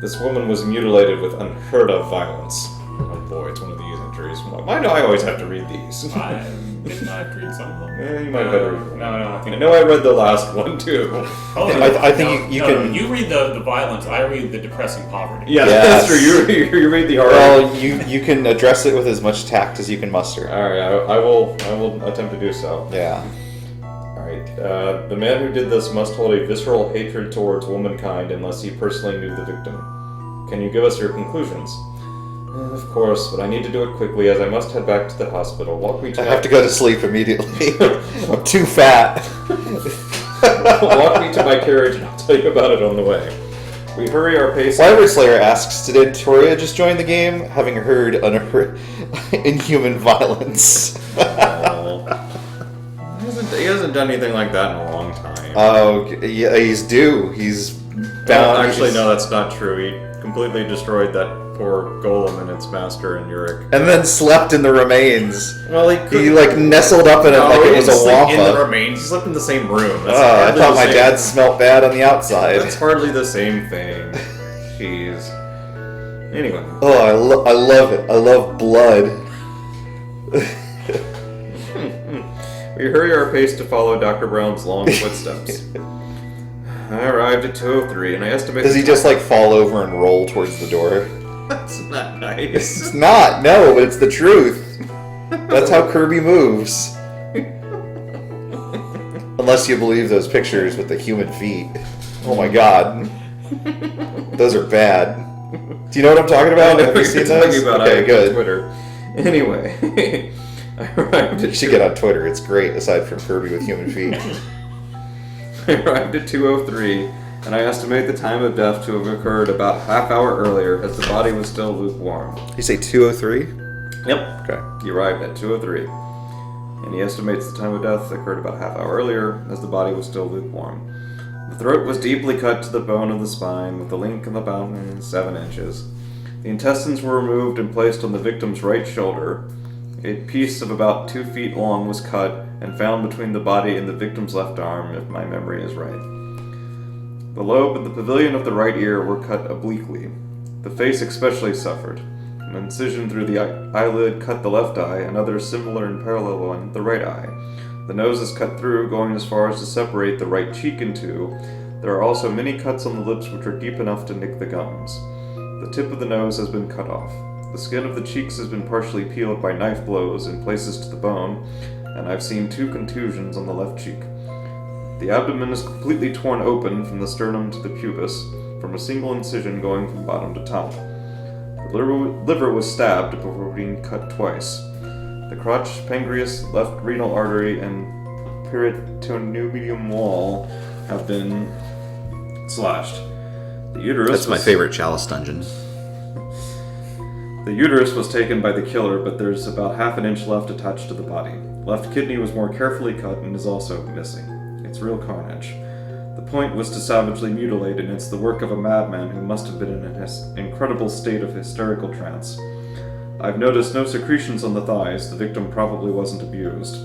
This woman was mutilated with unheard of violence. Oh boy, it's one of these entries. Why do I always have to read these? Didn't I read some of them? You might have had to read them. No, I think I know I read the last one too. Oh, I think you can. You read the violence. I read the depressing poverty. Yeah, Yes. that's true. You read the horror. Well, you can address it with as much tact as you can muster. All right, I will attempt to do so. Yeah. All right. The man who did this must hold a visceral hatred towards womankind unless he personally knew the victim. Can you give us your conclusions? Of course, but I need to do it quickly as I must head back to the hospital. Walk me to I have to go to sleep immediately. I'm too fat. Walk me to my carriage and I'll tell you about it on the way. We hurry our pace. Wyvern Slayer asks, did Victoria just join the game, having heard inhuman violence? He hasn't done anything like that in a long time. Oh, yeah, he's due. He's bound. Actually, no, that's not true. He completely destroyed that poor golem and its master and Uric. And then slept in the remains. Well, He nestled up in it like it was a in the wampa. remains. He slept in the same room. Oh, I thought my dad smelled bad on the outside. That's hardly the same thing. Jeez. Anyway. Oh, I love it. I love blood. We hurry our pace to follow Dr. Brown's long footsteps. I arrived at 2:03, and I estimate... Does he just fall over and roll towards the door? That's not nice. It's not, no, but it's the truth. That's how Kirby moves. Unless you believe those pictures with the human feet. Oh my god. Those are bad. Do you know what I'm talking about? Have you seen those? Okay, good. Twitter. Anyway, I arrived You at should get on Twitter. It's great, aside from Kirby with human feet. I arrived at 2:03, and I estimate the time of death to have occurred about half hour earlier, as the body was still lukewarm. You say 203? Yep. Okay. He arrived at 2:03, and he estimates the time of death occurred about a half hour earlier, as the body was still lukewarm. The throat was deeply cut to the bone of the spine, with the length of about 7 inches. The intestines were removed and placed on the victim's right shoulder. A piece of about 2 feet long was cut and found between the body and the victim's left arm, if my memory is right. The lobe and the pavilion of the right ear were cut obliquely. The face especially suffered. An incision through the eyelid cut the left eye, another similar and parallel one the right eye. The nose is cut through, going as far as to separate the right cheek in two. There are also many cuts on the lips which are deep enough to nick the gums. The tip of the nose has been cut off. The skin of the cheeks has been partially peeled by knife blows in places to the bone, and I've seen 2 contusions on the left cheek. The abdomen is completely torn open from the sternum to the pubis, from a single incision going from bottom to top. The liver was stabbed before being cut twice. The crotch, pancreas, left renal artery, and peritoneum wall have been slashed. The uterus That's my favorite Chalice dungeon. The uterus was taken by the killer, but there's about half an inch left attached to the body. Left kidney was more carefully cut and is also missing. It's real carnage. The point was to savagely mutilate, and it's the work of a madman who must have been in an incredible state of hysterical trance. I've noticed no secretions on the thighs. The victim probably wasn't abused.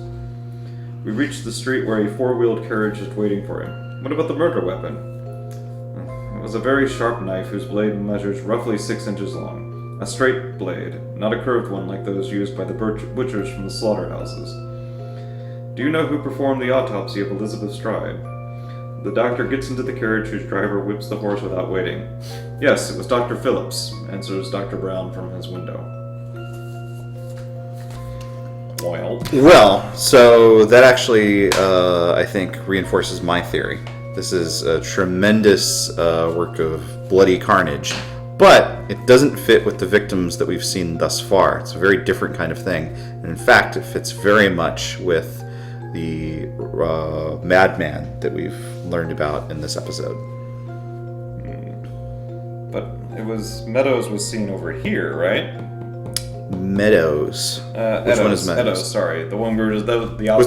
We reached the street where a 4-wheeled carriage is waiting for him. What about the murder weapon? It was a very sharp knife whose blade measures roughly 6 inches long. A straight blade, not a curved one like those used by the butchers from the slaughterhouses. Do you know who performed the autopsy of Elizabeth Stride? The doctor gets into the carriage whose driver whips the horse without waiting. Yes, it was Dr. Phillips, answers Dr. Brown from his window. Well, so that actually, I think, reinforces my theory. This is a tremendous work of bloody carnage, but it doesn't fit with the victims that we've seen thus far. It's a very different kind of thing, and in fact, it fits very much with the madman that we've learned about in this episode. But it was Meadows was seen over here, right? Meadows. Which one is Meadows? Eddowes, sorry. The one where Was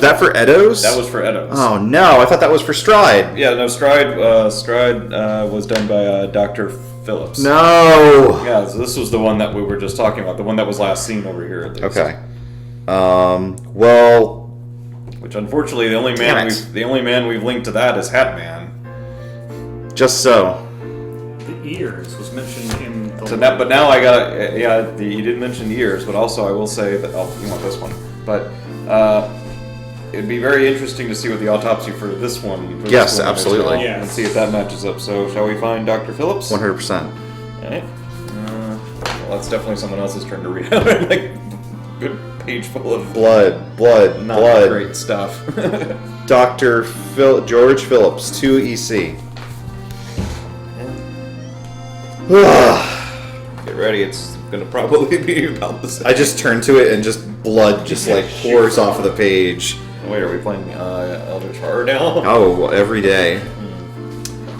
that for Eddowes? That was for Eddowes. Oh no, I thought that was for Stride. Yeah, no, Stride was done by Dr. Phillips. No! Yeah, so this was the one that we were just talking about, the one that was last seen over here at least. Okay. Well... Which unfortunately the only man we've linked to that is Hat Man. Just so. The ears was mentioned in the... So now, but now I gotta, you did mention ears, but also I will say that, oh, you want this one. But it'd be very interesting to see what the autopsy for this one. Yes, absolutely. Yes. And see if that matches up. So shall we find Dr. Phillips? 100%. Alright. Well, that's definitely someone else's turn to read out. Like, good page full of Blood. not great stuff. Dr. George Phillips, 2 EC. Get ready, it's gonna probably be about the same. I just turn to it and just blood just like pours off of the page. Wait, are we playing Eldritch Horror now? Oh, every day.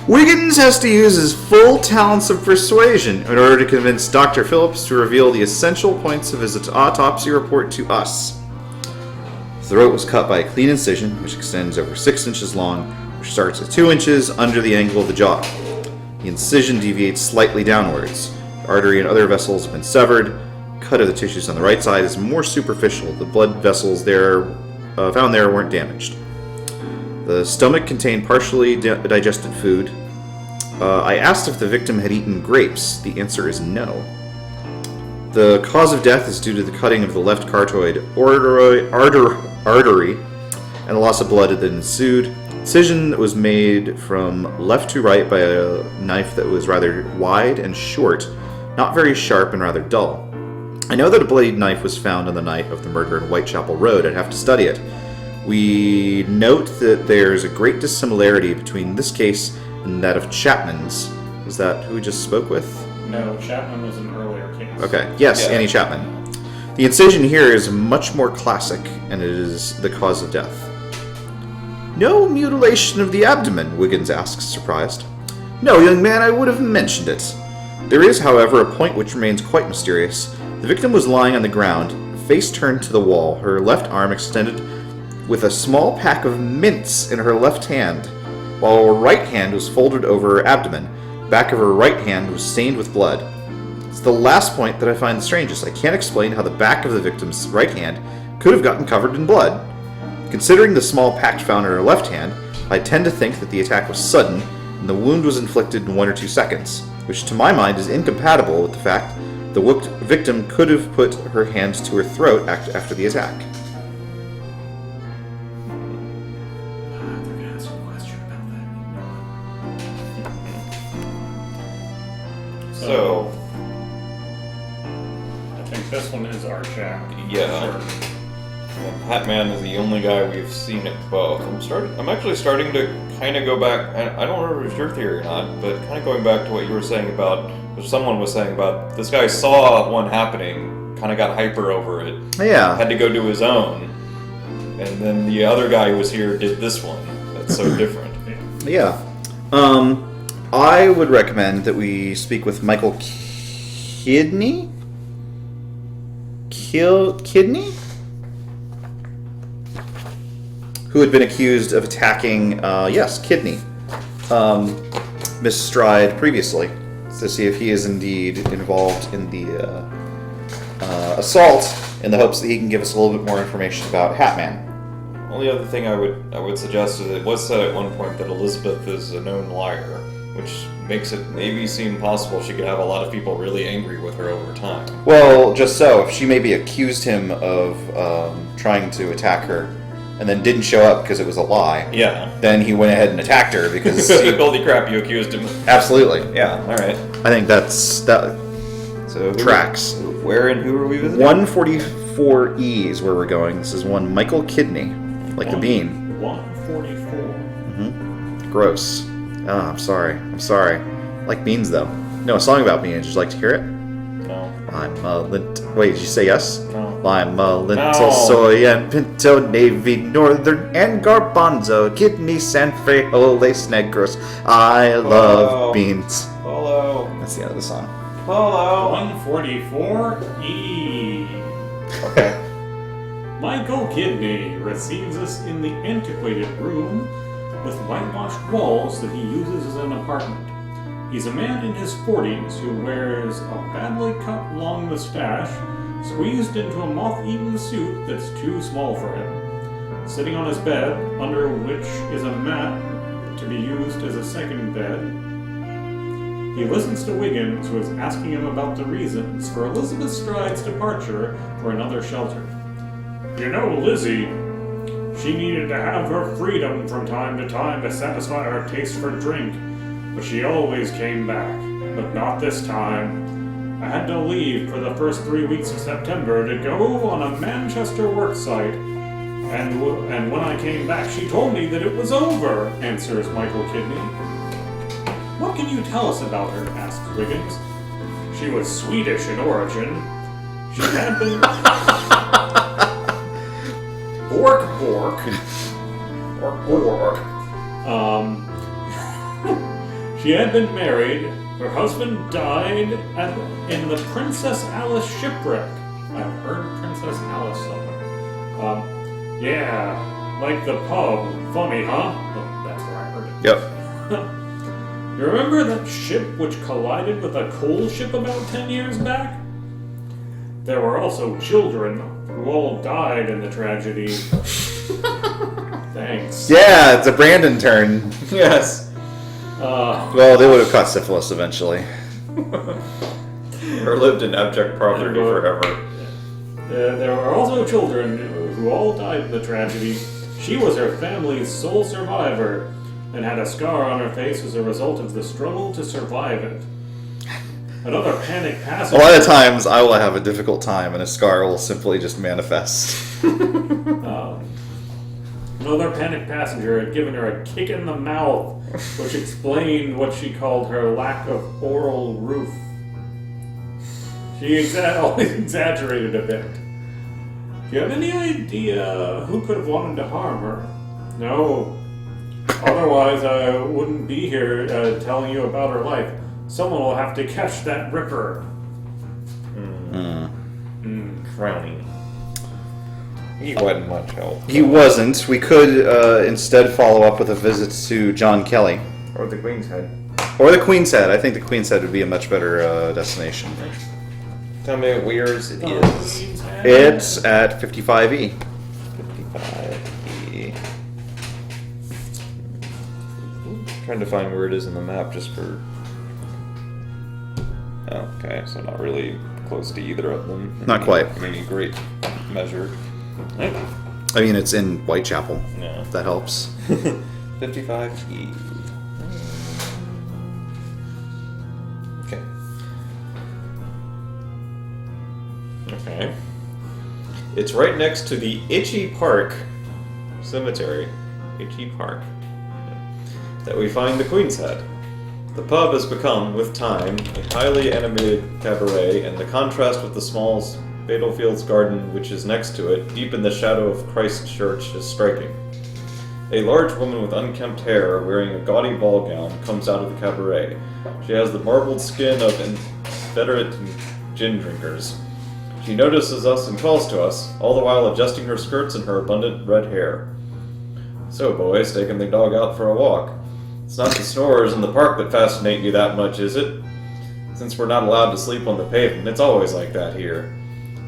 Wiggins has to use his full talents of persuasion in order to convince Dr. Phillips to reveal the essential points of his autopsy report to us. The throat was cut by a clean incision, which extends over 6 inches long, which starts at 2 inches under the angle of the jaw. The incision deviates slightly downwards. The artery and other vessels have been severed. Cut of the tissues on the right side is more superficial. The blood vessels found there weren't damaged. The stomach contained partially digested food. I asked if the victim had eaten grapes. The answer is no. The cause of death is due to the cutting of the left carotid artery and the loss of blood that ensued. Incision was made from left to right by a knife that was rather wide and short, not very sharp and rather dull. I know that a bloody knife was found on the night of the murder in Whitechapel Road. I'd have to study it. We note that there's a great dissimilarity between this case and that of Chapman's. Is that who we just spoke with? No, Chapman was an earlier case. Okay, yes, Yeah. Annie Chapman. The incision here is much more classic, and it is the cause of death. No mutilation of the abdomen, Wiggins asks, surprised. No, young man, I would have mentioned it. There is, however, a point which remains quite mysterious. The The victim was lying on the ground, face turned to the wall, her left arm extended with a small pack of mints in her left hand, while her right hand was folded over her abdomen. The back of her right hand was stained with blood. It's the last point that I find the strangest. I can't explain how the back of the victim's right hand could have gotten covered in blood. Considering the small pack found in her left hand, I tend to think that the attack was sudden and the wound was inflicted in 1 or 2 seconds, which to my mind is incompatible with the fact the victim could have put her hand to her throat after the attack. They're gonna ask a question about that. So, I think this one is our chap. yeah. Sure. Hatman is the only guy we've seen at both. I'm actually starting to kind of go back. I don't remember if it's your theory or not, but kind of going back to what you were saying about, what someone was saying about this guy saw one happening, kind of got hyper over it, Yeah. had to go do his own, and then the other guy who was here did this one. That's so different. Yeah. I would recommend that we speak with Michael Kidney? Kidney? Who had been accused of attacking, Kidney, Miss Stride previously, to see if he is indeed involved in the assault, in the hopes that he can give us a little bit more information about Hatman. Only other thing I would suggest is it was said at one point that Elizabeth is a known liar, which makes it maybe seem possible she could have a lot of people really angry with her over time. Well, just so, if she maybe accused him of trying to attack her, and then didn't show up because it was a lie, Yeah. then he went ahead and attacked her because Holy crap, you accused him. Absolutely. Yeah, alright. I think that So tracks. Where and who are we visiting? 144E is where we're going. This is one Michael Kidney, like the bean. 144. Gross. Ah, I'm sorry. Like beans though. No, a song about beans. Would you like to hear it? No. I'm a Wait, did you say yes? No. I'm a lentil, No. soy, and pinto, navy, northern, and garbanzo, kidney, frijoles negros. I love Hello. beans. Hello. That's the end of the song. Hello. 144E. Okay. Michael Kidney receives us in the antiquated room with whitewashed walls that he uses as an apartment. He's a man in his 40s who wears a badly cut long mustache squeezed into a moth-eaten suit that's too small for him. Sitting on his bed, under which is a mat to be used as a second bed, he listens to Wiggins, who is asking him about the reasons for Elizabeth Stride's departure for another shelter. You know, Lizzie, she needed to have her freedom from time to time to satisfy her taste for drink, but she always came back. But not this time. I had to leave for the first 3 weeks of September to go on a Manchester worksite, and when I came back, she told me that it was over, answers Michael Kidney. What can you tell us about her, asks Wiggins. She was Swedish in origin. She had been... Bork. She had been married. Her husband died in the Princess Alice shipwreck. I've heard Princess Alice somewhere. Yeah, like the pub. Funny, huh? Well, that's where I heard it. Yep. You remember that ship which collided with a coal ship about 10 years back? There were also children who all died in the tragedy. Thanks. Yeah, it's a Brandon turn. Yes. Well, they would have caught syphilis eventually. Or lived in abject poverty forever. There were also children who all died in the tragedy. She was her family's sole survivor and had a scar on her face as a result of the struggle to survive it. Another panic A passenger... lot of times I will have a difficult time and a scar will simply just manifest. Another panicked passenger had given her a kick in the mouth, which explained what she called her lack of oral roof. She always exaggerated a bit. Do you have any idea who could have wanted to harm her? No. Otherwise, I wouldn't be here telling you about her life. Someone will have to catch that ripper. Frowning. He wasn't much help. He wasn't. We could instead follow up with a visit to John Kelly. Or the Queen's Head. Or the Queen's Head. I think the Queen's Head would be a much better destination. Tell me what yours it is. It's at 55E. 55E. Trying to find where it is in the map just for... Okay, so not really close to either of them. Not quite. I mean, great measure. I mean, it's in Whitechapel. Yeah. If that helps. 55E. Okay. Okay. It's right next to the Itchy Park Cemetery. Itchy Park. That we find the Queen's Head. The pub has become, with time, a highly animated cabaret, and the contrast with the small Battlefields garden which is next to it, deep in the shadow of Christ Church, is striking. A large woman with unkempt hair, wearing a gaudy ball gown, comes out of the cabaret. She has the marbled skin of inveterate gin drinkers. She notices us and calls to us, all the while adjusting her skirts and her abundant red hair. So, boys, taking the dog out for a walk. It's not the snorers in the park that fascinate you that much, is it? Since we're not allowed to sleep on the pavement, it's always like that here.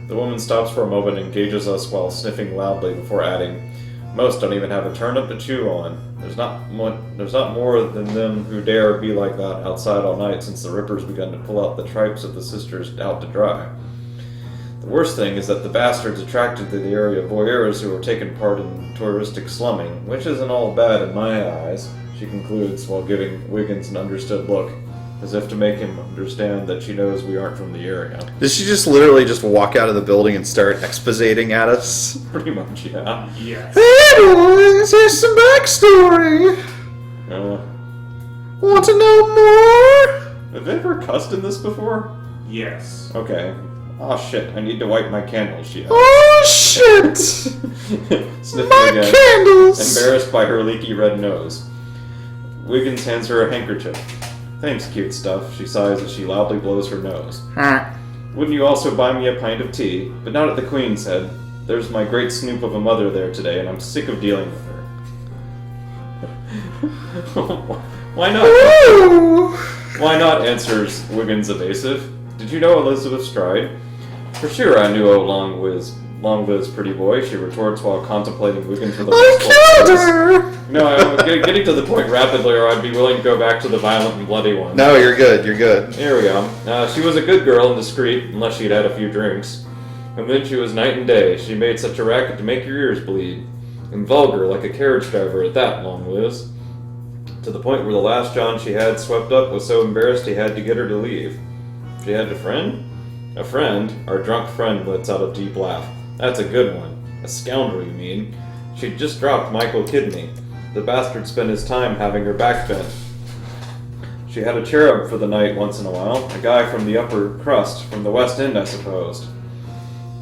The woman stops for a moment and gauges us while sniffing loudly before adding, "Most don't even have a turnip to chew on. There's not more than them who dare be like that outside all night since the rippers begun to pull out the tripes of the sisters out to dry. The worst thing is that the bastards attracted to the area voyeurs who are taking part in touristic slumming, which isn't all bad in my eyes," she concludes while giving Wiggins an understood look, as if to make him understand that she knows we aren't from the area. Did she just literally just walk out of the building and start expositing at us? Pretty much, yeah. Yes. Hey boys, here's some backstory. Want to know more? Have they ever cussed in this before? Yes. Okay. Oh shit, I need to wipe my candles, she adds. Oh shit! Sniffing My again, candles! embarrassed by her leaky red nose. Wiggins hands her a handkerchief. "Thanks, cute stuff," she sighs as she loudly blows her nose. "Wouldn't you also buy me a pint of tea? But not at the Queen's Head. There's my great snoop of a mother there today, and I'm sick of dealing with her." Why not? Ooh. Why not, answers Wiggins evasive. "Did you know Elizabeth Stride?" "For sure I knew Long Liz, pretty boy," she retorts while contemplating Wiggins with a I wistful killed face. her! No, I'm getting to the point rapidly, or I'd be willing to go back to the violent and bloody one. No, you're good, you're good. Here we go. She was a good girl and discreet, unless she'd had a few drinks. And then she was night and day. She made such a racket to make your ears bleed. And vulgar, like a carriage driver at that, Long Liz. To the point where the last John she had swept up was so embarrassed he had to get her to leave. She had a friend? A friend? Our drunk friend lets out a deep laugh. That's a good one. A scoundrel, you mean? She'd just dropped Michael Kidney. The bastard spent his time having her back bent. She had a cherub for the night once in a while. A guy from the upper crust, from the West End, I suppose.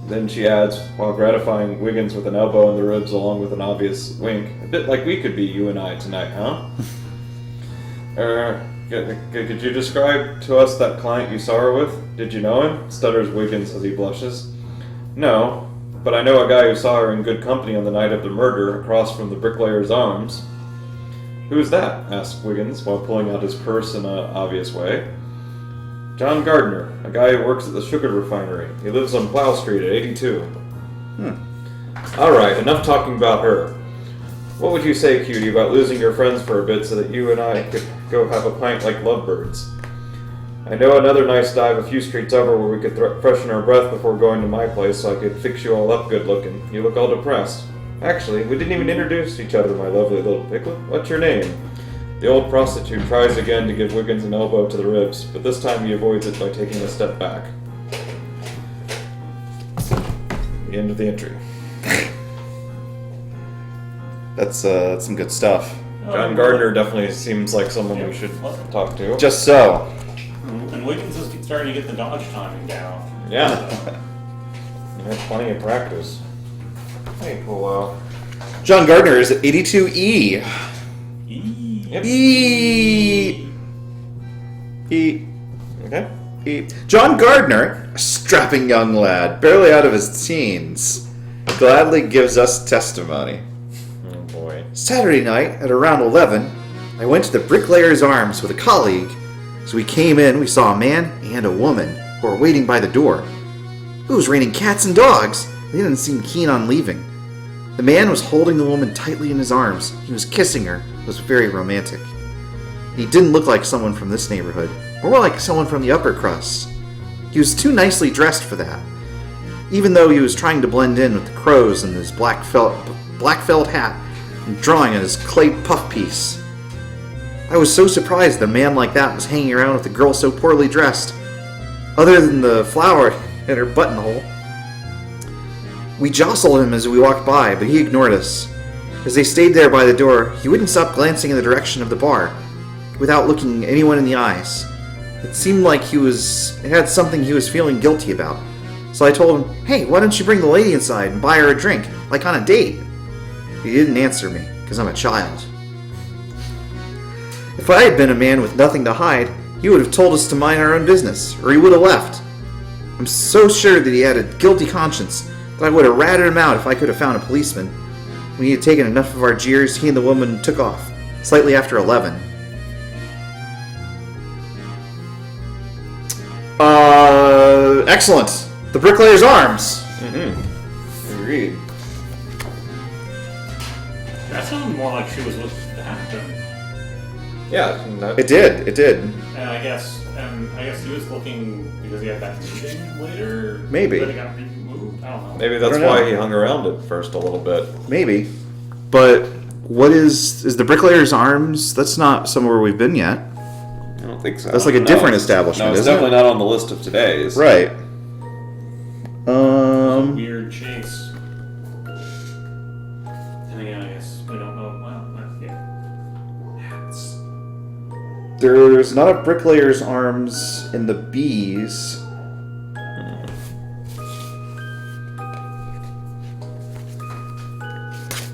Then she adds, while gratifying Wiggins with an elbow in the ribs along with an obvious wink, "A bit like we could be, you and I, tonight, huh?" Could you describe to us that client you saw her with? Did you know him? Stutters Wiggins as he blushes. "No, but I know a guy who saw her in good company on the night of the murder across from the Bricklayer's Arms." "Who's that?" asks Wiggins while pulling out his purse in an obvious way. "John Gardner, a guy who works at the sugar refinery. He lives on Plow Street at 82. Alright, enough talking about her. What would you say, cutie, about losing your friends for a bit so that you and I could go have a pint like lovebirds? I know another nice dive a few streets over where we could freshen our breath before going to my place so I could fix you all up good looking. You look all depressed. Actually, we didn't even introduce each other, my lovely little piglet. What's your name?" The old prostitute tries again to give Wiggins an elbow to the ribs, but this time he avoids it by taking a step back. The end of the entry. That's some good stuff. John Gardner definitely seems like someone we should talk to. Just so. And Wiggins is starting to get the dodge timing down. Yeah. You have plenty of practice. Hey, cool. John Gardner is at 82E. Yep. E. Okay. E. John Gardner a strapping young lad, barely out of his teens, gladly gives us testimony. Oh boy. Saturday night at around 11, I went to the Bricklayer's Arms with a colleague. As we came in, we saw a man and a woman who were waiting by the door. It was raining cats and dogs. They didn't seem keen on leaving. The man was holding the woman tightly in his arms. He was kissing her. It was very romantic. He didn't look like someone from this neighborhood, more like someone from the upper crust. He was too nicely dressed for that, even though he was trying to blend in with the crows and his black felt hat and drawing on his clay puff piece. I was so surprised that a man like that was hanging around with a girl so poorly dressed, other than the flower in her buttonhole. We jostled him as we walked by, but he ignored us. As they stayed there by the door, he wouldn't stop glancing in the direction of the bar, without looking anyone in the eyes. It seemed like it had something he was feeling guilty about. So I told him, "Hey, why don't you bring the lady inside and buy her a drink, like on a date?" He didn't answer me, because I'm a child. If I had been a man with nothing to hide, he would have told us to mind our own business, or he would have left. I'm so sure that he had a guilty conscience that I would have ratted him out if I could have found a policeman. When he had taken enough of our jeers, he and the woman took off, slightly after 11. Excellent. The Bricklayer's Arms. Mm-hmm. Agreed. That sounded more like she was looking at him. Yeah. It did. And I guess he was looking because he had that meeting later. Maybe. But it got removed. I don't know. Maybe that's I don't know. why he hung around at first a little bit. Maybe. But what is the Bricklayer's Arms? That's not somewhere we've been yet. I don't think so. That's like a different establishment, No, it's isn't it? definitely not on the list of today's. Right. Weird chase. And again, I guess we don't know. Well, yeah. Hats. There's not a Bricklayer's Arms in the B's.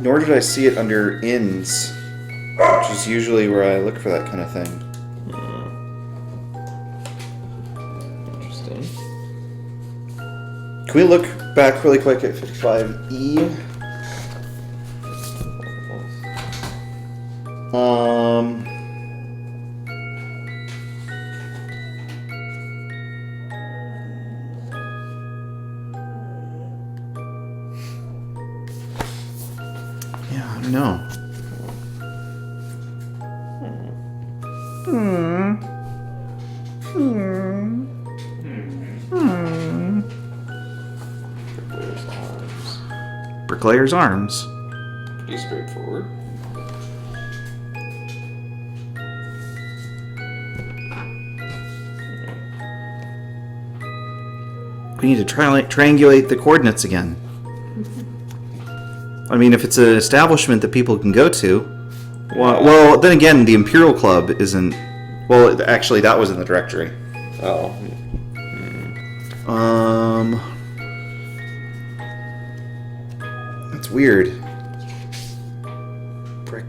Nor did I see it under inns, which is usually where I look for that kind of thing. Interesting. Can we look back really quick at 55E? Yeah, I don't know. Bricklayer's Arms. Bricklayer's Arms. Pretty straightforward. We need to triangulate the coordinates again. I mean, if it's an establishment that people can go to, well, then again, the Imperial Club isn't. Well, actually, that was in the directory. Oh. That's weird. Brick.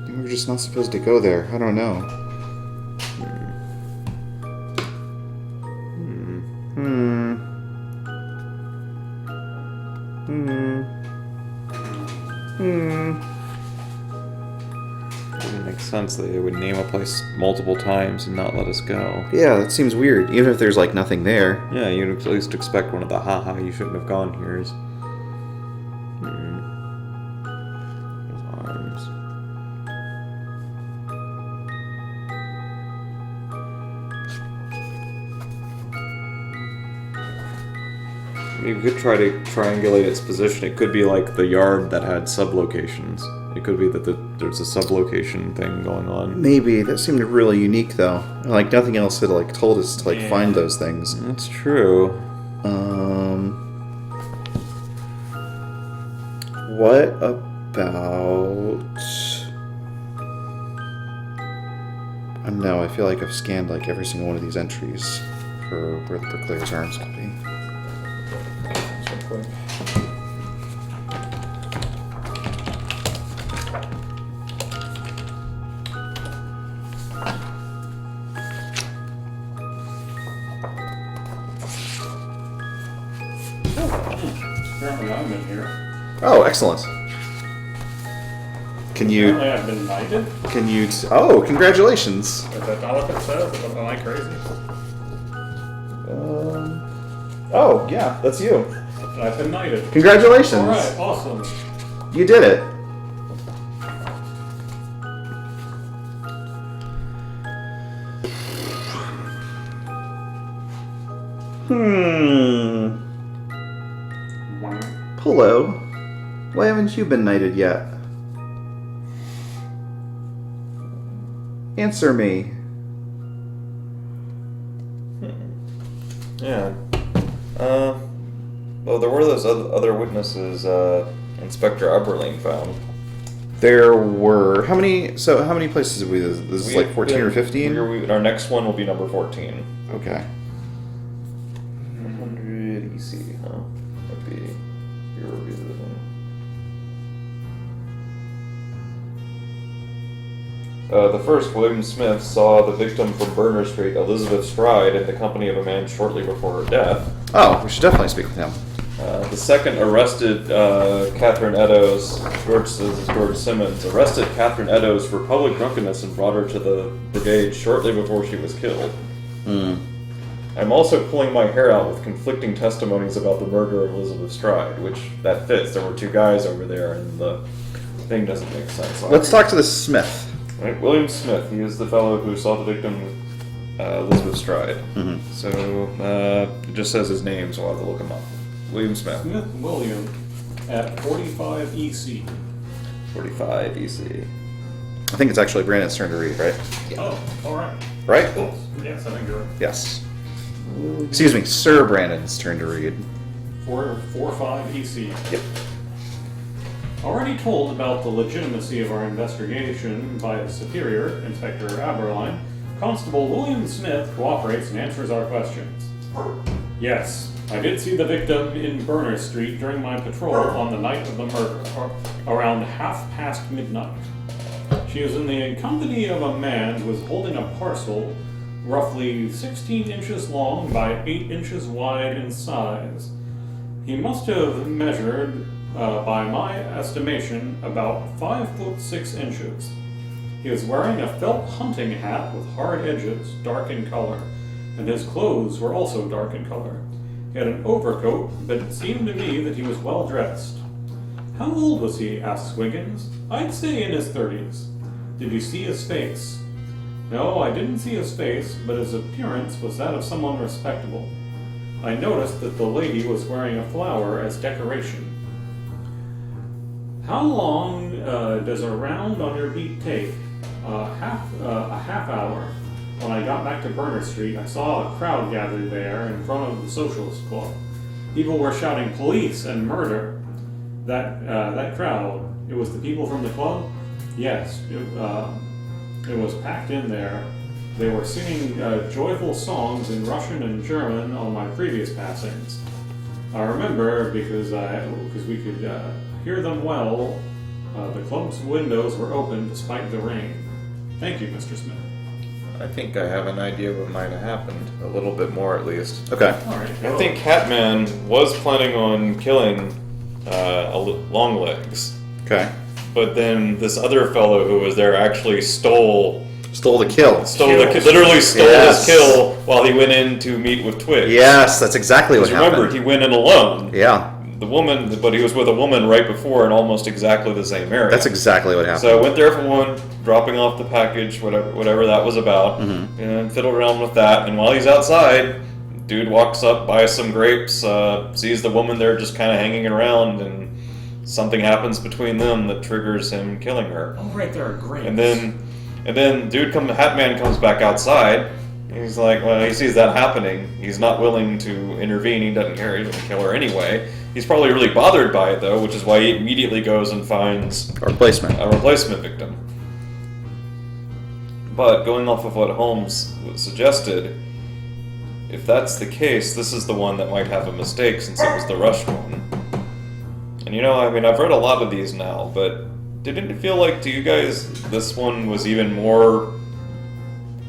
Maybe we're just not supposed to go there. I don't know. Doesn't make sense that they would name a place multiple times and not let us go. Yeah, that seems weird. Even if there's like nothing there. Yeah, you'd at least expect one of the haha you shouldn't have gone here's. Arms. You could try to triangulate its position. It could be like the yard that had sublocations. It could be that there's a sublocation thing going on. Maybe that seemed really unique, though. Like nothing else had like told us to like Yeah. find those things. That's true. What about? No, I feel like I've scanned like every single one of these entries for where the Bricklayer's Arms could be. Real quick. Apparently I've been here. Oh, excellent. Apparently I've been knighted. Oh, congratulations. Is that not what it says? Am I crazy? Oh, yeah, that's you. I've been knighted. Congratulations. Alright, awesome. You did it. Polo, why haven't you been knighted yet? Answer me. Yeah. Well, there were those other witnesses Inspector Eberling found. There were how many places did we? This is like 14 or 15. Our next one will be number 14. Okay. 100 EC, huh? That'd be your revisiting. The first, William Smith, saw the victim from Burner Street, Elizabeth Stride, in the company of a man shortly before her death. Oh, we should definitely speak with him. The second arrested Catherine Eddowes, George Simmons, arrested Catherine Eddowes for public drunkenness and brought her to the brigade shortly before she was killed. I'm also pulling my hair out with conflicting testimonies about the murder of Elizabeth Stride, which that fits. There were two guys over there, and the thing doesn't make sense. Let's talk to the Smith. Right, William Smith. He is the fellow who saw the victim, Elizabeth Stride. So it just says his name, so I'll have to look him up. William Smith. Smith William at 45 EC. 45 EC. I think it's actually Brandon's turn to read, right? Oh, alright. Right? Yes, I think you're right. Yes. Excuse me, Sir Brandon's turn to read. 45 EC. Yep. Already told about the legitimacy of our investigation by the superior, Inspector Aberline, Constable William Smith cooperates and answers our questions. Yes, I did see the victim in Burner Street during my patrol on the night of the murder, around midnight. She was in the company of a man who was holding a parcel roughly 16 inches long by 8 inches wide in size. He must have measured, by my estimation, about 5'6". He was wearing a felt hunting hat with hard edges, dark in color, and his clothes were also dark in color. He had an overcoat, but it seemed to me that he was well dressed. How old was he? Asked Wiggins. I'd say in his 30s. Did you see his face? No, I didn't see his face, but his appearance was that of someone respectable. I noticed that the lady was wearing a flower as decoration. How long does a round on your beat take? A half hour. When I got back to Burner Street, I saw a crowd gathered there in front of the Socialist Club. People were shouting police and murder. That crowd, it was the people from the club? Yes, it was packed in there. They were singing joyful songs in Russian and German on my previous passings. I remember because we could hear them well. The club's windows were open despite the rain. Thank you, Mr. Smith. I think I have an idea what might have happened. A little bit more, at least. Okay. All right. I think Catman was planning on killing Longlegs. Okay. But then this other fellow who was there actually literally stole Yes. his kill while he went in to meet with Twig. Yes, that's exactly what Because happened. remember, he went in alone. Yeah, But he was with a woman right before in almost exactly the same area. that's exactly what happened. So I went there for one, dropping off the package, whatever that was about, and fiddled around with that. And while he's outside, dude walks up, buys some grapes, sees the woman there just kind of hanging around, and something happens between them that triggers him killing her. Oh, right, there are grapes. And then Hatman comes back outside. He's like, well, he sees that happening. He's not willing to intervene. He doesn't care. He doesn't kill her anyway. He's probably really bothered by it, though, which is why he immediately goes and finds A replacement victim. But going off of what Holmes suggested, if that's the case, this is the one that might have a mistake since it was the rushed one. And I've read a lot of these now, but didn't it feel like to you guys this one was even more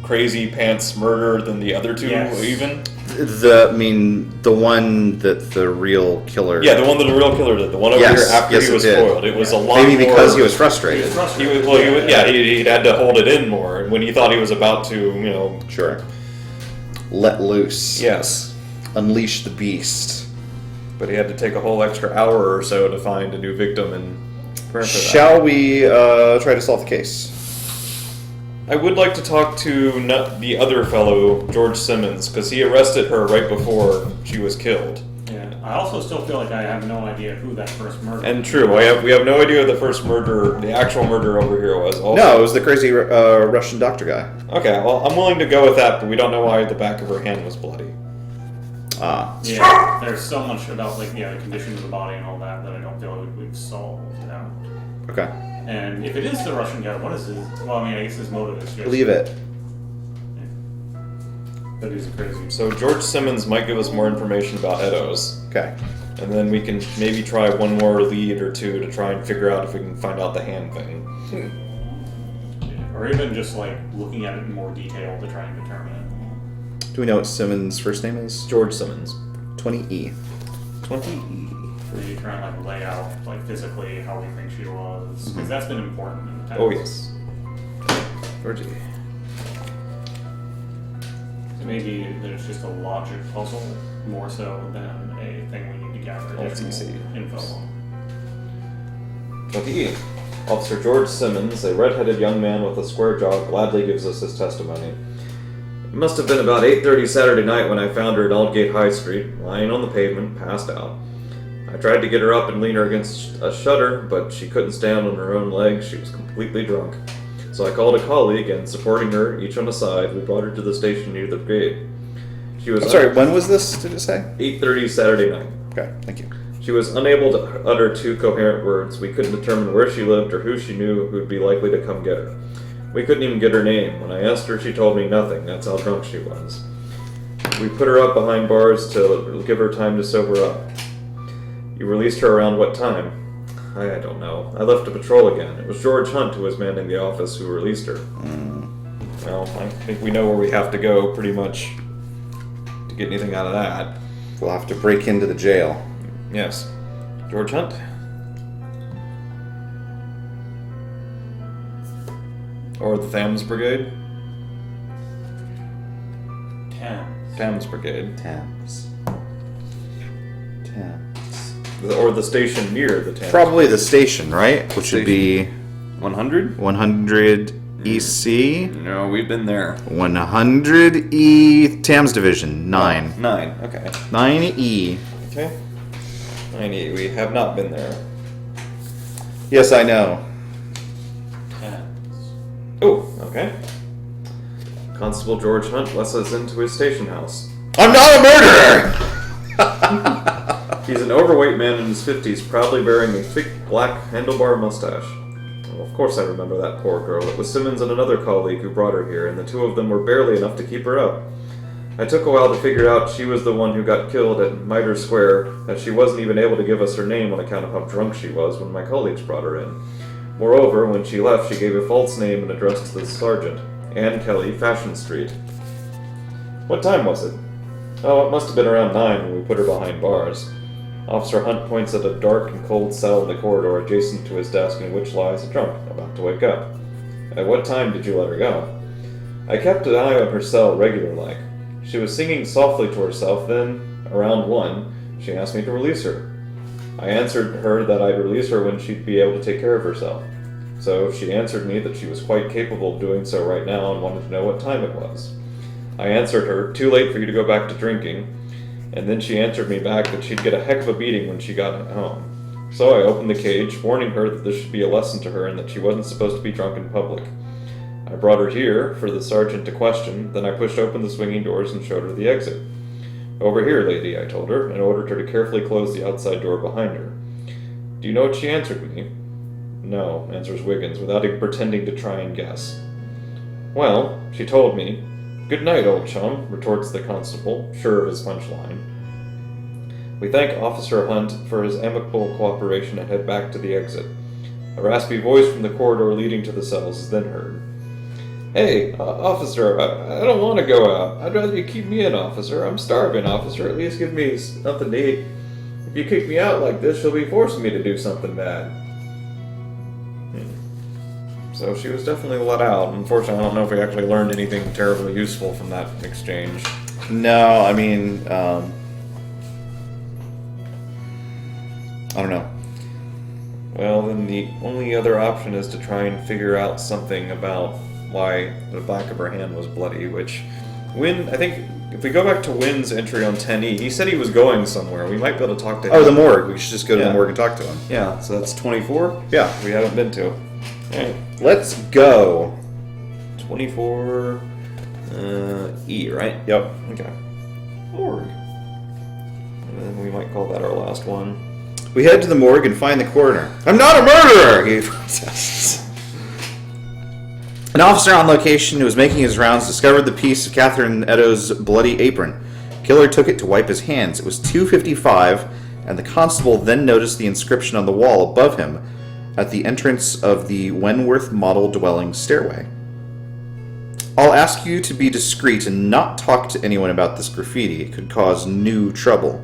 crazy pants murder than the other two Yes. even? The one that the real killer. Yeah, the one that the real killer did. The one over Yes, here after yes, he was it did. spoiled. It was a lot Maybe more... because he was frustrated. He had to hold it in more when he thought he was about to, Sure. Let loose. Yes. Unleash the beast. But he had to take a whole extra hour or so to find a new victim and prepare for that. Shall we try to solve the case? I would like to talk to the other fellow, George Simmons, because he arrested her right before she was killed. Yeah. I also still feel like I have no idea who that first murderer. And true, we have no idea who the first murderer, the actual murderer over here was. Also. No, it was the crazy Russian doctor guy. Okay, well, I'm willing to go with that, but we don't know why the back of her hand was bloody. Ah. Yeah, there's so much about the condition of the body and all that that I don't feel like we've solved. Okay. And if it is the Russian guy, what is his? Well, I mean, I guess his motive is just. Leave it. That he's crazy. So George Simmons might give us more information about Edos. Okay. And then we can maybe try one more lead or two to try and figure out if we can find out the hand thing. Yeah. Or even just looking at it in more detail to try and determine it. Do we know what Simmons' first name is? George Simmons. 20E. 20E. Where you try and lay out physically how we think she was, because that's been important in the text. Oh yes. Georgie. So maybe there's just a logic puzzle more so than a thing we need to gather additional info on. 20E. Officer George Simmons, a red-headed young man with a square jaw, gladly gives us his testimony. It must have been about 8:30 Saturday night when I found her at Aldgate High Street, lying on the pavement, passed out. I tried to get her up and lean her against a shutter, but she couldn't stand on her own legs. She was completely drunk. So I called a colleague, and supporting her, each on a side, we brought her to the station near the brigade. She was I'm sorry, when was this, did it say? 8:30 Saturday night. Okay, thank you. She was unable to utter two coherent words. We couldn't determine where she lived or who she knew who would be likely to come get her. We couldn't even get her name. When I asked her, she told me nothing. That's how drunk she was. We put her up behind bars to give her time to sober up. You released her around what time? I don't know. I left to patrol again. It was George Hunt who was manning the office who released her. Well, I think we know where we have to go, pretty much, to get anything out of that. We'll have to break into the jail. Yes. George Hunt? Or the Thames Brigade? Thames Brigade. Thames. Or the station near the Thames. Probably the station, right? Which would be 100? 100 EC. No, we've been there. 100 E Thames Division 9. 9, okay. 9E. Okay. 90, we have not been there. Yes, I know. Oh, okay. Constable George Hunt lets us into his station house. I'm not a murderer! He's an overweight man in his 50s, proudly bearing a thick black handlebar mustache. Well, of course I remember that poor girl. It was Simmons and another colleague who brought her here, and the two of them were barely enough to keep her up. I took a while to figure out she was the one who got killed at Mitre Square, as she wasn't even able to give us her name on account of how drunk she was when my colleagues brought her in. Moreover, when she left, she gave a false name and address to the sergeant, Ann Kelly, Fashion Street. What time was it? Oh, it must have been around 9 when we put her behind bars. Officer Hunt points at a dark and cold cell in the corridor adjacent to his desk in which lies a drunk, about to wake up. At what time did you let her go? I kept an eye on her cell regular-like. She was singing softly to herself, then, around 1, she asked me to release her. I answered her that I'd release her when she'd be able to take care of herself. So she answered me that she was quite capable of doing so right now and wanted to know what time it was. I answered her, too late for you to go back to drinking, and then she answered me back that she'd get a heck of a beating when she got home. So I opened the cage, warning her that this should be a lesson to her and that she wasn't supposed to be drunk in public. I brought her here for the sergeant to question, then I pushed open the swinging doors and showed her the exit. Over here, lady, I told her, and ordered her to carefully close the outside door behind her. Do you know what she answered me? No, answers Wiggins, without even pretending to try and guess. Well, she told me. Good night, old chum, retorts the constable, sure of his punchline. We thank Officer Hunt for his amicable cooperation and head back to the exit. A raspy voice from the corridor leading to the cells is then heard. Hey, officer, I don't want to go out. I'd rather you keep me in, officer. I'm starving, officer. At least give me something to eat. If you kick me out like this, you'll be forcing me to do something bad. So she was definitely let out. Unfortunately, I don't know if we actually learned anything terribly useful from that exchange. No, I mean, I don't know. Well, then the only other option is to try and figure out something about why the back of her hand was bloody, which I think if we go back to Wynn's entry on 10E, he said he was going somewhere. We might be able to talk to him. Oh, the morgue. We should just go to the morgue and talk to him. Yeah, so that's 24? Yeah. We haven't been to. Alright. Let's go. 24 E, right? Yep. Okay. Morgue. And then we might call that our last one. We head to the morgue and find the coroner. I'm not a murderer! He protests. An officer on location who was making his rounds discovered the piece of Catherine Eddowes' bloody apron. Killer took it to wipe his hands. It was 2:55, and the constable then noticed the inscription on the wall above him at the entrance of the Wentworth model dwelling stairway. I'll ask you to be discreet and not talk to anyone about this graffiti. It could cause new trouble.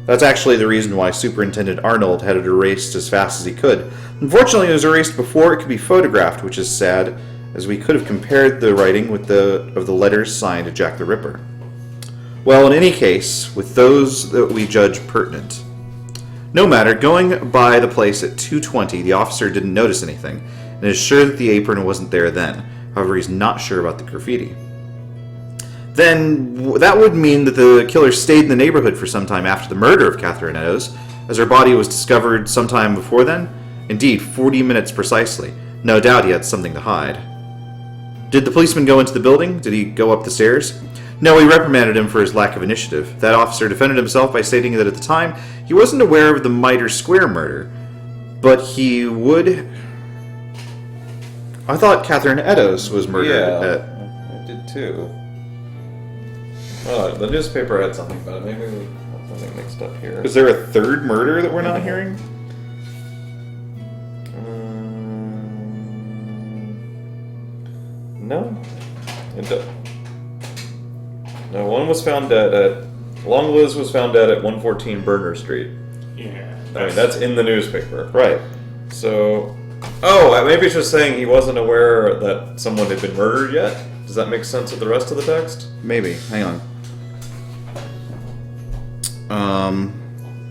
That's actually the reason why Superintendent Arnold had it erased as fast as he could. Unfortunately, it was erased before it could be photographed, which is sad, as we could have compared the writing with the letters signed to Jack the Ripper. Well, in any case, with those that we judge pertinent. No matter, going by the place at 2:20, the officer didn't notice anything, and is sure that the apron wasn't there then. However, he's not sure about the graffiti. Then, that would mean that the killer stayed in the neighborhood for some time after the murder of Catherine Eddowes, as her body was discovered sometime before then. Indeed, 40 minutes precisely. No doubt he had something to hide. Did the policeman go into the building? Did he go up the stairs? No, he reprimanded him for his lack of initiative. That officer defended himself by stating that at the time, he wasn't aware of the Mitre Square murder, but he would... I thought Catherine Eddowes was murdered I did too. Oh, the newspaper had something about it. Maybe we have something mixed up here. Is there a third murder that we're not hearing? No. No, one was found dead at... Long Liz was found dead at 114 Burner Street. Yeah. I mean, that's in the newspaper. Right. So... Oh, maybe it's just saying he wasn't aware that someone had been murdered yet? Does that make sense with the rest of the text? Maybe. Hang on.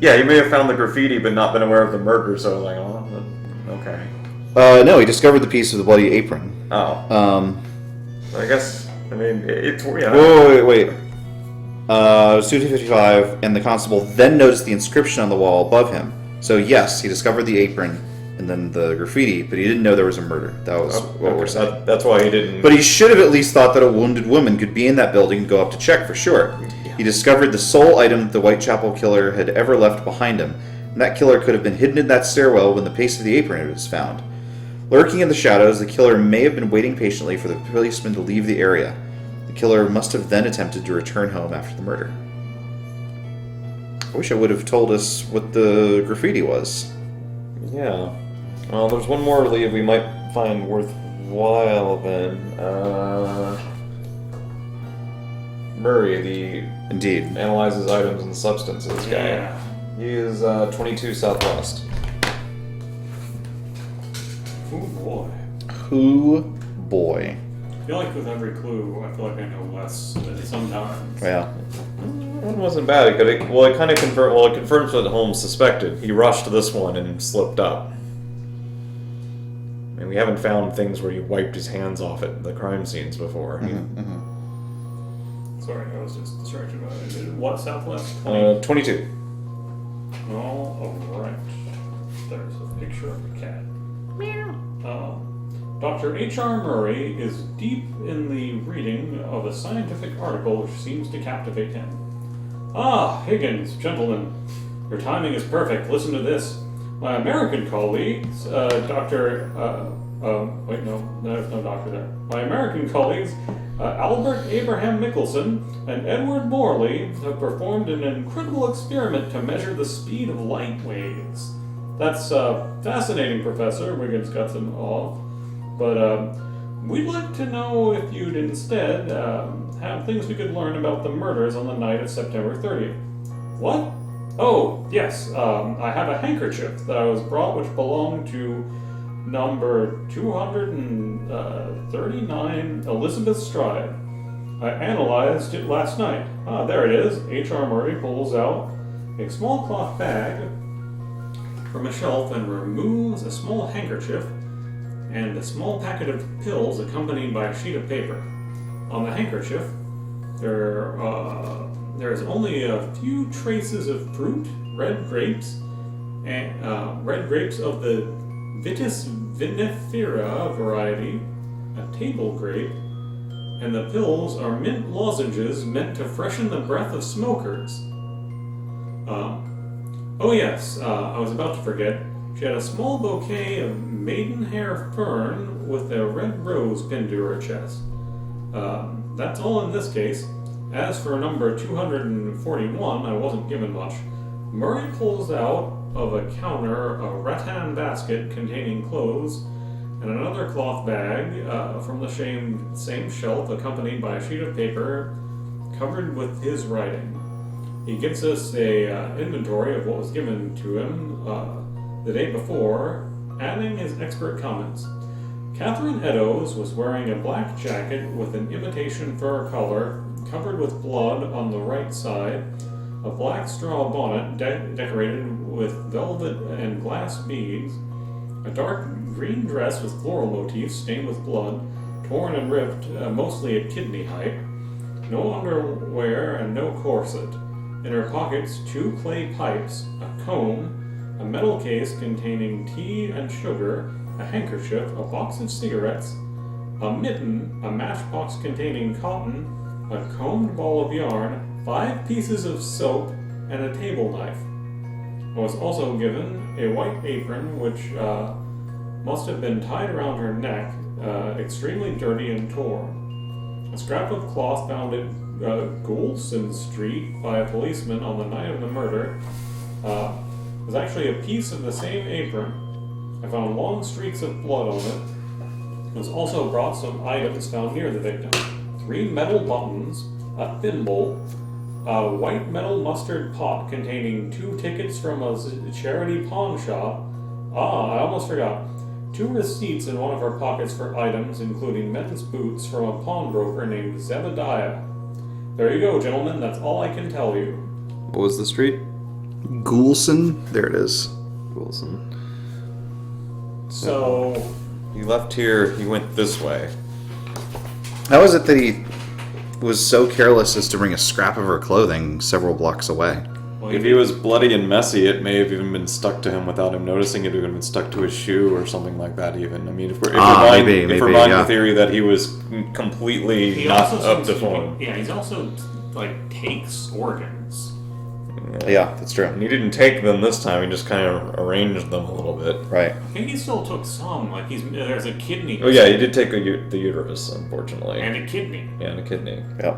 Yeah, he may have found the graffiti but not been aware of the murder, so like, oh, okay. No, he discovered the piece of the bloody apron. Oh. I guess, I mean, it's... Yeah. Wait. It was 2:55, and the constable then noticed the inscription on the wall above him. So yes, he discovered the apron and then the graffiti, but he didn't know there was a murder. That was what we're saying. That's why he didn't... But he should have at least thought that a wounded woman could be in that building and go up to check for sure. Yeah. He discovered the sole item that the Whitechapel killer had ever left behind him, and that killer could have been hidden in that stairwell when the piece of the apron was found. Lurking in the shadows, the killer may have been waiting patiently for the policeman to leave the area. The killer must have then attempted to return home after the murder. I wish I would have told us what the graffiti was. Yeah. Well, there's one more lead we might find worthwhile then. Murray, the Indeed. analyzes items and substances guy. Yeah. He is 22 Southwest. Oh boy. Who boy. I feel like with every clue, I feel like I know less sometimes. Yeah. One wasn't bad. It kind of confirms what Holmes suspected. He rushed this one and slipped up. I mean, we haven't found things where he wiped his hands off at the crime scenes before. Sorry, I was just distracted about it. What, Southwest? 22. Alright. There's a picture of a cat. Meow. Dr. H.R. Murray is deep in the reading of a scientific article which seems to captivate him. Ah, Higgins, gentlemen, your timing is perfect. Listen to this. My American colleagues, there's no doctor there. My American colleagues, Albert Abraham Michelson and Edward Morley, have performed an incredible experiment to measure the speed of light waves. That's fascinating, Professor. Wiggins cuts him off. But We'd like to know if you'd instead have things we could learn about the murders on the night of September 30th. What? Oh, yes. I have a handkerchief that I was brought which belonged to number 239 Elizabeth Stride. I analyzed it last night. Ah, there it is. H.R. Murray pulls out a small cloth bag from a shelf and removes a small handkerchief and a small packet of pills accompanied by a sheet of paper. On the handkerchief, there is only a few traces of fruit, red grapes of the Vitis vinifera variety, a table grape, and the pills are mint lozenges meant to freshen the breath of smokers. Oh yes, I was about to forget. She had a small bouquet of maidenhair fern with a red rose pinned to her chest. That's all in this case. As for number 241, I wasn't given much. Murray pulls out of a counter a rattan basket containing clothes and another cloth bag from the same shelf, accompanied by a sheet of paper covered with his writing. He gives us a inventory of what was given to him the day before, adding his expert comments. Catherine Eddowes was wearing a black jacket with an imitation fur collar covered with blood on the right side, a black straw bonnet decorated with velvet and glass beads, a dark green dress with floral motifs stained with blood, torn and ripped, mostly at kidney height, no underwear and no corset. In her pockets, 2 clay pipes, a comb, a metal case containing tea and sugar, a handkerchief, a box of cigarettes, a mitten, a matchbox containing cotton, a combed ball of yarn, 5 pieces of soap, and a table knife. I was also given a white apron which must have been tied around her neck, extremely dirty and torn. A scrap of cloth found at Goulson Street by a policeman on the night of the murder was actually a piece of the same apron. I found long streaks of blood on it. I was also brought some items found near the victim. 3 metal buttons, a thimble, a white metal mustard pot containing 2 tickets from a charity pawn shop. I almost forgot. 2 receipts in one of her pockets for items, including men's boots from a pawnbroker named Zebediah. There you go, gentlemen. That's all I can tell you. What was the street? Goulson? There it is. Wilson. So, He left here, he went this way. How is it that he was so careless as to bring a scrap of her clothing several blocks away? well, If he was bloody and messy, it may have even been stuck to him without him noticing. It would have been stuck to his shoe or something like that even. I mean, if we're buying the theory that he was completely he not also up seems to form. Yeah, he's also, takes organs. Yeah, that's true. And he didn't take them this time, he just kind of arranged them a little bit. Right. I think he still took some. There's a kidney. Oh yeah, he did take the uterus, unfortunately. And a kidney. Yeah, and a kidney. Yep.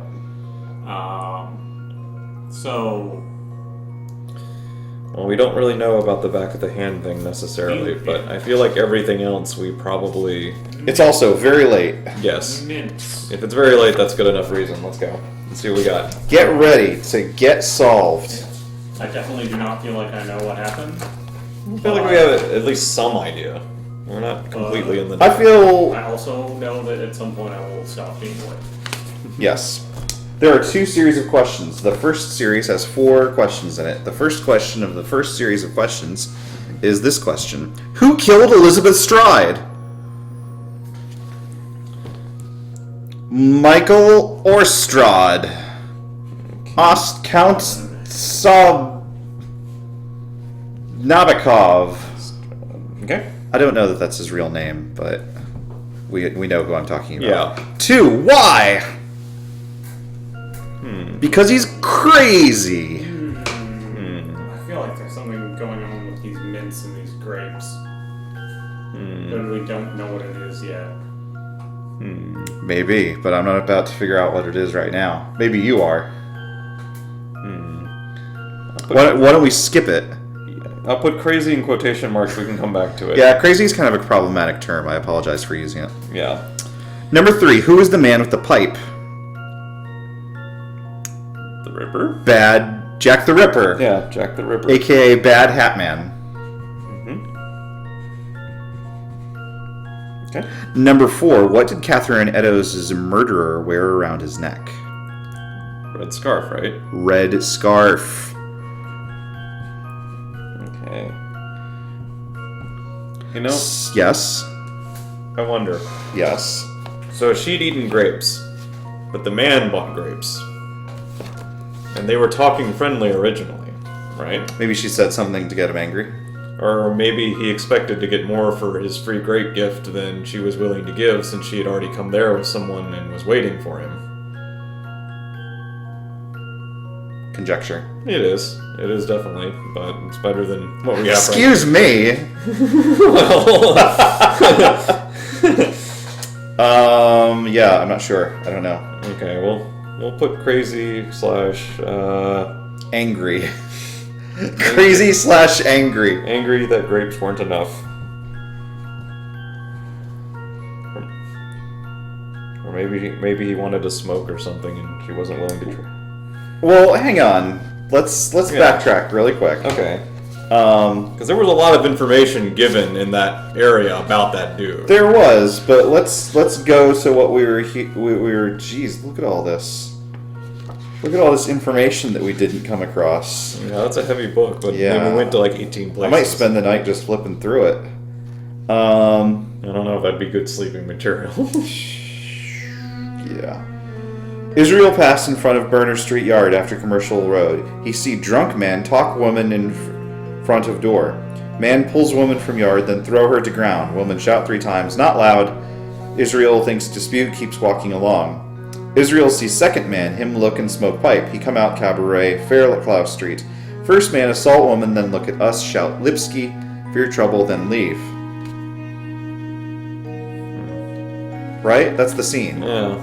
So... Well, we don't really know about the back of the hand thing necessarily, but I feel like everything else we probably... It's also very late. Yes. Mints. If it's very late, that's good enough reason. Let's go. Let's see what we got. Get ready to get solved. I definitely do not feel like I know what happened. I feel like we have at least some idea. We're not completely in the I dark. feel... I also know that at some point I will stop being late. Yes. There are 2 series of questions. The first series has 4 questions in it. The first question of the first series of questions is this question. Who killed Elizabeth Stride? Michael Orstrad. Count Nabokov. Okay. I don't know that that's his real name, but we know who I'm talking about. Yeah. 2. Why? Because he's crazy. I feel like there's something going on with these mints and these grapes. But we don't know what it is yet. Maybe, but I'm not about to figure out what it is right now. Maybe you are. Why don't we skip it? I'll put crazy in quotation marks. We can come back to it. Yeah, crazy is kind of a problematic term. I apologize for using it. Yeah. Number 3, who is the man with the pipe? The Ripper? Bad Jack the Ripper. Yeah, Jack the Ripper. AKA Bad Hat Man. Okay. Number 4, what did Catherine Eddowes' murderer wear around his neck? Red scarf, right? Red scarf. Okay. You know, Yes. I wonder. Yes. So she'd eaten grapes, but the man bought grapes. And they were talking friendly originally, right? Maybe she said something to get him angry. Or maybe he expected to get more for his free grape gift than she was willing to give since she had already come there with someone and was waiting for him. Conjecture. It is. It is definitely, but it's better than what we have Excuse me. Yeah, I'm not sure. I don't know. Okay, we'll put crazy / Angry. Crazy / angry. angry that grapes weren't enough. Or maybe he wanted to smoke or something and she wasn't willing to try. Well, hang on. Let's Yeah. backtrack really quick. Okay. Because there was a lot of information given in that area about that dude. There was, but let's go to what we were. Jeez, look at all this. Look at all this information that we didn't come across. Yeah, that's a heavy book, but Yeah. then we went to like 18 places. I might spend the night just flipping through it. I don't know if that'd be good sleeping material. Yeah. Israel passed in front of Burner Street Yard after Commercial Road. He see drunk man talk woman in front of door. Man pulls woman from yard, then throw her to ground. Woman shout 3 times, not loud. Israel thinks dispute, keeps walking along. Israel sees second man, him look and smoke pipe. He come out cabaret, Fairclough Street. First man assault woman, then look at us, shout Lipsky, fear trouble, then leave. Right? That's the scene. Yeah.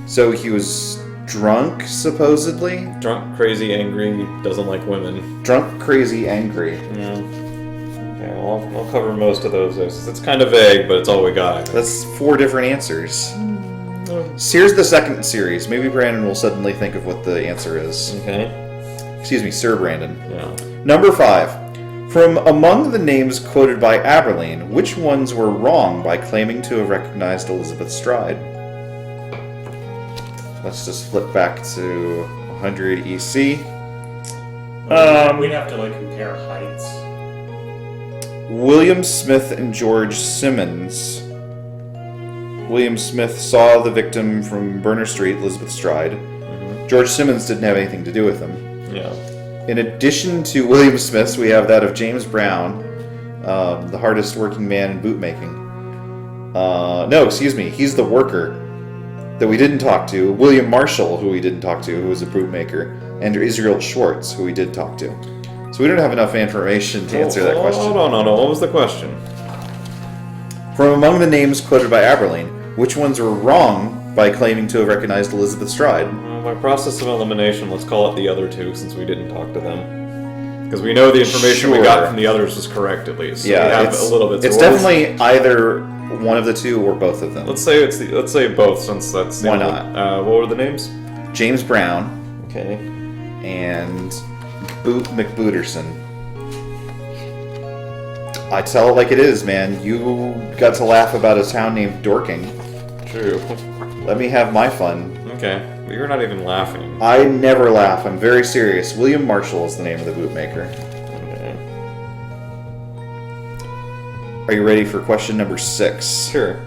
So he was drunk, supposedly? Drunk, crazy, angry, doesn't like women. Drunk, crazy, angry. Yeah. Okay, well, I'll cover most of those. It's kind of vague, but it's all we got. That's 4 different answers. So here's the second series. Maybe Brandon will suddenly think of what the answer is. Okay. Excuse me, Sir Brandon. Yeah. Number 5. From among the names quoted by Aberline, which ones were wrong by claiming to have recognized Elizabeth Stride? Let's just flip back to 100 EC. We'd have to like compare heights. William Smith and George Simmons. William Smith saw the victim from Burner Street, Elizabeth Stride. Mm-hmm. George Simmons didn't have anything to do with him. Yeah. In addition to William Smith's, we have that of James Brown, the hardest working man in bootmaking. No, excuse me, he's the worker that we didn't talk to. William Marshall, who we didn't talk to, who was a bootmaker, and Israel Schwartz, who we did talk to. So we don't have enough information to answer that question. Hold on. What was the question? From among the names quoted by Aberline, which ones were wrong by claiming to have recognized Elizabeth Stride? By process of elimination, let's call it the other 2 since we didn't talk to them. Because we know the information we got Sure. from the others was correct at least. So Yeah, we have a little bit. It's So definitely either one of the 2 or both of them. Let's say let's say both since that's the Why only- not? What were the names? James Brown Okay. and McBooterson. I tell it like it is, man. You got to laugh about a town named Dorking. True. Let me have my fun. Okay. But you're not even laughing. I never laugh. I'm very serious. William Marshall is the name of the bootmaker. Okay. Are you ready for question number 6? Sure.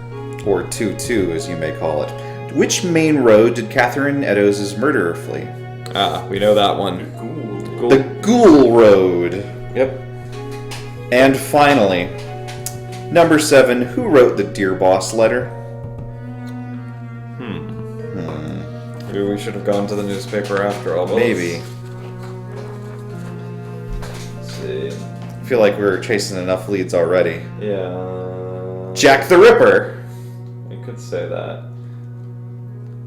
Or 2-2, as you may call it. Which main road did Catherine Eddowes' murderer flee? Ah, we know that one. Cool. The Ghoul Road. Yep. And finally, number 7, who wrote the Dear Boss letter? Maybe we should have gone to the newspaper after all. Maybe. Let's see. I feel like we're chasing enough leads already. Yeah. Jack the Ripper! You could say that.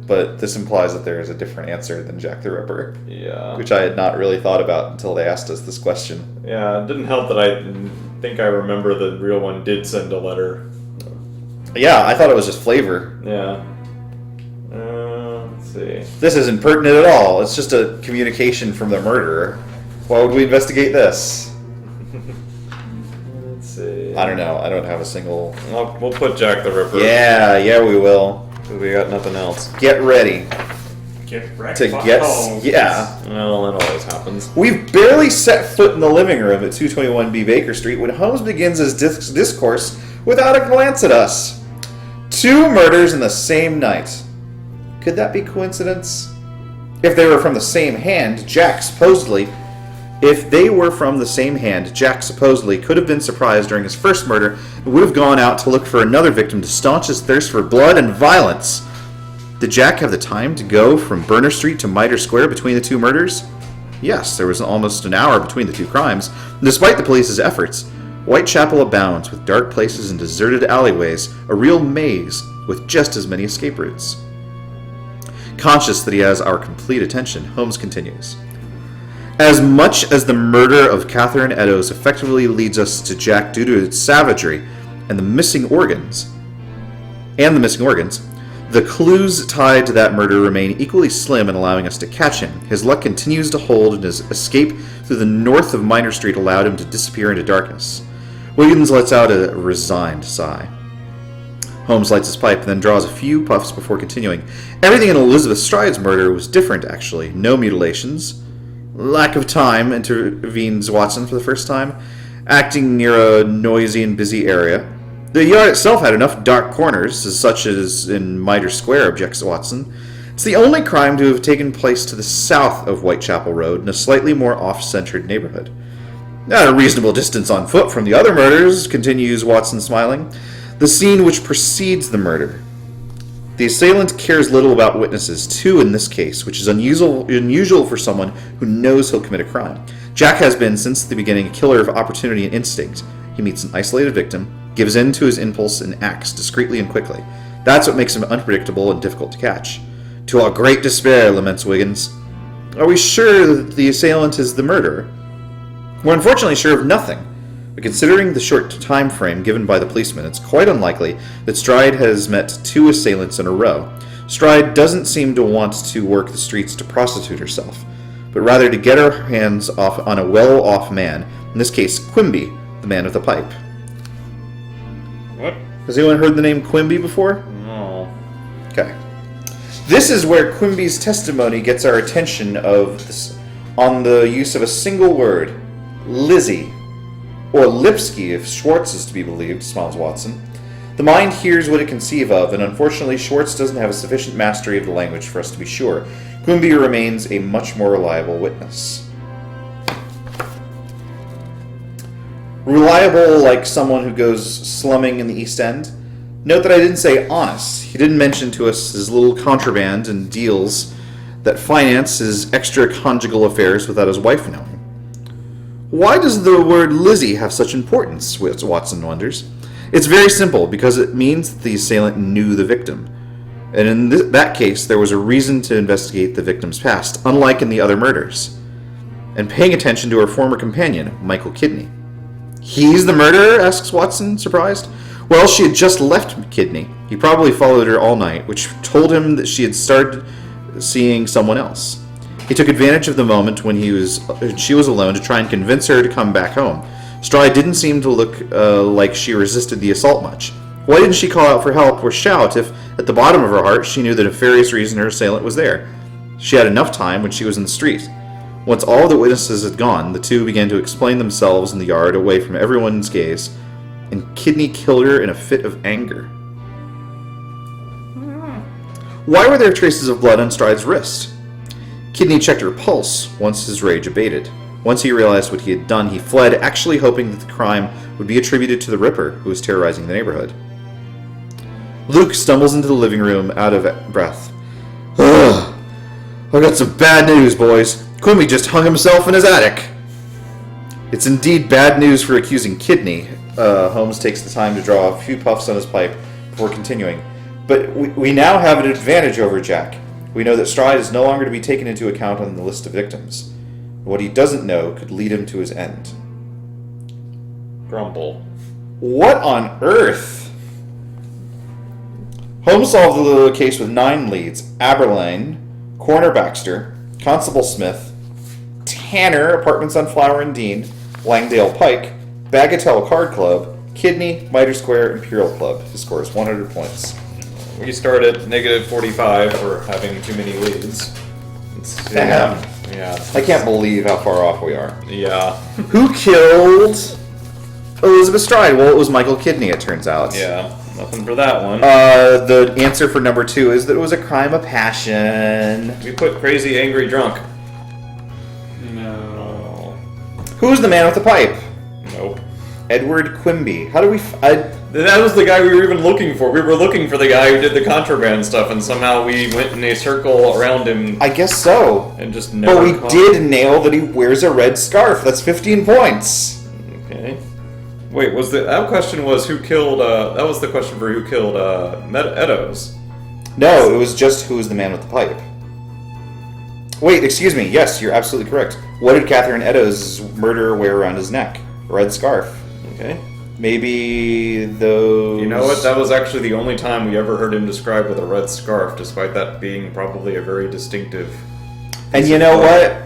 But this implies that there is a different answer than Jack the Ripper, Yeah. which I had not really thought about until they asked us this question. Yeah, it didn't help that I think I remember the real one did send a letter. Yeah, I thought it was just flavor. Yeah. see. This isn't pertinent at all. It's just a communication from the murderer. Why would we investigate this? Let's see. I don't know. I don't have a single... We'll put Jack the Ripper. Yeah, we will. We got nothing else. Get ready Get wrecked. to by guess. Holmes. Yeah. Well, that always happens. We've barely set foot in the living room at 221B Baker Street when Holmes begins his discourse without a glance at us. 2 murders in the same night. Could that be coincidence? If they were from the same hand, Jack supposedly could have been surprised during his first murder and would have gone out to look for another victim to staunch his thirst for blood and violence. Did Jack have the time to go from Burner Street to Mitre Square between the 2 murders? Yes, there was almost an hour between the 2 crimes. And despite the police's efforts, Whitechapel abounds with dark places and deserted alleyways, a real maze with just as many escape routes. Conscious that he has our complete attention, Holmes continues. As much as the murder of Catherine Eddowes effectively leads us to Jack due to its savagery and the missing organs, the clues tied to that murder remain equally slim in allowing us to catch him. His luck continues to hold, and his escape through the north of Minor Street allowed him to disappear into darkness. Wiggins lets out a resigned sigh. Holmes lights his pipe and then draws a few puffs before continuing. Everything in Elizabeth Stride's murder was different, actually. No mutilations. Lack of time, intervenes Watson for the first time, acting near a noisy and busy area. The yard itself had enough dark corners, such as in Mitre Square, objects Watson. It's the only crime to have taken place to the south of Whitechapel Road, in a slightly more off-centered neighborhood. At a reasonable distance on foot from the other murders, continues Watson, smiling. The scene which precedes the murder. The assailant cares little about witnesses, 2 in this case, which is unusual for someone who knows he'll commit a crime. Jack has been, since the beginning, a killer of opportunity and instinct. He meets an isolated victim, gives in to his impulse, and acts discreetly and quickly. That's what makes him unpredictable and difficult to catch. To our great despair, laments Wiggins. Are we sure that the assailant is the murderer? We're unfortunately sure of nothing. But considering the short time frame given by the policeman, it's quite unlikely that Stride has met 2 assailants in a row. Stride doesn't seem to want to work the streets to prostitute herself, but rather to get her hands off on a well-off man, in this case Quimby, the man with the pipe. What? Has anyone heard the name Quimby before? No. Okay. This is where Quimby's testimony gets our attention on the use of a single word, Lizzie. Or Lipsky, if Schwartz is to be believed, smiles Watson. The mind hears what it can conceive of, and unfortunately Schwartz doesn't have a sufficient mastery of the language for us to be sure. Quimby remains a much more reliable witness. Reliable like someone who goes slumming in the East End? Note that I didn't say honest. He didn't mention to us his little contraband and deals that finance his extra-conjugal affairs without his wife knowing. Why does the word Lizzie have such importance, Watson wonders. It's very simple, because it means that the assailant knew the victim. And in that case, there was a reason to investigate the victim's past, unlike in the other murders. And paying attention to her former companion, Michael Kidney. He's the murderer? Asks Watson, surprised. Well, she had just left Kidney. He probably followed her all night, which told him that she had started seeing someone else. He took advantage of the moment when she was alone to try and convince her to come back home. Stride didn't seem to look like she resisted the assault much. Why didn't she call out for help or shout if, at the bottom of her heart, she knew the nefarious reason her assailant was there? She had enough time when she was in the street. Once all the witnesses had gone, the 2 began to explain themselves in the yard away from everyone's gaze, and Kidney killed her in a fit of anger. Why were there traces of blood on Stride's wrist? Kidney checked her pulse once his rage abated. Once he realized what he had done, he fled, actually hoping that the crime would be attributed to the Ripper, who was terrorizing the neighborhood. Luke stumbles into the living room, out of breath. Ugh! I've got some bad news, boys. Quimby just hung himself in his attic. It's indeed bad news for accusing Kidney. Holmes takes the time to draw a few puffs on his pipe before continuing. But we now have an advantage over Jack. We know that Stride is no longer to be taken into account on the list of victims. What he doesn't know could lead him to his end. Grumble. What on earth? Holmes solved the case with 9 leads. Aberlane, Coroner Baxter, Constable Smith, Tanner, Apartments on Flower and Dean, Langdale Pike, Bagatelle Card Club, Kidney, Mitre Square, Imperial Club. His score is 100 points. We start at negative 45 for having too many leads. Damn. Yeah. I can't believe how far off we are. Yeah. Who killed Elizabeth Stride? Well, it was Michael Kidney, it turns out. Yeah. Nothing for that one. The answer for number 2 is that it was a crime of passion. We put crazy, angry, drunk. No. Who's the man with the pipe? Nope. Edward Quimby. How do we... That was the guy we were even looking for. We were looking for the guy who did the contraband stuff, and somehow we went in a circle around him I guess so. and just never But we caught did nail that he wears a red scarf. That's 15 points. Okay. Wait, that question was who killed, that was the question for who killed, Eddowes. No, it was just who was the man with the pipe. Wait, excuse me. Yes, you're absolutely correct. What did Catherine Eddowes' murderer wear around his neck? A red scarf. Okay. Maybe those... You know what? That was actually the only time we ever heard him described with a red scarf, despite that being probably a very distinctive... And you know what?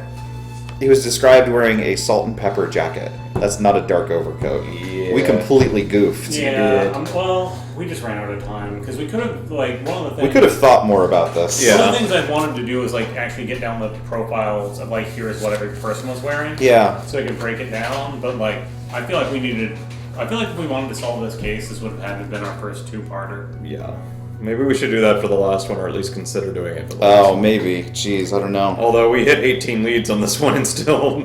He was described wearing a salt and pepper jacket. That's not a dark overcoat. Yeah. We completely goofed. Yeah, well, we just ran out of time, because we could have, like, one of the things... We could have thought more about this. Yeah. One of the things I wanted to do was, like, actually get down the profiles of, like, here's what every person was wearing. Yeah. So I could break it down, but, like, I feel like if we wanted to solve this case, this would have had to have been our first two-parter. Yeah. Maybe we should do that for the last one, or at least consider doing it for the last one. Oh, maybe. Jeez, I don't know. Although we hit 18 leads on this one and still...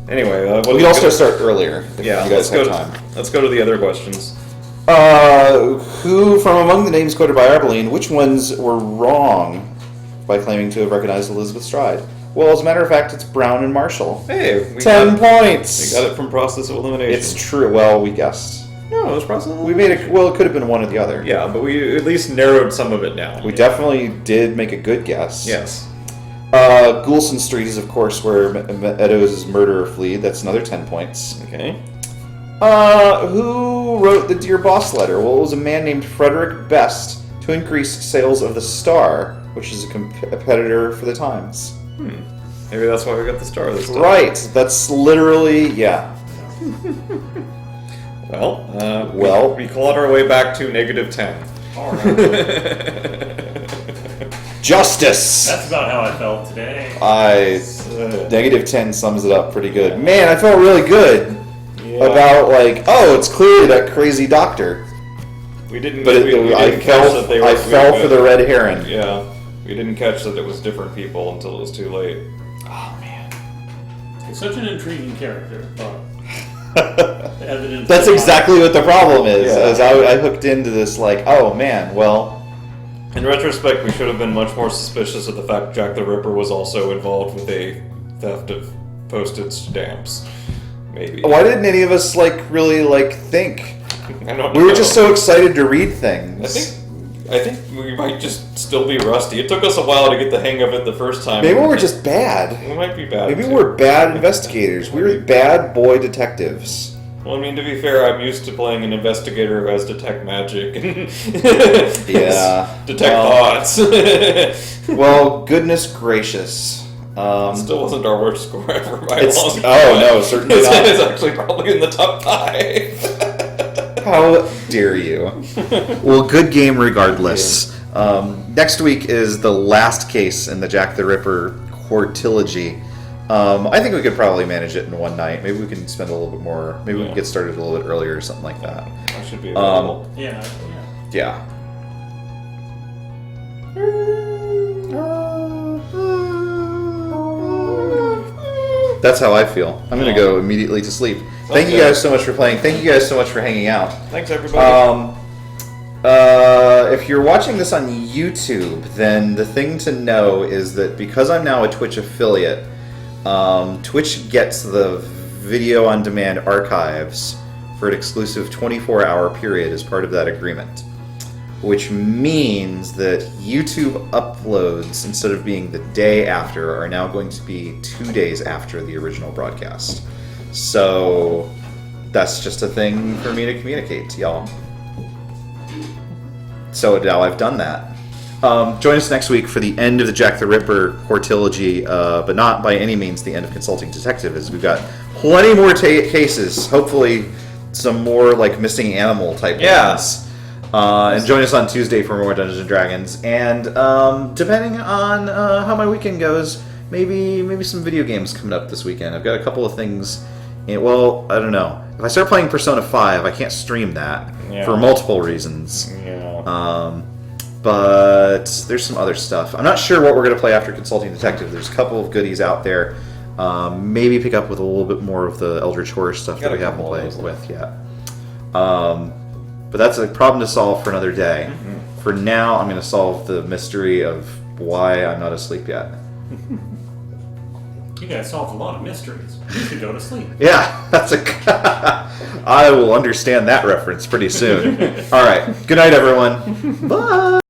Anyway, We could also start earlier if Yeah, you guys let's have go. time. Let's go to the other questions. Who, from among the names quoted by Arbeline, which ones were wrong by claiming to have recognized Elizabeth Stride? Well, as a matter of fact, it's Brown and Marshall. Hey, we 10 got points! We got it from process of elimination. It's true. Well, we guessed. No, it was process of We elimination. made it. Well, it could have been one or the other. Yeah, but we at least narrowed some of it down. We definitely did make a good guess. Yes. Goulson Street is, of course, where Eddowes' murderer fled. That's another 10 points. Okay. Who wrote the Dear Boss letter? Well, it was a man named Frederick Best to increase sales of the Star, which is a competitor for the Times. Maybe that's why we got the star this time. Right. That's literally, yeah. Well, we clawed our way back to negative 10. All right. Justice! That's about how I felt today. Negative 10 sums it up pretty good. Man, I felt really good Yeah. about, like, oh, it's clearly that crazy doctor. We didn't. But we I didn't catch that they were. I fell for the red heron. Yeah, we didn't catch that it was different people until it was too late. Oh, man. He's such an intriguing character, but the evidence... That's exactly what the problem is. Yeah. As I hooked into this, like, oh, man, well... In retrospect, we should have been much more suspicious of the fact Jack the Ripper was also involved with a theft of postage stamps. Maybe. Why didn't any of us, like, really, like, think? I don't We were know. just so excited to read things. I think we might just still be rusty. It took us a while to get the hang of it the first time. Maybe we're just bad. We might be bad. Maybe too. we're bad investigators. We were bad boy detectives. Well, I mean, to be fair, I'm used to playing an investigator who has detect magic and Yeah. detect Well- thoughts. Well, goodness gracious. Still wasn't our worst score ever by a It's- long oh, shot. no, certainly not. It's actually probably in the top 5. How dare you? Well, good game regardless. Next week is the last case in the Jack the Ripper Quartilogy. I think we could probably manage it in one night. Maybe we can spend a little bit more. Maybe we can get started a little bit earlier or something like that. I should be available. Yeah. Yeah. That's how I feel. I'm going to go immediately to sleep. Thank you Okay. guys so much for playing. Thank you guys so much for hanging out. Thanks, everybody. If you're watching this on YouTube, then the thing to know is that because I'm now a Twitch affiliate, Twitch gets the video on demand archives for an exclusive 24-hour period as part of that agreement. Which means that YouTube uploads, instead of being the day after, are now going to be 2 days after the original broadcast. So that's just a thing for me to communicate to y'all. So now I've done that. Join us next week for the end of the Jack the Ripper Hortilogy, but not by any means the end of Consulting Detective, as we've got plenty more cases. Hopefully, some more like missing animal type ones. And join us on Tuesday for more Dungeons and Dragons. And depending on how my weekend goes, maybe some video games coming up this weekend. I've got a couple of things. Well, I don't know. If I start playing Persona 5, I can't stream that for multiple reasons. Yeah. But there's some other stuff. I'm not sure what we're going to play after Consulting Detective. There's a couple of goodies out there. Maybe pick up with a little bit more of the Eldritch Horror stuff that we haven't played with yet. But that's a problem to solve for another day. Mm-hmm. For now, I'm going to solve the mystery of why I'm not asleep yet. You guys solved a lot of mysteries. You should go to sleep. Yeah, that's I will understand that reference pretty soon. All right. Good night, everyone. Bye.